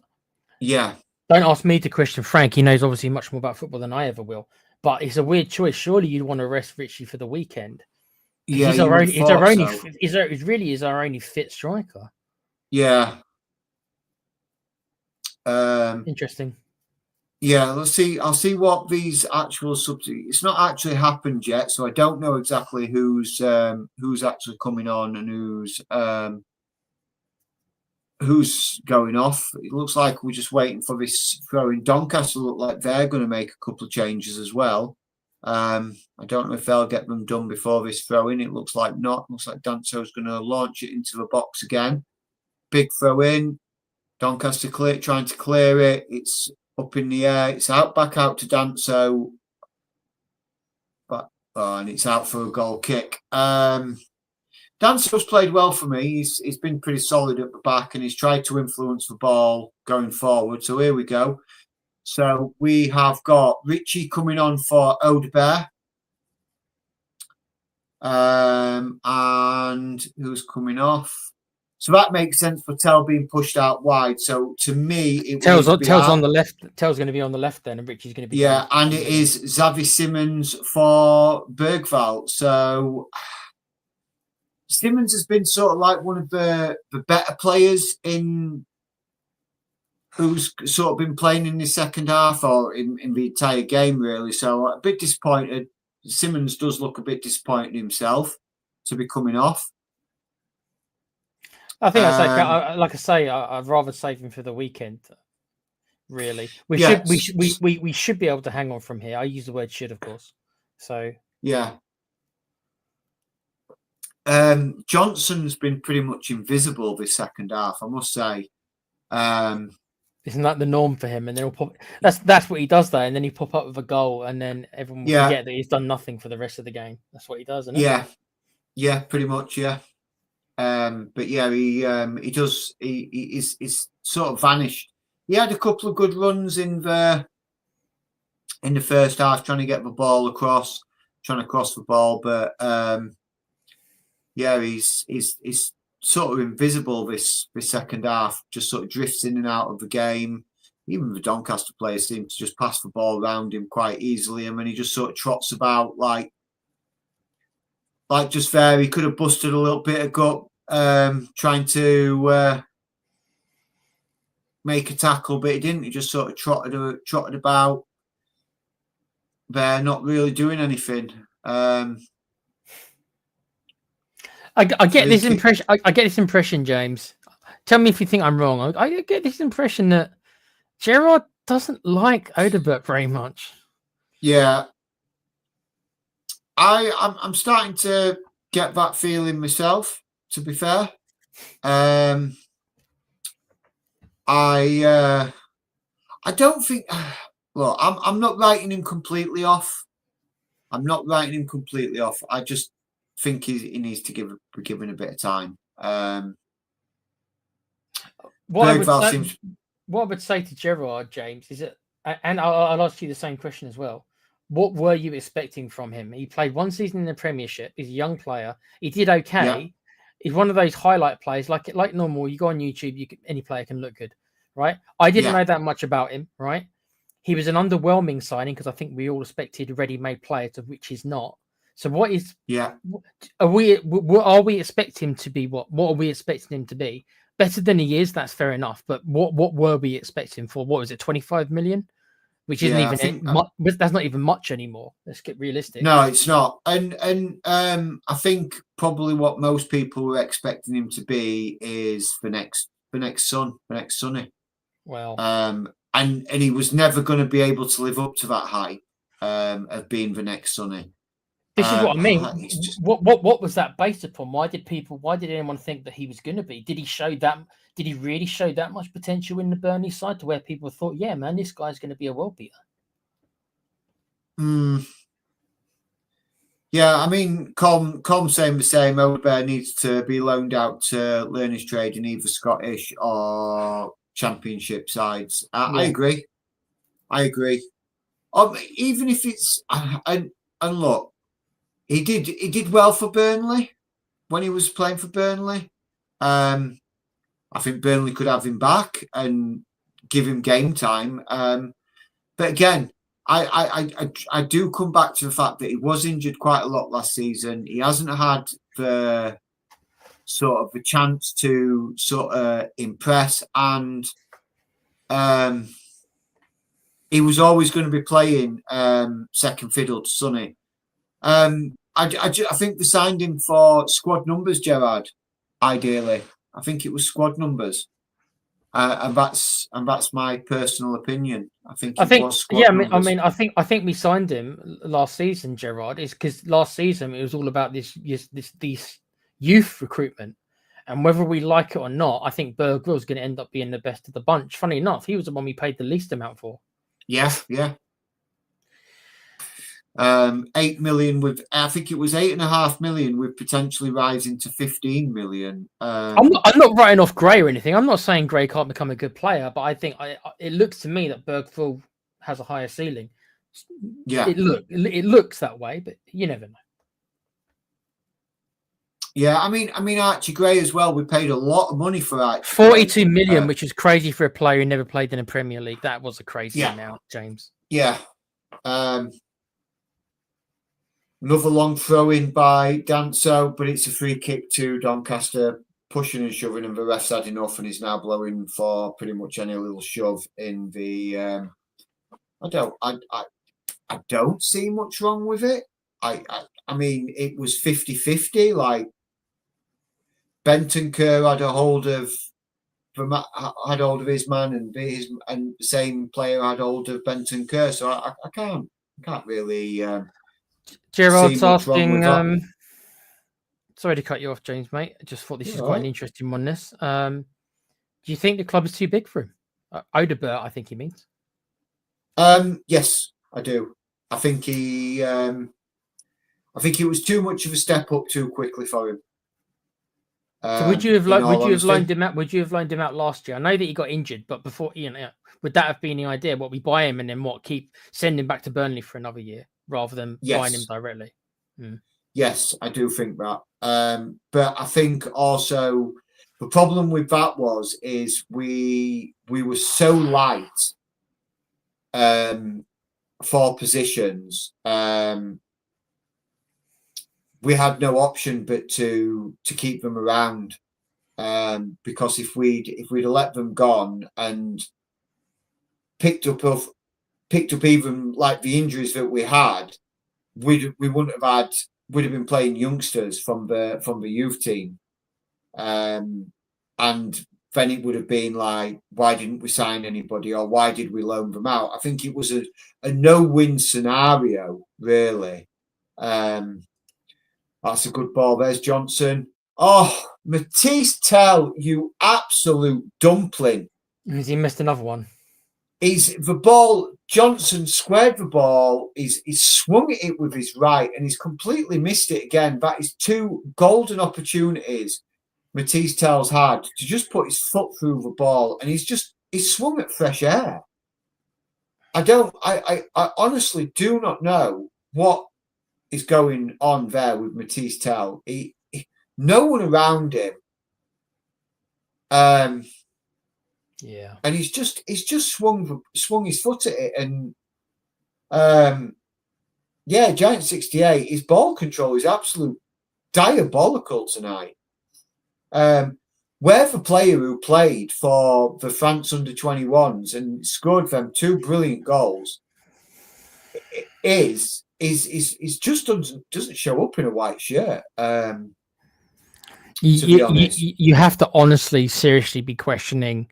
Yeah. Don't ask me to question Frank. He knows obviously much more about football than I ever will. But it's a weird choice. Surely you'd want to rest Richie for the weekend. Yeah, he's really is our only fit striker. Yeah. Interesting. Yeah, let's see. I'll see what these actual substitutes. It's not actually happened yet, so I don't know exactly who's actually coming on and who's going off. It looks like we're just waiting for this throw in. Doncaster look like they're going to make a couple of changes as well. I don't know if they'll get them done before this throw in. It looks like not. It looks like Danso's going to launch it into the box again. Big throw in. Doncaster trying to clear it. It's up in the air. It's back out to Danso. And it's out for a goal kick. Danso's played well for me. He's been pretty solid at the back, and he's tried to influence the ball going forward. So here we go. So we have got Richie coming on for Odebear. And who's coming off? So that makes sense for Tell being pushed out wide. So to me, Tell's on the left. Tell's going to be on the left then, and Richie's going to be and it is Xavi Simons for Bergvall. So Simons has been sort of like one of the better players who's sort of been playing in the second half or in the entire game, really. So a bit disappointed. Simons does look a bit disappointed himself to be coming off. I think I'd rather save him for the weekend. Really, we should be able to hang on from here. I use the word "should," of course. So yeah. Johnson's been pretty much invisible this second half, I must say. Isn't that the norm for him? And then he'll pop. That's what he does there, and then he pop up with a goal, and then everyone will forget that he's done nothing for the rest of the game. That's what he does, isn't it? Yeah, pretty much, yeah. But yeah, he's sort of vanished. He had a couple of good runs in the first half, trying to get the ball across, trying to cross the ball, but he's sort of invisible this second half, just sort of drifts in and out of the game. Even the Doncaster players seem to just pass the ball around him quite easily. I mean, he just sort of trots about like just there. He could have busted a little bit of gut trying to make a tackle, but he didn't. He just sort of trotted about there, not really doing anything. I get this impression. I get this impression, James. Tell me if you think I'm wrong. I get this impression that Gerrard doesn't like Odeberg very much. Yeah, I'm starting to get that feeling myself. To be fair, I don't think. Look, I'm not writing him completely off. I just think he needs to be given a bit of time. What I would say to Gerrard, James, is that, and I'll ask you the same question as well. What were you expecting from him? He played one season in the Premiership. He's a young player. He did okay. Yeah. He's one of those highlight players, like normal. You go on YouTube, any player can look good, right? I didn't know that much about him, right? He was an underwhelming signing because I think we all expected a ready-made player, to which he's not. So what is? Yeah. Are we expecting him to be what? What are we expecting him to be? Better than he is, that's fair enough. But what were we expecting for? What was it, 25 million? Which isn't that's not even much anymore. Let's get realistic. No, it's not. And I think probably what most people were expecting him to be is for next Sonny. Well, and he was never going to be able to live up to that height of being the next Sonny. This is what I mean. What was that based upon? Why did anyone think that he was going to be? Did he really show that much potential in the Burnley side to where people thought, yeah, man, this guy's going to be a world beater? Yeah, I mean, Com saying the same. Odegaard needs to be loaned out to learn his trade in either Scottish or Championship sides. I agree. Even if it's and look, he did well for Burnley when he was playing for Burnley. I think Burnley could have him back and give him game time. But again, I do come back to the fact that he was injured quite a lot last season. He hasn't had the sort of the chance to sort of impress, and he was always going to be playing second fiddle to Sonny. I think they signed him for squad numbers, Gerrard. Ideally, I think it was squad numbers, and that's my personal opinion. I think we signed him last season, Gerrard, is because last season it was all about this youth recruitment, and whether we like it or not, I think Bergville's going to end up being the best of the bunch. Funny enough, he was the one we paid the least amount for. Yeah. 8 million I think it was 8.5 million with potentially rising to 15 million. I'm not writing off Gray or anything. I'm not saying Gray can't become a good player, but I think it looks to me that Bergville has a higher ceiling. Yeah, it looks that way, but you never know. Yeah, I mean Archie Gray as well. We paid a lot of money for Archie. 42 million, which is crazy for a player who never played in a Premier League. That was a crazy amount, James. Yeah. Another long throw in by Danso, but it's a free kick to Doncaster, pushing and shoving, and the ref's had enough and he's now blowing for pretty much any little shove in the. I don't see much wrong with it. I mean, it was 50-50. Like Bentancur had hold of his man, and the same player had hold of Bentancur. So I can't really. Gerard's asking. Sorry to cut you off, James, mate. I just thought this is quite an interesting one. Do you think the club is too big for him? Odeberg, I think he means. Yes, I do. I think it was too much of a step up too quickly for him. So would you have loaned him out? Would you have loaned him out last year? I know that he got injured, but before, would that have been the idea? What, we buy him and then send him back to Burnley for another year rather than buying him directly? Yes, I do think that. But I think also the problem with that is we were so light for positions that we had no option but to keep them around, because if we'd have let them gone and picked up even like the injuries that we had, we wouldn't have had. We'd have been playing youngsters from the youth team, and then it would have been like, why didn't we sign anybody, or why did we loan them out? I think it was a no-win scenario, really. That's a good ball. There's Johnson. Oh, Matisse Tell, you absolute dumpling. Has he missed another one? He's the ball. Johnson squared the ball. He's swung it with his right, and he's completely missed it again. That is two golden opportunities Matisse Tell's had to just put his foot through the ball, and he's swung at fresh air. I honestly do not know what is going on there with Matisse Tell. No one around him. Yeah, and he's just swung his foot at it, and Giant 68. His ball control is absolute diabolical tonight. We're the player who played for the France under-21s and scored them two brilliant goals. Is just doesn't show up in a white shirt. You have to honestly, seriously be questioning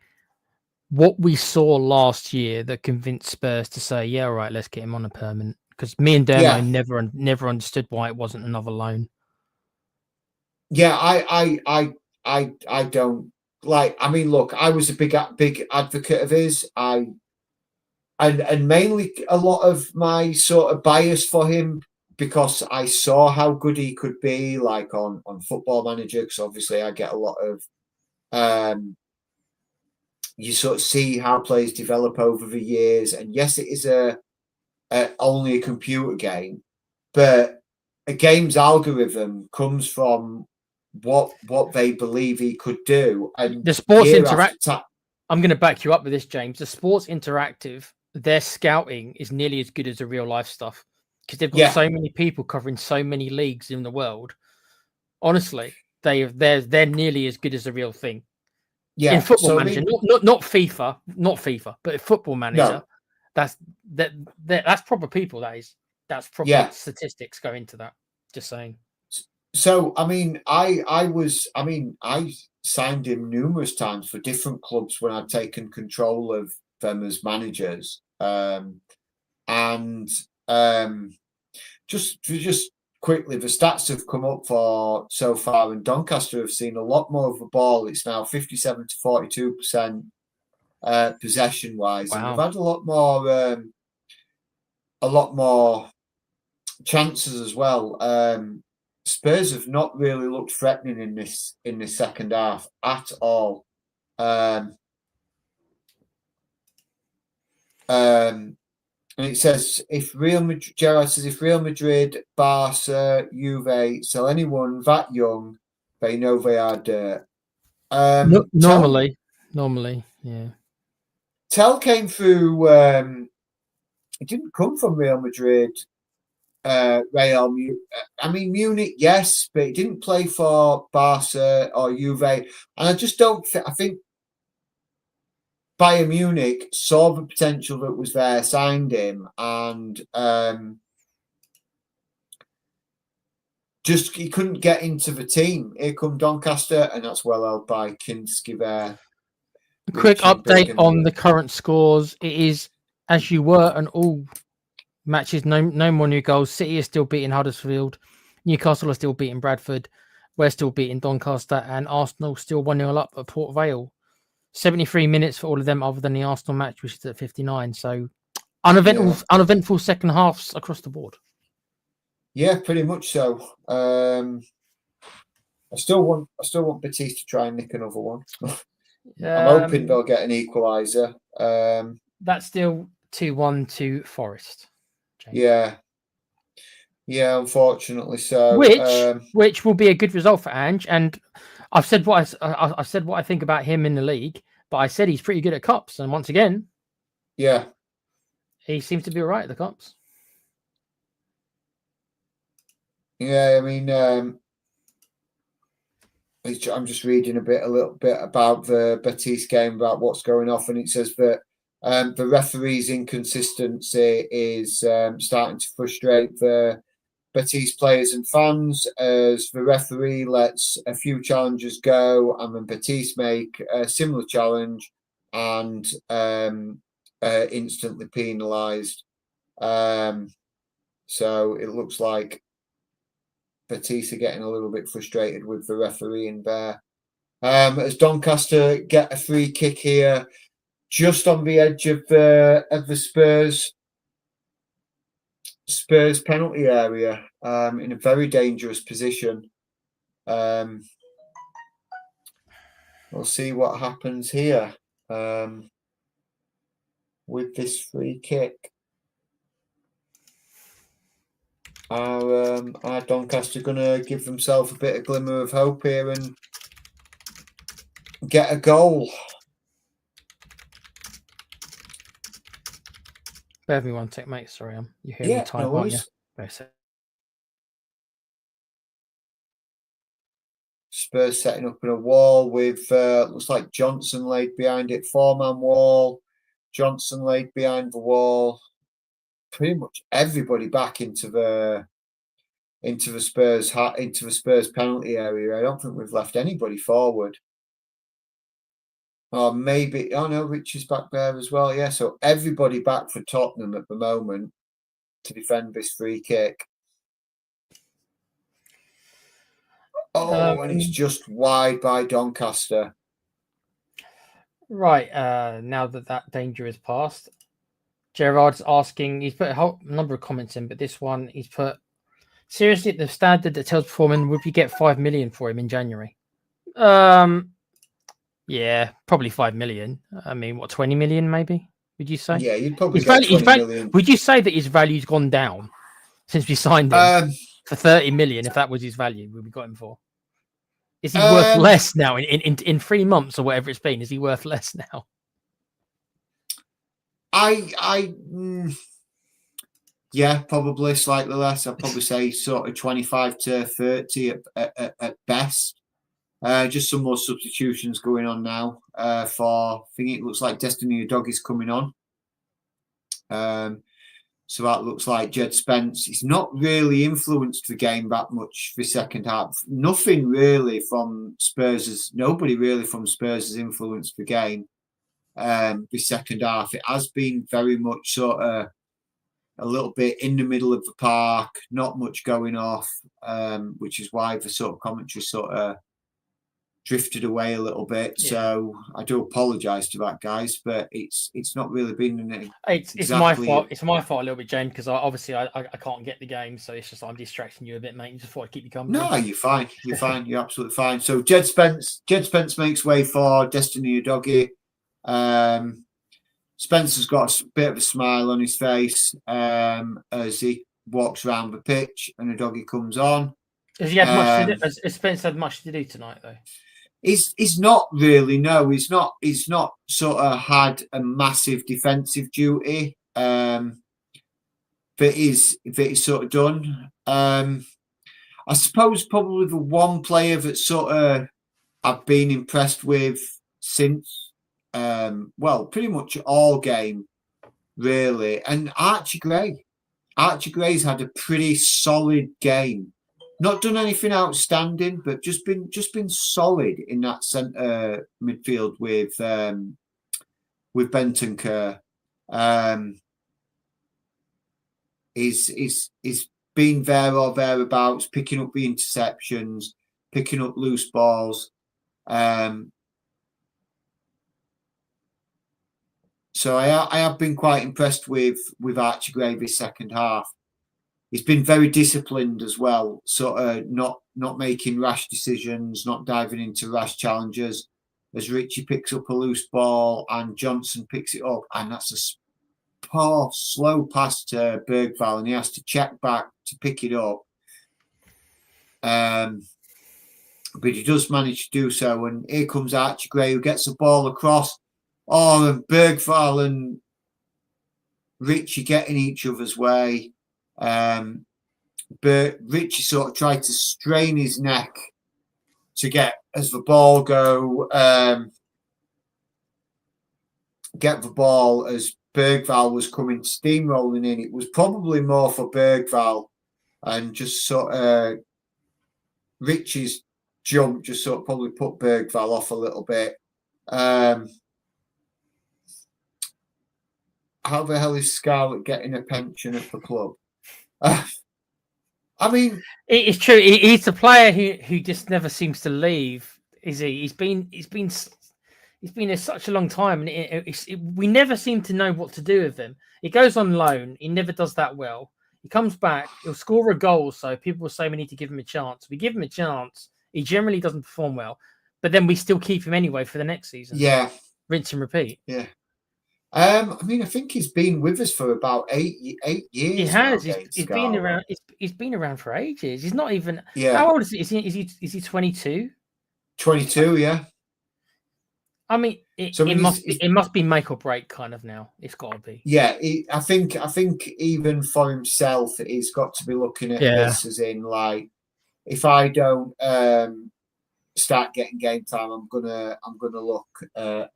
what we saw last year that convinced Spurs to say, yeah, all right, let's get him on a permanent. Because me and Dermo never understood why it wasn't another loan. Yeah, I don't like. I mean, look, I was a big advocate of his. And mainly a lot of my sort of bias for him, because I saw how good he could be, like on Football Manager. Because obviously, I get a lot of you sort of see how players develop over the years, and yes, it is only a computer game, but a game's algorithm comes from what they believe he could do. And the Sports Interactive, I'm going to back you up with this, James. The Sports Interactive, their scouting is nearly as good as the real life stuff, because they've got so many people covering so many leagues in the world. Honestly, they're nearly as good as the real thing. Yeah, in Football Manager, not FIFA, but Football Manager. No. That's proper people. That's proper statistics go into that. Just saying. So I mean, I signed him numerous times for different clubs when I'd taken control of them as managers, just quickly, the stats have come up for so far, and Doncaster have seen a lot more of the ball. It's now 57 to 42% possession wise, and they've had a lot more chances as well. Spurs have not really looked threatening in this second half at all. And it says, Gerard says, if Real Madrid, Barca, Juve sell anyone that young, they know they are dirt. Normally, yeah. Tell came through. It didn't come from Real Madrid. Munich, yes, but it didn't play for Barca or Juve. And I just don't think. I think Bayern Munich saw the potential that was there, signed him, and just he couldn't get into the team. Here come Doncaster, and that's well held by Kinski there. Quick update on the current scores. It is as you were, and all matches, no more new goals. City is still beating Huddersfield. Newcastle are still beating Bradford. We're still beating Doncaster, and Arsenal still 1-0 up at Port Vale. 73 minutes for all of them, other than the Arsenal match, which is at 59. So uneventful second halves across the board. Yeah, pretty much so. I still want Batiste to try and nick another one. I'm hoping they'll get an equaliser. That's still 2-1 to Forest. James. Yeah, unfortunately so. Which will be a good result for Ange. And I've said what I think about him in the league, but I said he's pretty good at cups. And once again, he seems to be all right at the cups. Yeah, I mean, I'm just reading a little bit about the Betis game, about what's going off, and it says that the referee's inconsistency is starting to frustrate the Betis players and fans, as the referee lets a few challenges go, and then Betis make a similar challenge and instantly penalised. So it looks like Betis are getting a little bit frustrated with the refereeing there. As Doncaster get a free kick here, just on the edge of the Spurs penalty area, in a very dangerous position. We'll see what happens here with this free kick. Are Doncaster going to give themselves a bit of glimmer of hope here and get a goal? Bear with me one sec, mate. Sorry, you're hearing me type, no aren't you? worries. Spurs setting up in a wall with looks like Johnson laid behind it, 4-man wall. Johnson laid behind the wall. Pretty much everybody back into the Spurs penalty area. I don't think we've left anybody forward. Or maybe, oh no, Rich is back there as well. Yeah, so everybody back for Tottenham at the moment to defend this free kick. Oh, and it's just wide by Doncaster. Right, now that danger is past, Gerard's asking, he's put a whole number of comments in, but this one he's put, seriously, at the standard that Tel's performing, would you get 5 million for him in January? Yeah, probably 5 million. I mean, what, 20 million maybe? Would you say? Yeah, you'd probably get 20 million. Would you say that his value's gone down since we signed him for 30 million? If that was his value, we got him for. Is he worth less now in 3 months or whatever it's been? Is he worth less now? Yeah, probably slightly less. I'd probably say sort of 25 to 30 at best. Just some more substitutions going on now. I think it looks like Destiny Dog is coming on. So that looks like Jed Spence. He's not really influenced the game that much for second half. Nothing really from Spurs. Nobody really from Spurs has influenced the game. The second half, it has been very much sort of a little bit in the middle of the park, not much going off, which is why the sort of commentary sort of drifted away a little bit. Yeah. So I do apologise to that, guys, but it's not really been it's my fault. It's my fault a little bit, James, because I can't get the game, so it's just I'm distracting you a bit, mate. Just thought I'd keep you company. No, you're fine. You're fine. You're absolutely fine. So Jed Spence makes way for Destiny Udogie. Spencer's got a bit of a smile on his face as he walks around the pitch, and Udogie comes on. Has he had much to do? Has Spencer had much to do tonight, though? He's not really. No, he's not sort of had a massive defensive duty. That he's sort of done. I suppose probably the one player that sort of I've been impressed with since, pretty much all game, really. And Archie Gray. Archie Gray's had a pretty solid game. Not done anything outstanding, but just been solid in that centre midfield with Bentancur. He's been there or thereabouts, picking up the interceptions, picking up loose balls. So I have been quite impressed with Archie Gray this second half. He's been very disciplined as well, sort of not making rash decisions, not diving into rash challenges. As Richie picks up a loose ball and Johnson picks it up, and that's a poor, slow pass to Bergvall, and he has to check back to pick it up. But he does manage to do so, and here comes Archie Gray, who gets the ball across. Oh, and Bergvall and Richie getting each other's way. but Richie sort of tried to strain his neck to get as the ball get the ball as Bergvall was coming steamrolling in. It was probably more for Bergvall, and just sort of Richie's jump just sort of probably put Bergvall off a little bit. How the hell is Scarlett getting a pension at the club? I mean, it's true. He's the player who just never seems to leave. Is he? He's been there such a long time, and we never seem to know what to do with him. He goes on loan. He never does that well. He comes back. He'll score a goal. So people will say we need to give him a chance. We give him a chance. He generally doesn't perform well, but then we still keep him anyway for the next season. Yeah, rinse and repeat. Yeah. I mean, I think he's been with us for about 8 years. He has. He's been around. He's been around for ages. He's not even. Yeah. How old is he? Is he 22? 22. Yeah. I mean, it must be make or break kind of now. It's got to be. Yeah, I think even for himself, he's got to be looking at this as in like, if I don't start getting game time, I'm gonna look at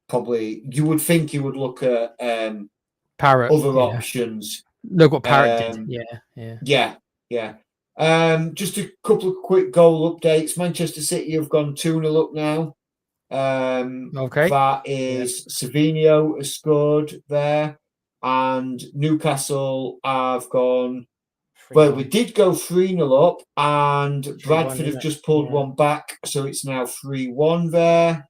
probably. You would think he would look at Parrott, other options. Look what Parrott did. Yeah. Just a couple of quick goal updates. Manchester City have gone 2-0 up now. Okay. That is Savinho has scored there, and Newcastle have gone. Well, we did go 3-0 up, and Bradford have just pulled one back, so it's now 3-1 there.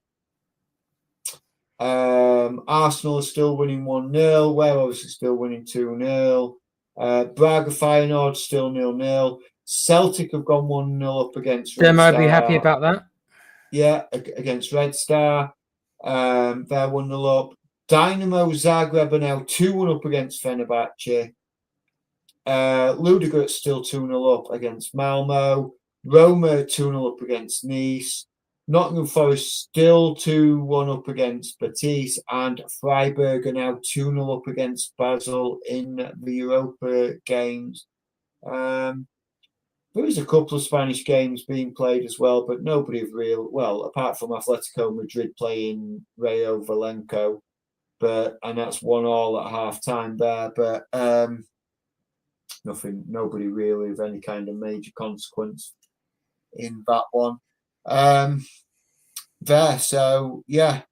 Arsenal are still winning 1-0. We're obviously still winning 2-0. Braga Feyenoord still 0-0. Celtic have gone 1-0 up against Red Demo Star. be happy about that. Yeah, against Red Star. They're 1-0 up. Dynamo Zagreb are now 2-1 up against Fenerbahce. Ludogorets still 2-0 up against Malmo. Roma 2-0 up against Nice. Nottingham Forest still 2-1 up against Betis. And Freiburg are now 2-0 up against Basel in the Europa games. There is a couple of Spanish games being played as well, but nobody of real, well, apart from Atletico Madrid playing Rayo Vallecano, and that's 1-1 at half time there, but nobody really of any kind of major consequence in that one. So yeah,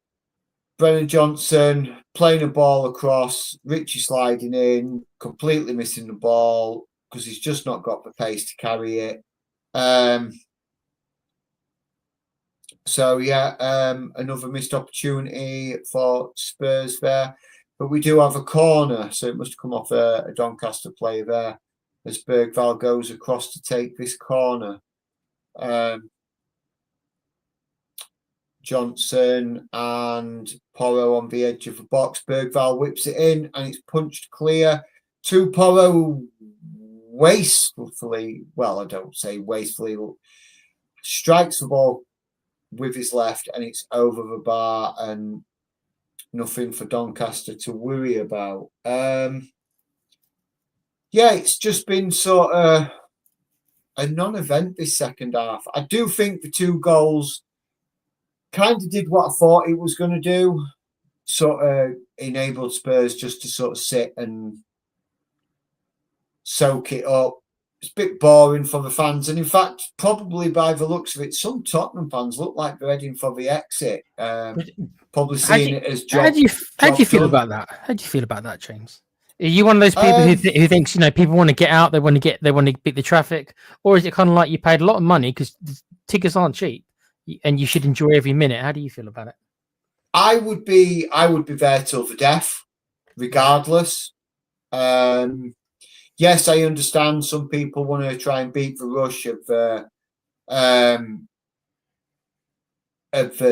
Brennan Johnson playing a ball across, Richie sliding in, completely missing the ball because he's just not got the pace to carry it. So yeah, another missed opportunity for Spurs there, but we do have a corner, so it must come off a Doncaster player there as Bergvall goes across to take this corner. Johnson and Porro on the edge of the box. Bergvall whips it in and it's punched clear to Porro wastefully. Well, I don't say wastefully. Strikes the ball with his left and it's over the bar and nothing for Doncaster to worry about. Yeah, it's just been sort of a non-event this second half. I do think the 2 goals kind of did what I thought it was going to do. Sort of enabled Spurs just to sort of sit and soak it up. It's a bit boring for the fans. And in fact, probably by the looks of it, some Tottenham fans look like they're heading for the exit. Probably seeing it as job. How do you feel about that? How do you feel about that, James? Are you one of those people who thinks, people want to get out, they want to beat the traffic, or is it kind of like you paid a lot of money because tickets aren't cheap and you should enjoy every minute? How do you feel about it? I would be there till the death, regardless. Yes, I understand some people want to try and beat the rush of the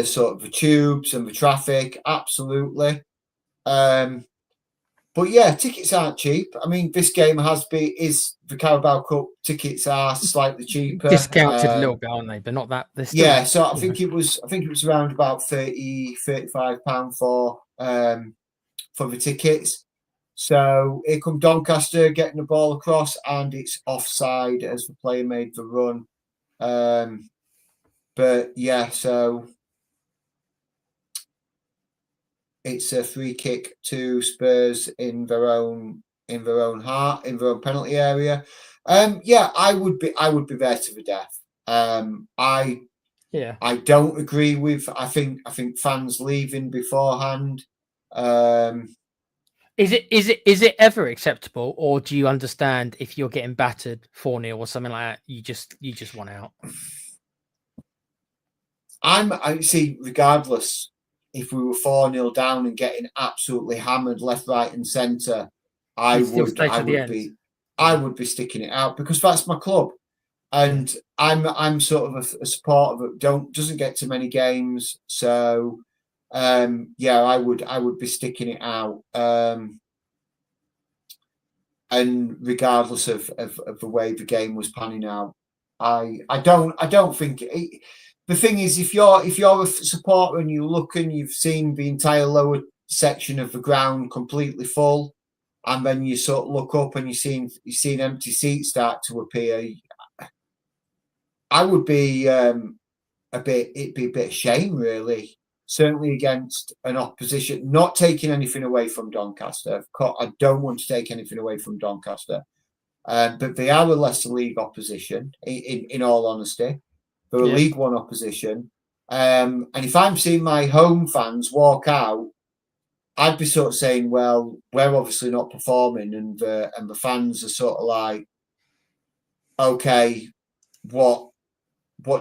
sort of the tubes and the traffic. Absolutely. But yeah, tickets aren't cheap. I mean, this game is the Carabao Cup tickets are slightly cheaper. Discounted a little bit, aren't they? But not that. Yeah, so I think it was around about £35 for the tickets. So here come Doncaster getting the ball across, and it's offside as the player made the run. But yeah, so it's a free kick to Spurs in their own penalty area. Yeah, I would be there to the death. I don't agree with. I think fans leaving beforehand. Is it ever acceptable, or do you understand if you're getting battered 4-0 or something like that, you just want out? I see, regardless, if we were 4-0 down and getting absolutely hammered left, right, and centre, I would be sticking it out, because that's my club, and I'm sort of a supporter that doesn't get to many games, so yeah, I would be sticking it out, and regardless of the way the game was panning out, I don't think. The thing is, if you're a supporter and you look and you've seen the entire lower section of the ground completely full, and then you sort of look up and you've seen empty seats start to appear, I would be it'd be a bit of shame, really. Certainly against an opposition, not taking anything away from Doncaster. I don't want to take anything away from Doncaster, but they are a lesser league opposition. In all honesty, they're a League One opposition, and if I'm seeing my home fans walk out, I'd be sort of saying, well, we're obviously not performing, and the fans are sort of like, okay, what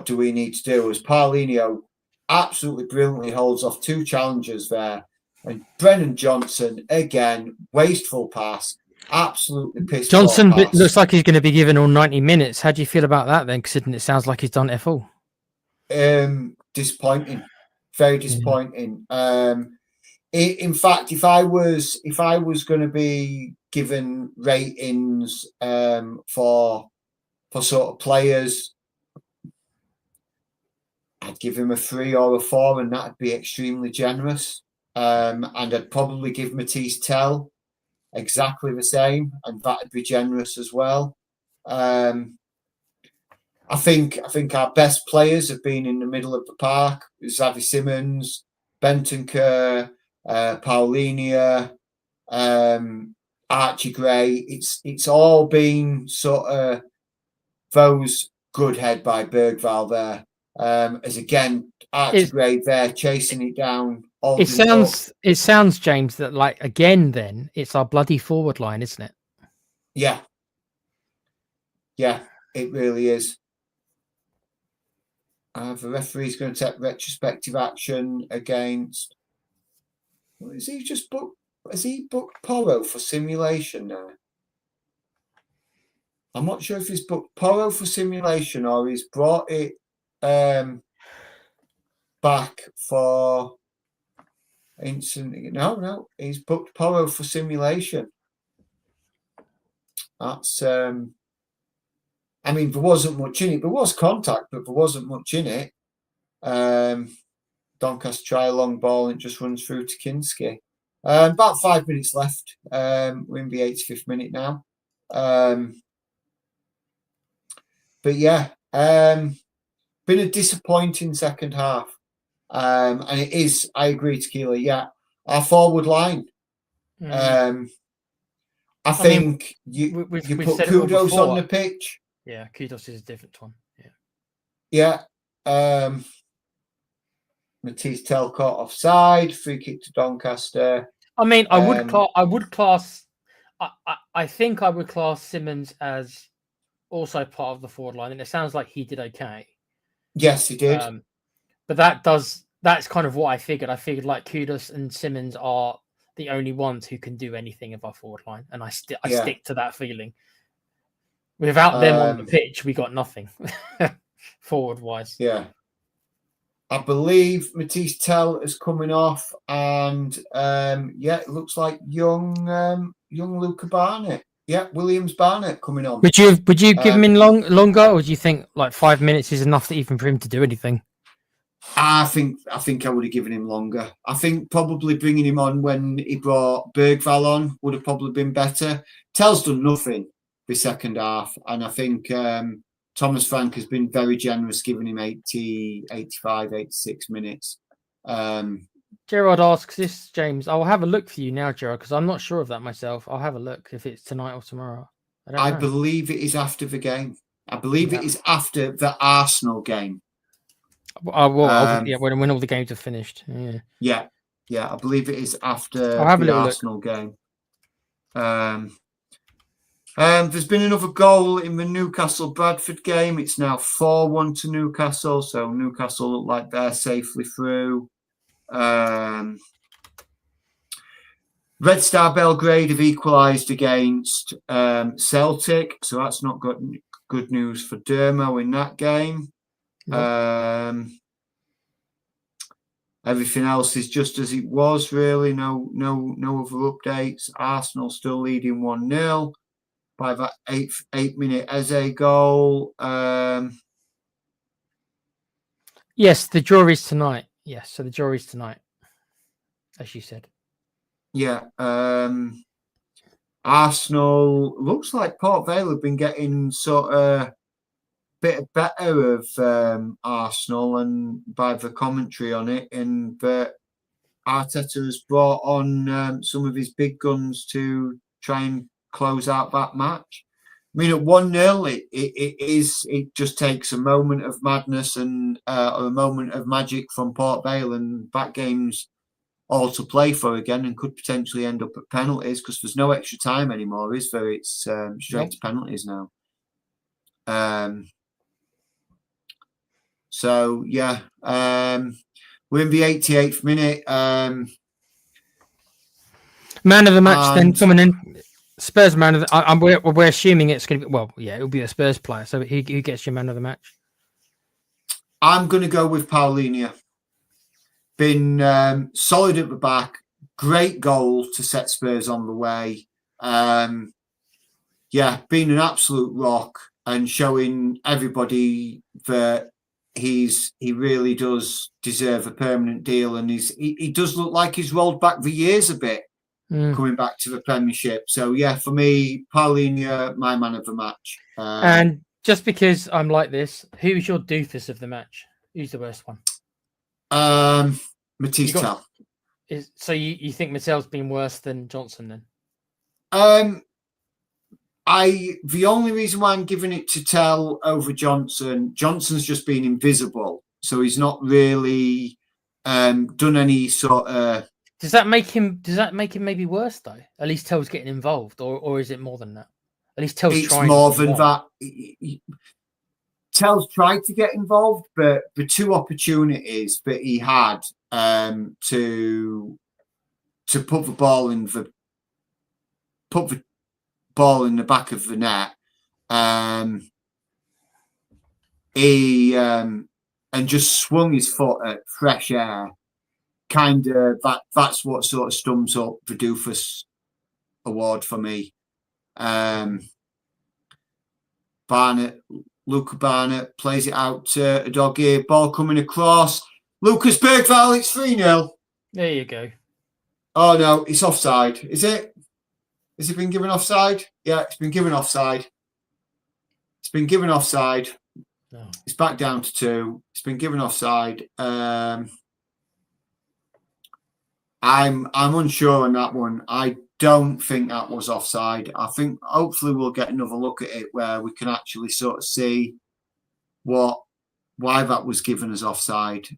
do we need to do? As Paulinho absolutely brilliantly holds off two challengers there, and Brennan Johnson again, wasteful pass, absolutely pissed. Johnson looks like he's going to be given all 90 minutes. How do you feel about that then, considering it sounds like he's done it all? Disappointing, very disappointing. In fact, if I was going to be given ratings for sort of players, I'd give him a 3 or a 4, and that'd be extremely generous. And I'd probably give Matisse Tell exactly the same, and that'd be generous as well. I think our best players have been in the middle of the park: Xavi Simons, Bentancur, Paulinho, Archie Gray. It's all been sort of those good head by Bergvall there. As again, Archie Gray there chasing it down. It sounds, James, that like again, then it's our bloody forward line, isn't it? Yeah, it really is. The referee's going to take retrospective action against. Has he booked Porro for simulation now? I'm not sure if he's booked Porro for simulation or he's brought it back for instant. No, he's booked Porro for simulation. That's I mean, there wasn't much in it. There was contact, but there wasn't much in it. Doncaster try a long ball and it just runs through to Kinski. About 5 minutes left. We're in the 85th minute now. But yeah, been a disappointing second half. And it is, I agree, Tequila, yeah, our forward line. I think you put Kudos on the pitch. Yeah, Kudos is a different one. Yeah. Matisse Tell caught offside, free kick to Doncaster. I mean, I would class Simons as also part of the forward line, and it sounds like he did okay. Yes, he did. But that's kind of what I figured. I figured like Kudos and Simons are the only ones who can do anything of our forward line, and I stick to that feeling. Without them on the pitch, we got nothing forward wise. Yeah. I believe Matisse Tell is coming off, and it looks like young Luca Barnett. Yeah, Williams Barnett coming on. Would you give him in longer, or do you think like 5 minutes is enough even for him to do anything? I think I would have given him longer. I think probably bringing him on when he brought Bergvall on would have probably been better. Tell's done nothing the second half, and I think Thomas Frank has been very generous, giving him 80, 85, 86 minutes. Gerard asks this, James. I'll have a look for you now, Gerard, because I'm not sure of that myself. I'll have a look if it's tonight or tomorrow. I don't know. Believe it is after the game. I believe it is after the Arsenal game. When all the games are finished. Yeah. I believe it is after I'll have a the little Arsenal game. There's been another goal in the Newcastle-Bradford game. It's now 4-1 to Newcastle, so Newcastle look like they're safely through. Red Star Belgrade have equalised against Celtic, so that's not good news for Dermo in that game. Nope. Everything else is just as it was, really. No other updates. Arsenal still leading 1-0 by that 8-minute Eze goal. Yes, the draw is tonight. Yes, so the draw is tonight, as you said. Yeah. Arsenal looks like Port Vale have been getting sort of bit better of Arsenal, and by the commentary on it, and that Arteta has brought on some of his big guns to try and close out that match. I mean, at 1-0, it just takes a moment of madness and a moment of magic from Port Vale, and that game's all to play for again, and could potentially end up at penalties because there's no extra time anymore, is there? It's straight to penalties now. So yeah, we're in the 88th minute. Man of the match then coming in. Spurs man of the. We're assuming it's going to be. Well, yeah, it'll be a Spurs player. So who gets your man of the match? I'm going to go with Paulinho. Been solid at the back. Great goal to set Spurs on the way. Yeah, been an absolute rock and showing everybody that he really does deserve a permanent deal, and he does look like he's rolled back the years a bit, coming back to the Premiership. So yeah, for me, Paulinho, my man of the match. And just because I'm like this, who's your doofus of the match? Who's the worst one? Matisse Tell. So you think Mattel's been worse than Johnson then? The only reason why I'm giving it to Tell over Johnson's just been invisible, so he's not really done any sort of. Does that make him maybe worse though? At least Tell's getting involved, or is it more than that? At least Tell's it's trying. More than that. Tell's tried to get involved, but the two opportunities that he had to put the ball in the back of the net, he and just swung his foot at fresh air. Kind of that's what sort of stumps up the Doofus award for me. Luca Barnett plays it out to a dog here. Ball coming across. Lucas Bergvall, it's 3-0. There you go. Oh no, it's offside. Is it? Has it been given offside? Yeah, it's been given offside. It's been given offside. No. It's back down to 2. It's been given offside. I'm unsure on that one. I don't think that was offside. I think hopefully we'll get another look at it where we can actually sort of see why that was given as offside.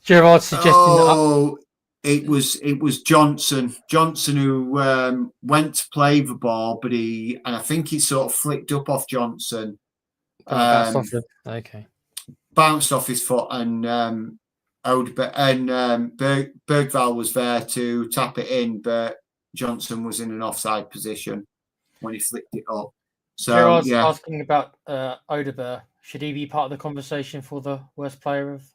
Gerard suggesting it was Johnson who went to play the ball, but I think he sort of flicked up off Johnson. Bounced off his foot, and Bergvall was there to tap it in, but Johnson was in an offside position when he flicked it up. So Gerard's asking about Odegaard. Should he be part of the conversation for the worst player of?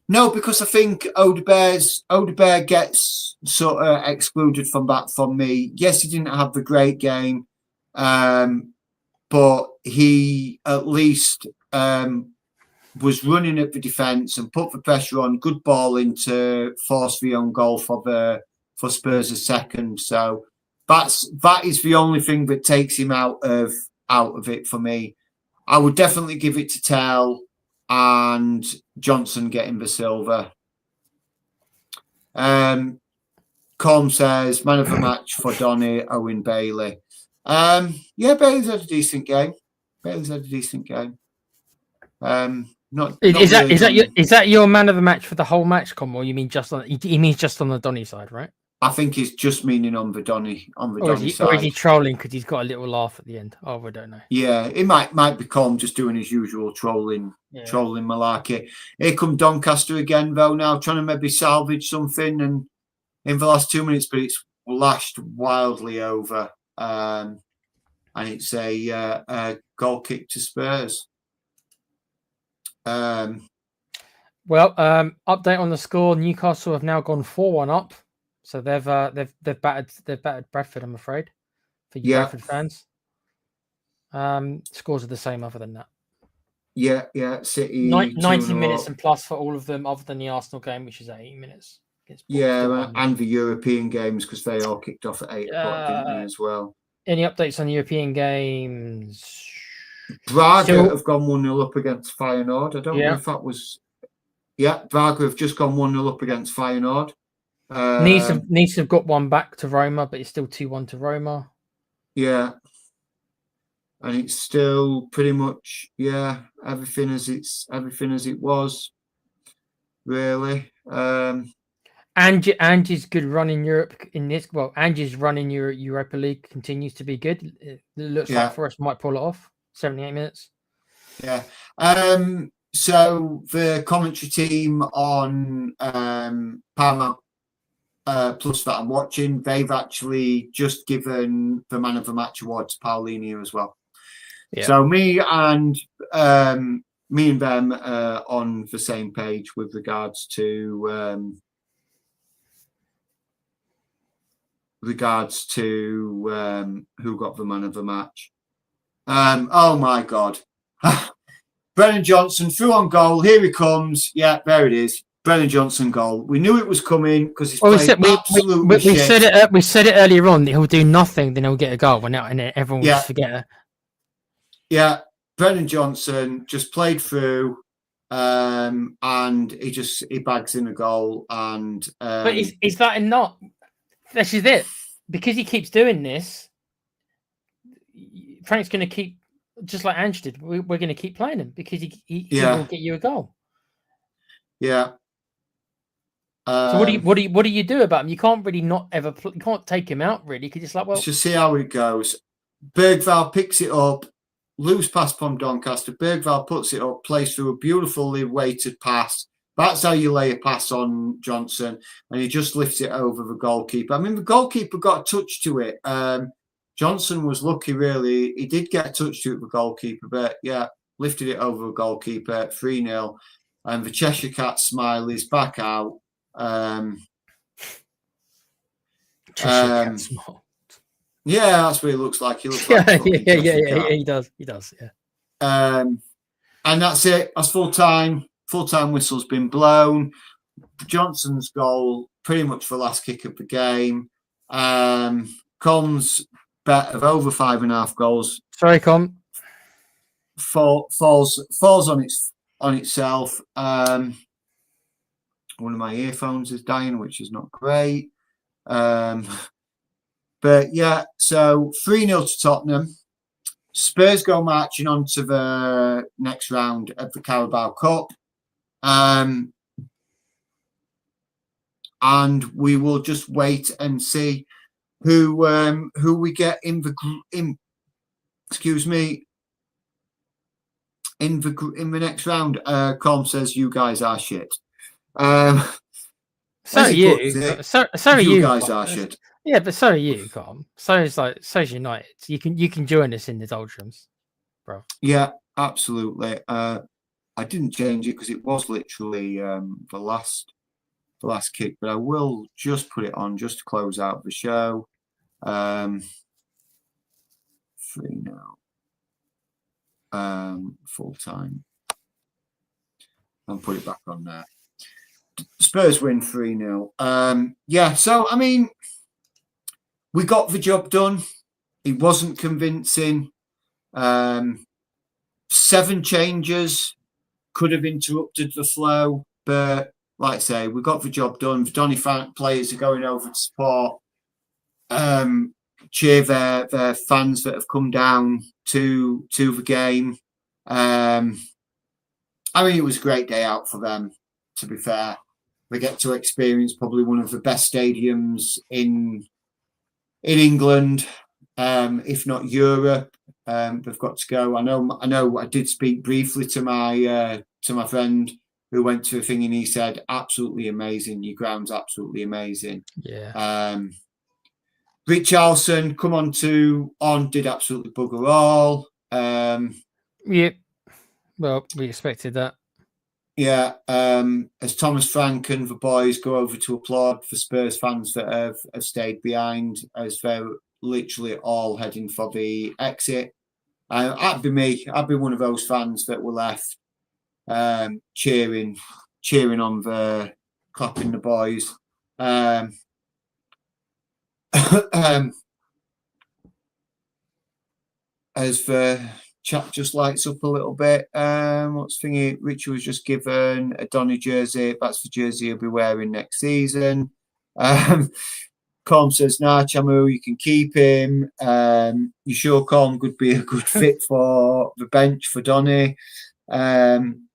No, because I think Odegaard gets sort of excluded from that from me. Yes, he didn't have the great game. but he at least was running at the defence and put the pressure on. Good ball into force the own goal for Spurs' second. So that is the only thing that takes him out of it for me. I would definitely give it to Tell and Johnson getting the silver. Com says man of the match for Donny, Owen Bailey. Yeah, Bailey's had a decent game. Is that your man of the match for the whole match, Com? Or you mean just on? He means just on the Donny side, right? I think he's just meaning on the Donny side. Or is he trolling because he's got a little laugh at the end? Oh, we don't know. Yeah, it might become just doing his usual trolling malarkey. Here come Doncaster again, though, now trying to maybe salvage something, and in the last 2 minutes, but it's lashed wildly over. And it's a goal kick to Spurs. Well, update on the score. Newcastle have now gone 4-1 up. So they've battered Bradford, I'm afraid, for you Bradford fans. Scores are the same other than that. Yeah. City 90 minutes and plus for all of them, other than the Arsenal game, which is 80 minutes. And the European games because they all kicked off at 8 o'clock, didn't they, as well? Any updates on European games? Braga have gone 1-0 up against Feyenoord. I don't know if that was. Yeah, Braga have just gone 1-0 up against Feyenoord. Nice have got one back to Roma, but it's still 2-1 to Roma. Yeah. And it's still pretty much, everything as it was, really. Angie's good run in Europe in this. Well, Angie's run in Europa League continues to be good. It looks like Forest might pull it off. 78 minutes. Yeah. So the commentary team on Paramount Plus that I'm watching, they've actually just given the man of the match award to Paulinho as well. Yeah. So me and them on the same page with regards to who got the man of the match. Oh my God. Brennan Johnson threw on goal. Here he comes. Yeah, there it is. Brennan Johnson goal. We knew it was coming because he's played absolutely shit. We said it earlier on that he'll do nothing, then he'll get a goal. And everyone will just forget it. Yeah, Brennan Johnson just played through, and he bags in a goal. And but is that not? This is it. Because he keeps doing this, Frank's going to keep, just like Ange did. We're going to keep playing him because he will get you a goal. Yeah. So what do you do about him? You can't really you can't take him out really because it's like, well, let's just see how it goes. Bergvall picks it up, loose pass from Doncaster. Bergvall puts it up, plays through a beautifully weighted pass. That's how you lay a pass on Johnson, and he just lifts it over the goalkeeper. I mean, the goalkeeper got a touch to it. Johnson was lucky, really. He did get a touch to it, the goalkeeper, but lifted it over the goalkeeper, 3-0. And the Cheshire Cat smile is back out. Cheshire Cat smile. Yeah, that's what he looks like. He looks like he does. Yeah. And that's it. That's full time. Full-time whistle's been blown. Johnson's goal, pretty much the last kick of the game. Com's bet of over 5.5 goals. Sorry, Com. Falls on itself. One of my earphones is dying, which is not great. But yeah, so 3-0 to Tottenham. Spurs go marching on to the next round of the Carabao Cup. And we will just wait and see who we get in the next round. Com says you guys are shit. So are you. So are you. You guys are shit. Yeah, but so are you, Com. So's United. You can join us in the doldrums, bro. Yeah, absolutely. I didn't change it because it was literally the last kick, but I will just put it on just to close out the show. 3-0. Full time. I'll put it back on there. Spurs win 3-0. Yeah, so I mean, we got the job done. It wasn't convincing. 7 changes could have interrupted the flow, but like I say, we got the job done. The Donny players are going over to support, cheer their fans that have come down to the game. I mean, it was a great day out for them, to be fair. They get to experience probably one of the best stadiums in England, if not Europe. They've got to go. I know. I did speak briefly to my friend who went to the thing, and he said, "Absolutely amazing. Your ground's absolutely amazing." Yeah. Richarlison come on did absolutely bugger all. Yeah. Well, we expected that. Yeah. As Thomas Frank and the boys go over to applaud for Spurs fans that have stayed behind, as they're literally all heading for the exit. That'd be me. I'd be one of those fans that were left cheering on the clapping the boys. As the chat just lights up a little bit. What's thingy? Richard was just given a Donny jersey. That's the jersey he'll be wearing next season. Colm says, "Nah, Chamu, you can keep him. You sure Colm could be a good fit for the bench for Donny?" Colm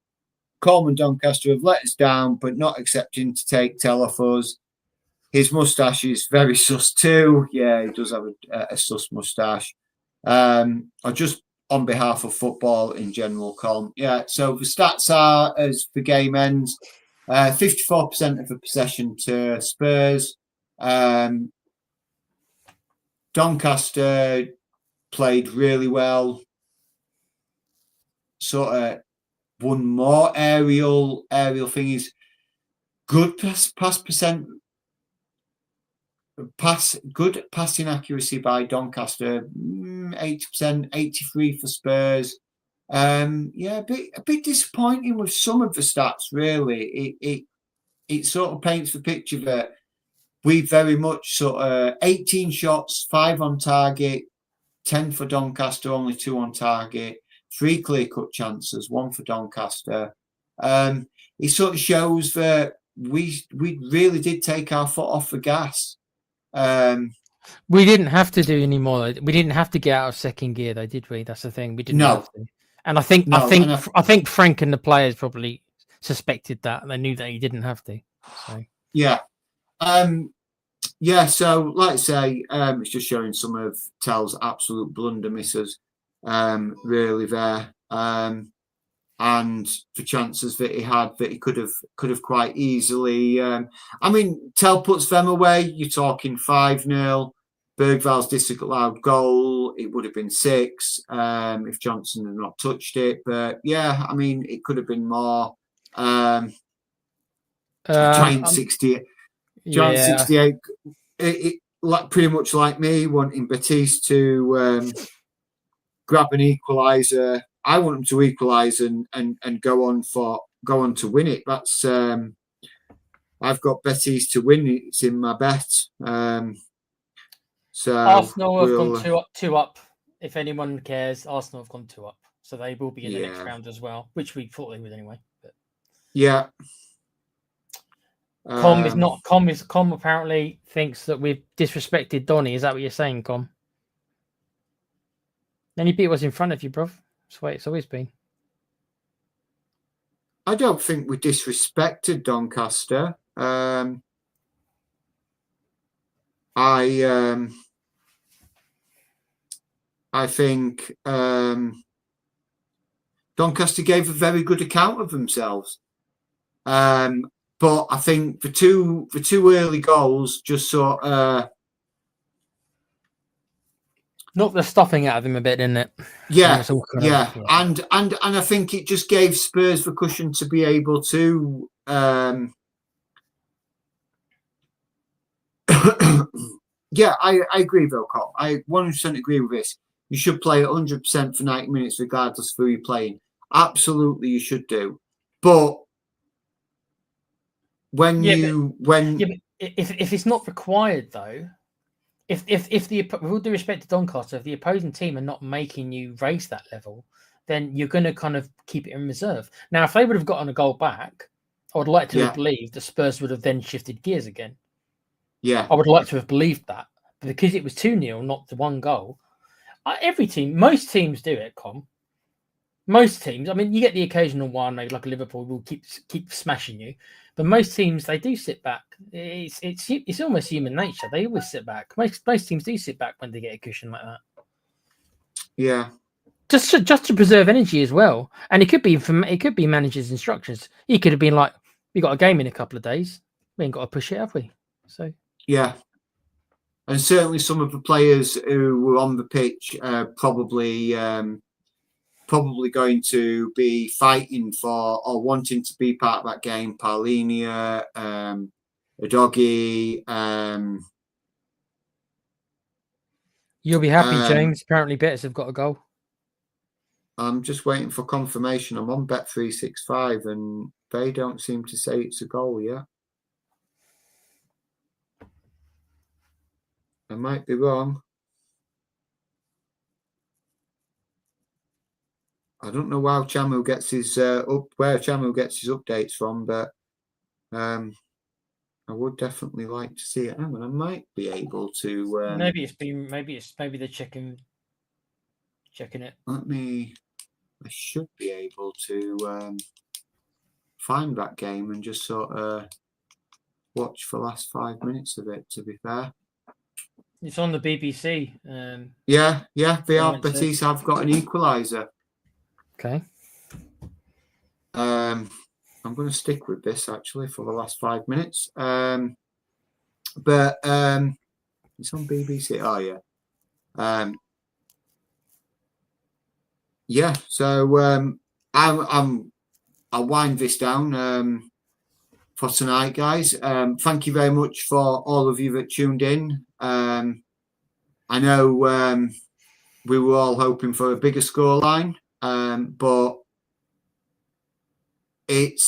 and Doncaster have let us down, but not accepting to take Tell off us. His moustache is very sus too. Yeah, he does have a sus moustache. Or just on behalf of football in general, Colm. Yeah, so the stats are, as the game ends, 54% of the possession to Spurs. Doncaster played really well. Sort of one more aerial thingies. Good good passing accuracy by Doncaster. 80%, 83 for Spurs. Yeah, a bit disappointing with some of the stats. Really, it sort of paints the picture that we very much sort of 18 shots, 5 on target, 10 for Doncaster, only 2 on target, 3 clear-cut chances, 1 for Doncaster. It sort of shows that we really did take our foot off the gas. We didn't have to do any more. We didn't have to get out of second gear, though, did we? That's the thing. We didn't have to. And I think Frank and the players probably suspected that. They knew that he didn't have to. So yeah. Yeah, so like I say, it's just showing some of Tell's absolute blunder misses, really there, and the chances that he had that he could have quite easily. I mean, Tell puts them away. You're talking 5-0. Bergval's disallowed goal. It would have been 6 if Johnson had not touched it. But yeah, I mean, it could have been more. Giant 68. Giant 68. It like pretty much like me wanting Batiste to grab an equaliser. I want him to equalise and go on to win it. That's I've got Batiste to win. It's in my bet. So Arsenal have gone 2 up. If anyone cares, Arsenal have gone 2 up, so they will be in the next round as well, which we thought they would anyway. But yeah. Com apparently thinks that we've disrespected Donny. Is that what you're saying, Com? Then you beat what's in front of you, bruv. That's the way it's always been. I don't think we disrespected Doncaster. I think Doncaster gave a very good account of themselves. But I think the two early goals just sort of knocked the stuffing out of him a bit, didn't it? Yeah. And I think it just gave Spurs the cushion to be able to yeah, I agree though, Cole. I 100% agree with this. You should play 100% for 90 minutes, regardless of who you're playing. Absolutely, you should do. But when if it's not required though, if with all due respect to Doncaster, if the opposing team are not making you race that level, then you're going to kind of keep it in reserve. Now, if they would have gotten a goal back, I would like to have believed the Spurs would have then shifted gears again. Yeah, I would like to have believed that, but because it was 2-0, not the one goal. Most teams do it, Com. Most teams, I mean, you get the occasional one, maybe like a Liverpool, will keep smashing you, but most teams they do sit back. It's almost human nature. They always sit back. Most teams do sit back when they get a cushion like that. Yeah, just to preserve energy as well. And it could be managers' instructions. He could have been like, "We got a game in a couple of days. We ain't got to push it, have we?" So yeah. And certainly some of the players who were on the pitch probably going to be fighting for or wanting to be part of that game. Paulinia, Udogie. You'll be happy, James. Apparently, Betters have got a goal. I'm just waiting for confirmation. I'm on Bet365 and they don't seem to say it's a goal yet. I might be wrong. I don't know where Chamu gets his updates from, but I would definitely like to see it. I might be able to. Maybe they're checking it. I should be able to find that game and just sort of watch the last 5 minutes of it. To be fair. It's on the BBC. Yeah, they are. Betis have got an equaliser. Okay. I'm going to stick with this actually for the last 5 minutes. But it's on BBC. Oh yeah. Yeah. So I'll wind this down for tonight, guys. Thank you very much for all of you that tuned in. I know we were all hoping for a bigger scoreline, but it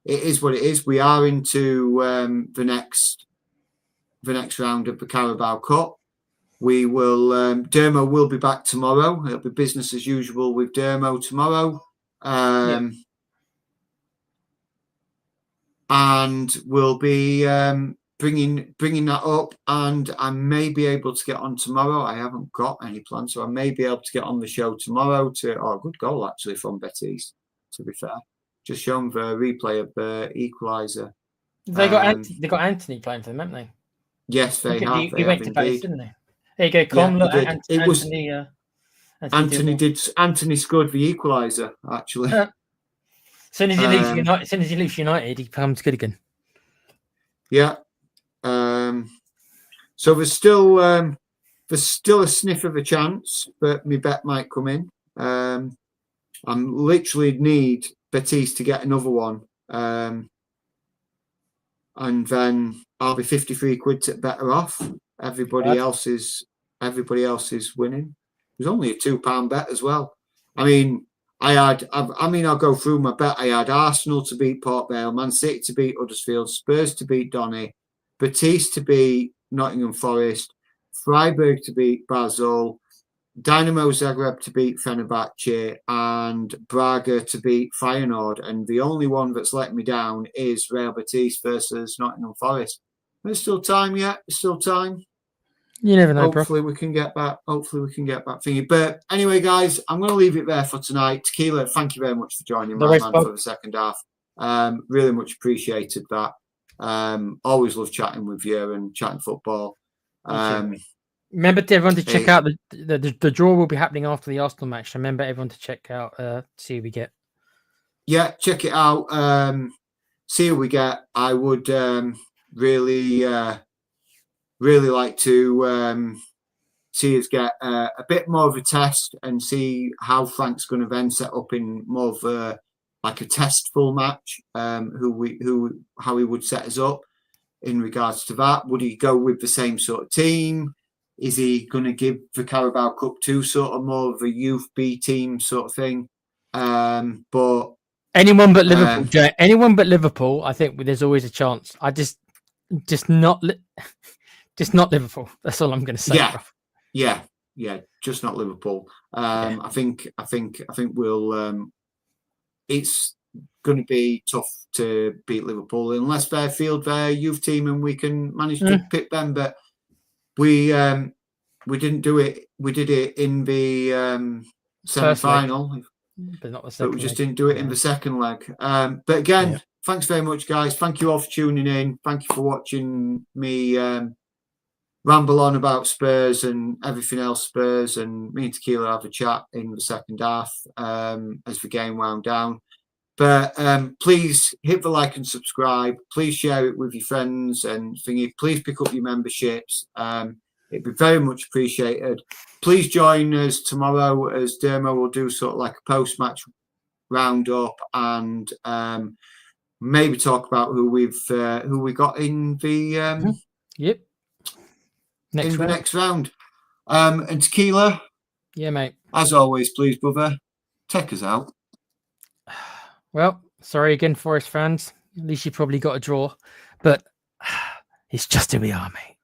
is what it is. We are into the next round of the Carabao Cup. We will Dermo will be back tomorrow. It'll be business as usual with Dermo tomorrow. And we'll be bringing that up, and I may be able to get on tomorrow. I haven't got any plans, so I may be able to get on the show tomorrow. Good goal actually from Betis. To be fair, just shown the replay of the equaliser. They got Anthony playing for them, haven't they? Yes, they have. He went to base, didn't they? There you go, Com. Yeah, look, Anthony scored the equaliser actually. As soon as he leaves United, he becomes good again. Yeah. So there's still a sniff of a chance, but my bet might come in. I literally need Betis to get another one, and then I'll be 53 quid better off. Everybody else is winning. There's only a £2 bet as well. I mean, I'll go through my bet. I had Arsenal to beat Port Vale, Man City to beat Huddersfield, Spurs to beat Donny, Betis to beat Nottingham Forest, Freiburg to beat Basel, Dynamo Zagreb to beat Fenerbahce, and Braga to beat Feyenoord. And the only one that's let me down is Real Betis versus Nottingham Forest. There's still time yet. There's still time. You never know, Hopefully we can get back thingy. But anyway, guys, I'm going to leave it there for tonight. Tequila, thank you very much for joining my man for the second half. Really much appreciated that. Always love chatting with you and chatting football. Remember everyone to check out the draw will be happening after the Arsenal match. So remember everyone to check out see who we get. Yeah, check it out. See who we get. I would really like to see us get a bit more of a test and see how Frank's going to then set up in more of a test full match. How he would set us up in regards to that. Would he go with the same sort of team? is he going to give the Carabao Cup to sort of more of a youth B team sort of thing? But anyone but Liverpool, Jay, anyone but Liverpool, I think there's always a chance. I just not Liverpool. That's all I'm going to say. Yeah, just not Liverpool. I think we'll. It's going to be tough to beat Liverpool unless they field their youth team and we can manage to pick them. But we didn't do it. We did it in the semi-final, but not the second. But we just didn't do it in the second leg. But again, thanks very much, guys. Thank you all for tuning in. Thank you for watching me ramble on about Spurs and everything else Spurs, and me and Tequila have a chat in the second half as the game wound down. But please hit the like and subscribe. Please share it with your friends and thingy. Please pick up your memberships. It'd be very much appreciated. Please join us tomorrow as Dermo will do sort of like a post-match roundup and maybe talk about who we got in the next round. And Tequila, yeah, mate. As always, please, brother, take us out. Well, sorry again, Forest fans. At least you probably got a draw, but it's just who we are, mate.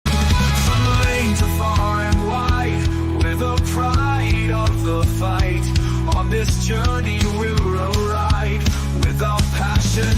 To far and wide, with the pride of the fight. On this journey we'll ride with our passion.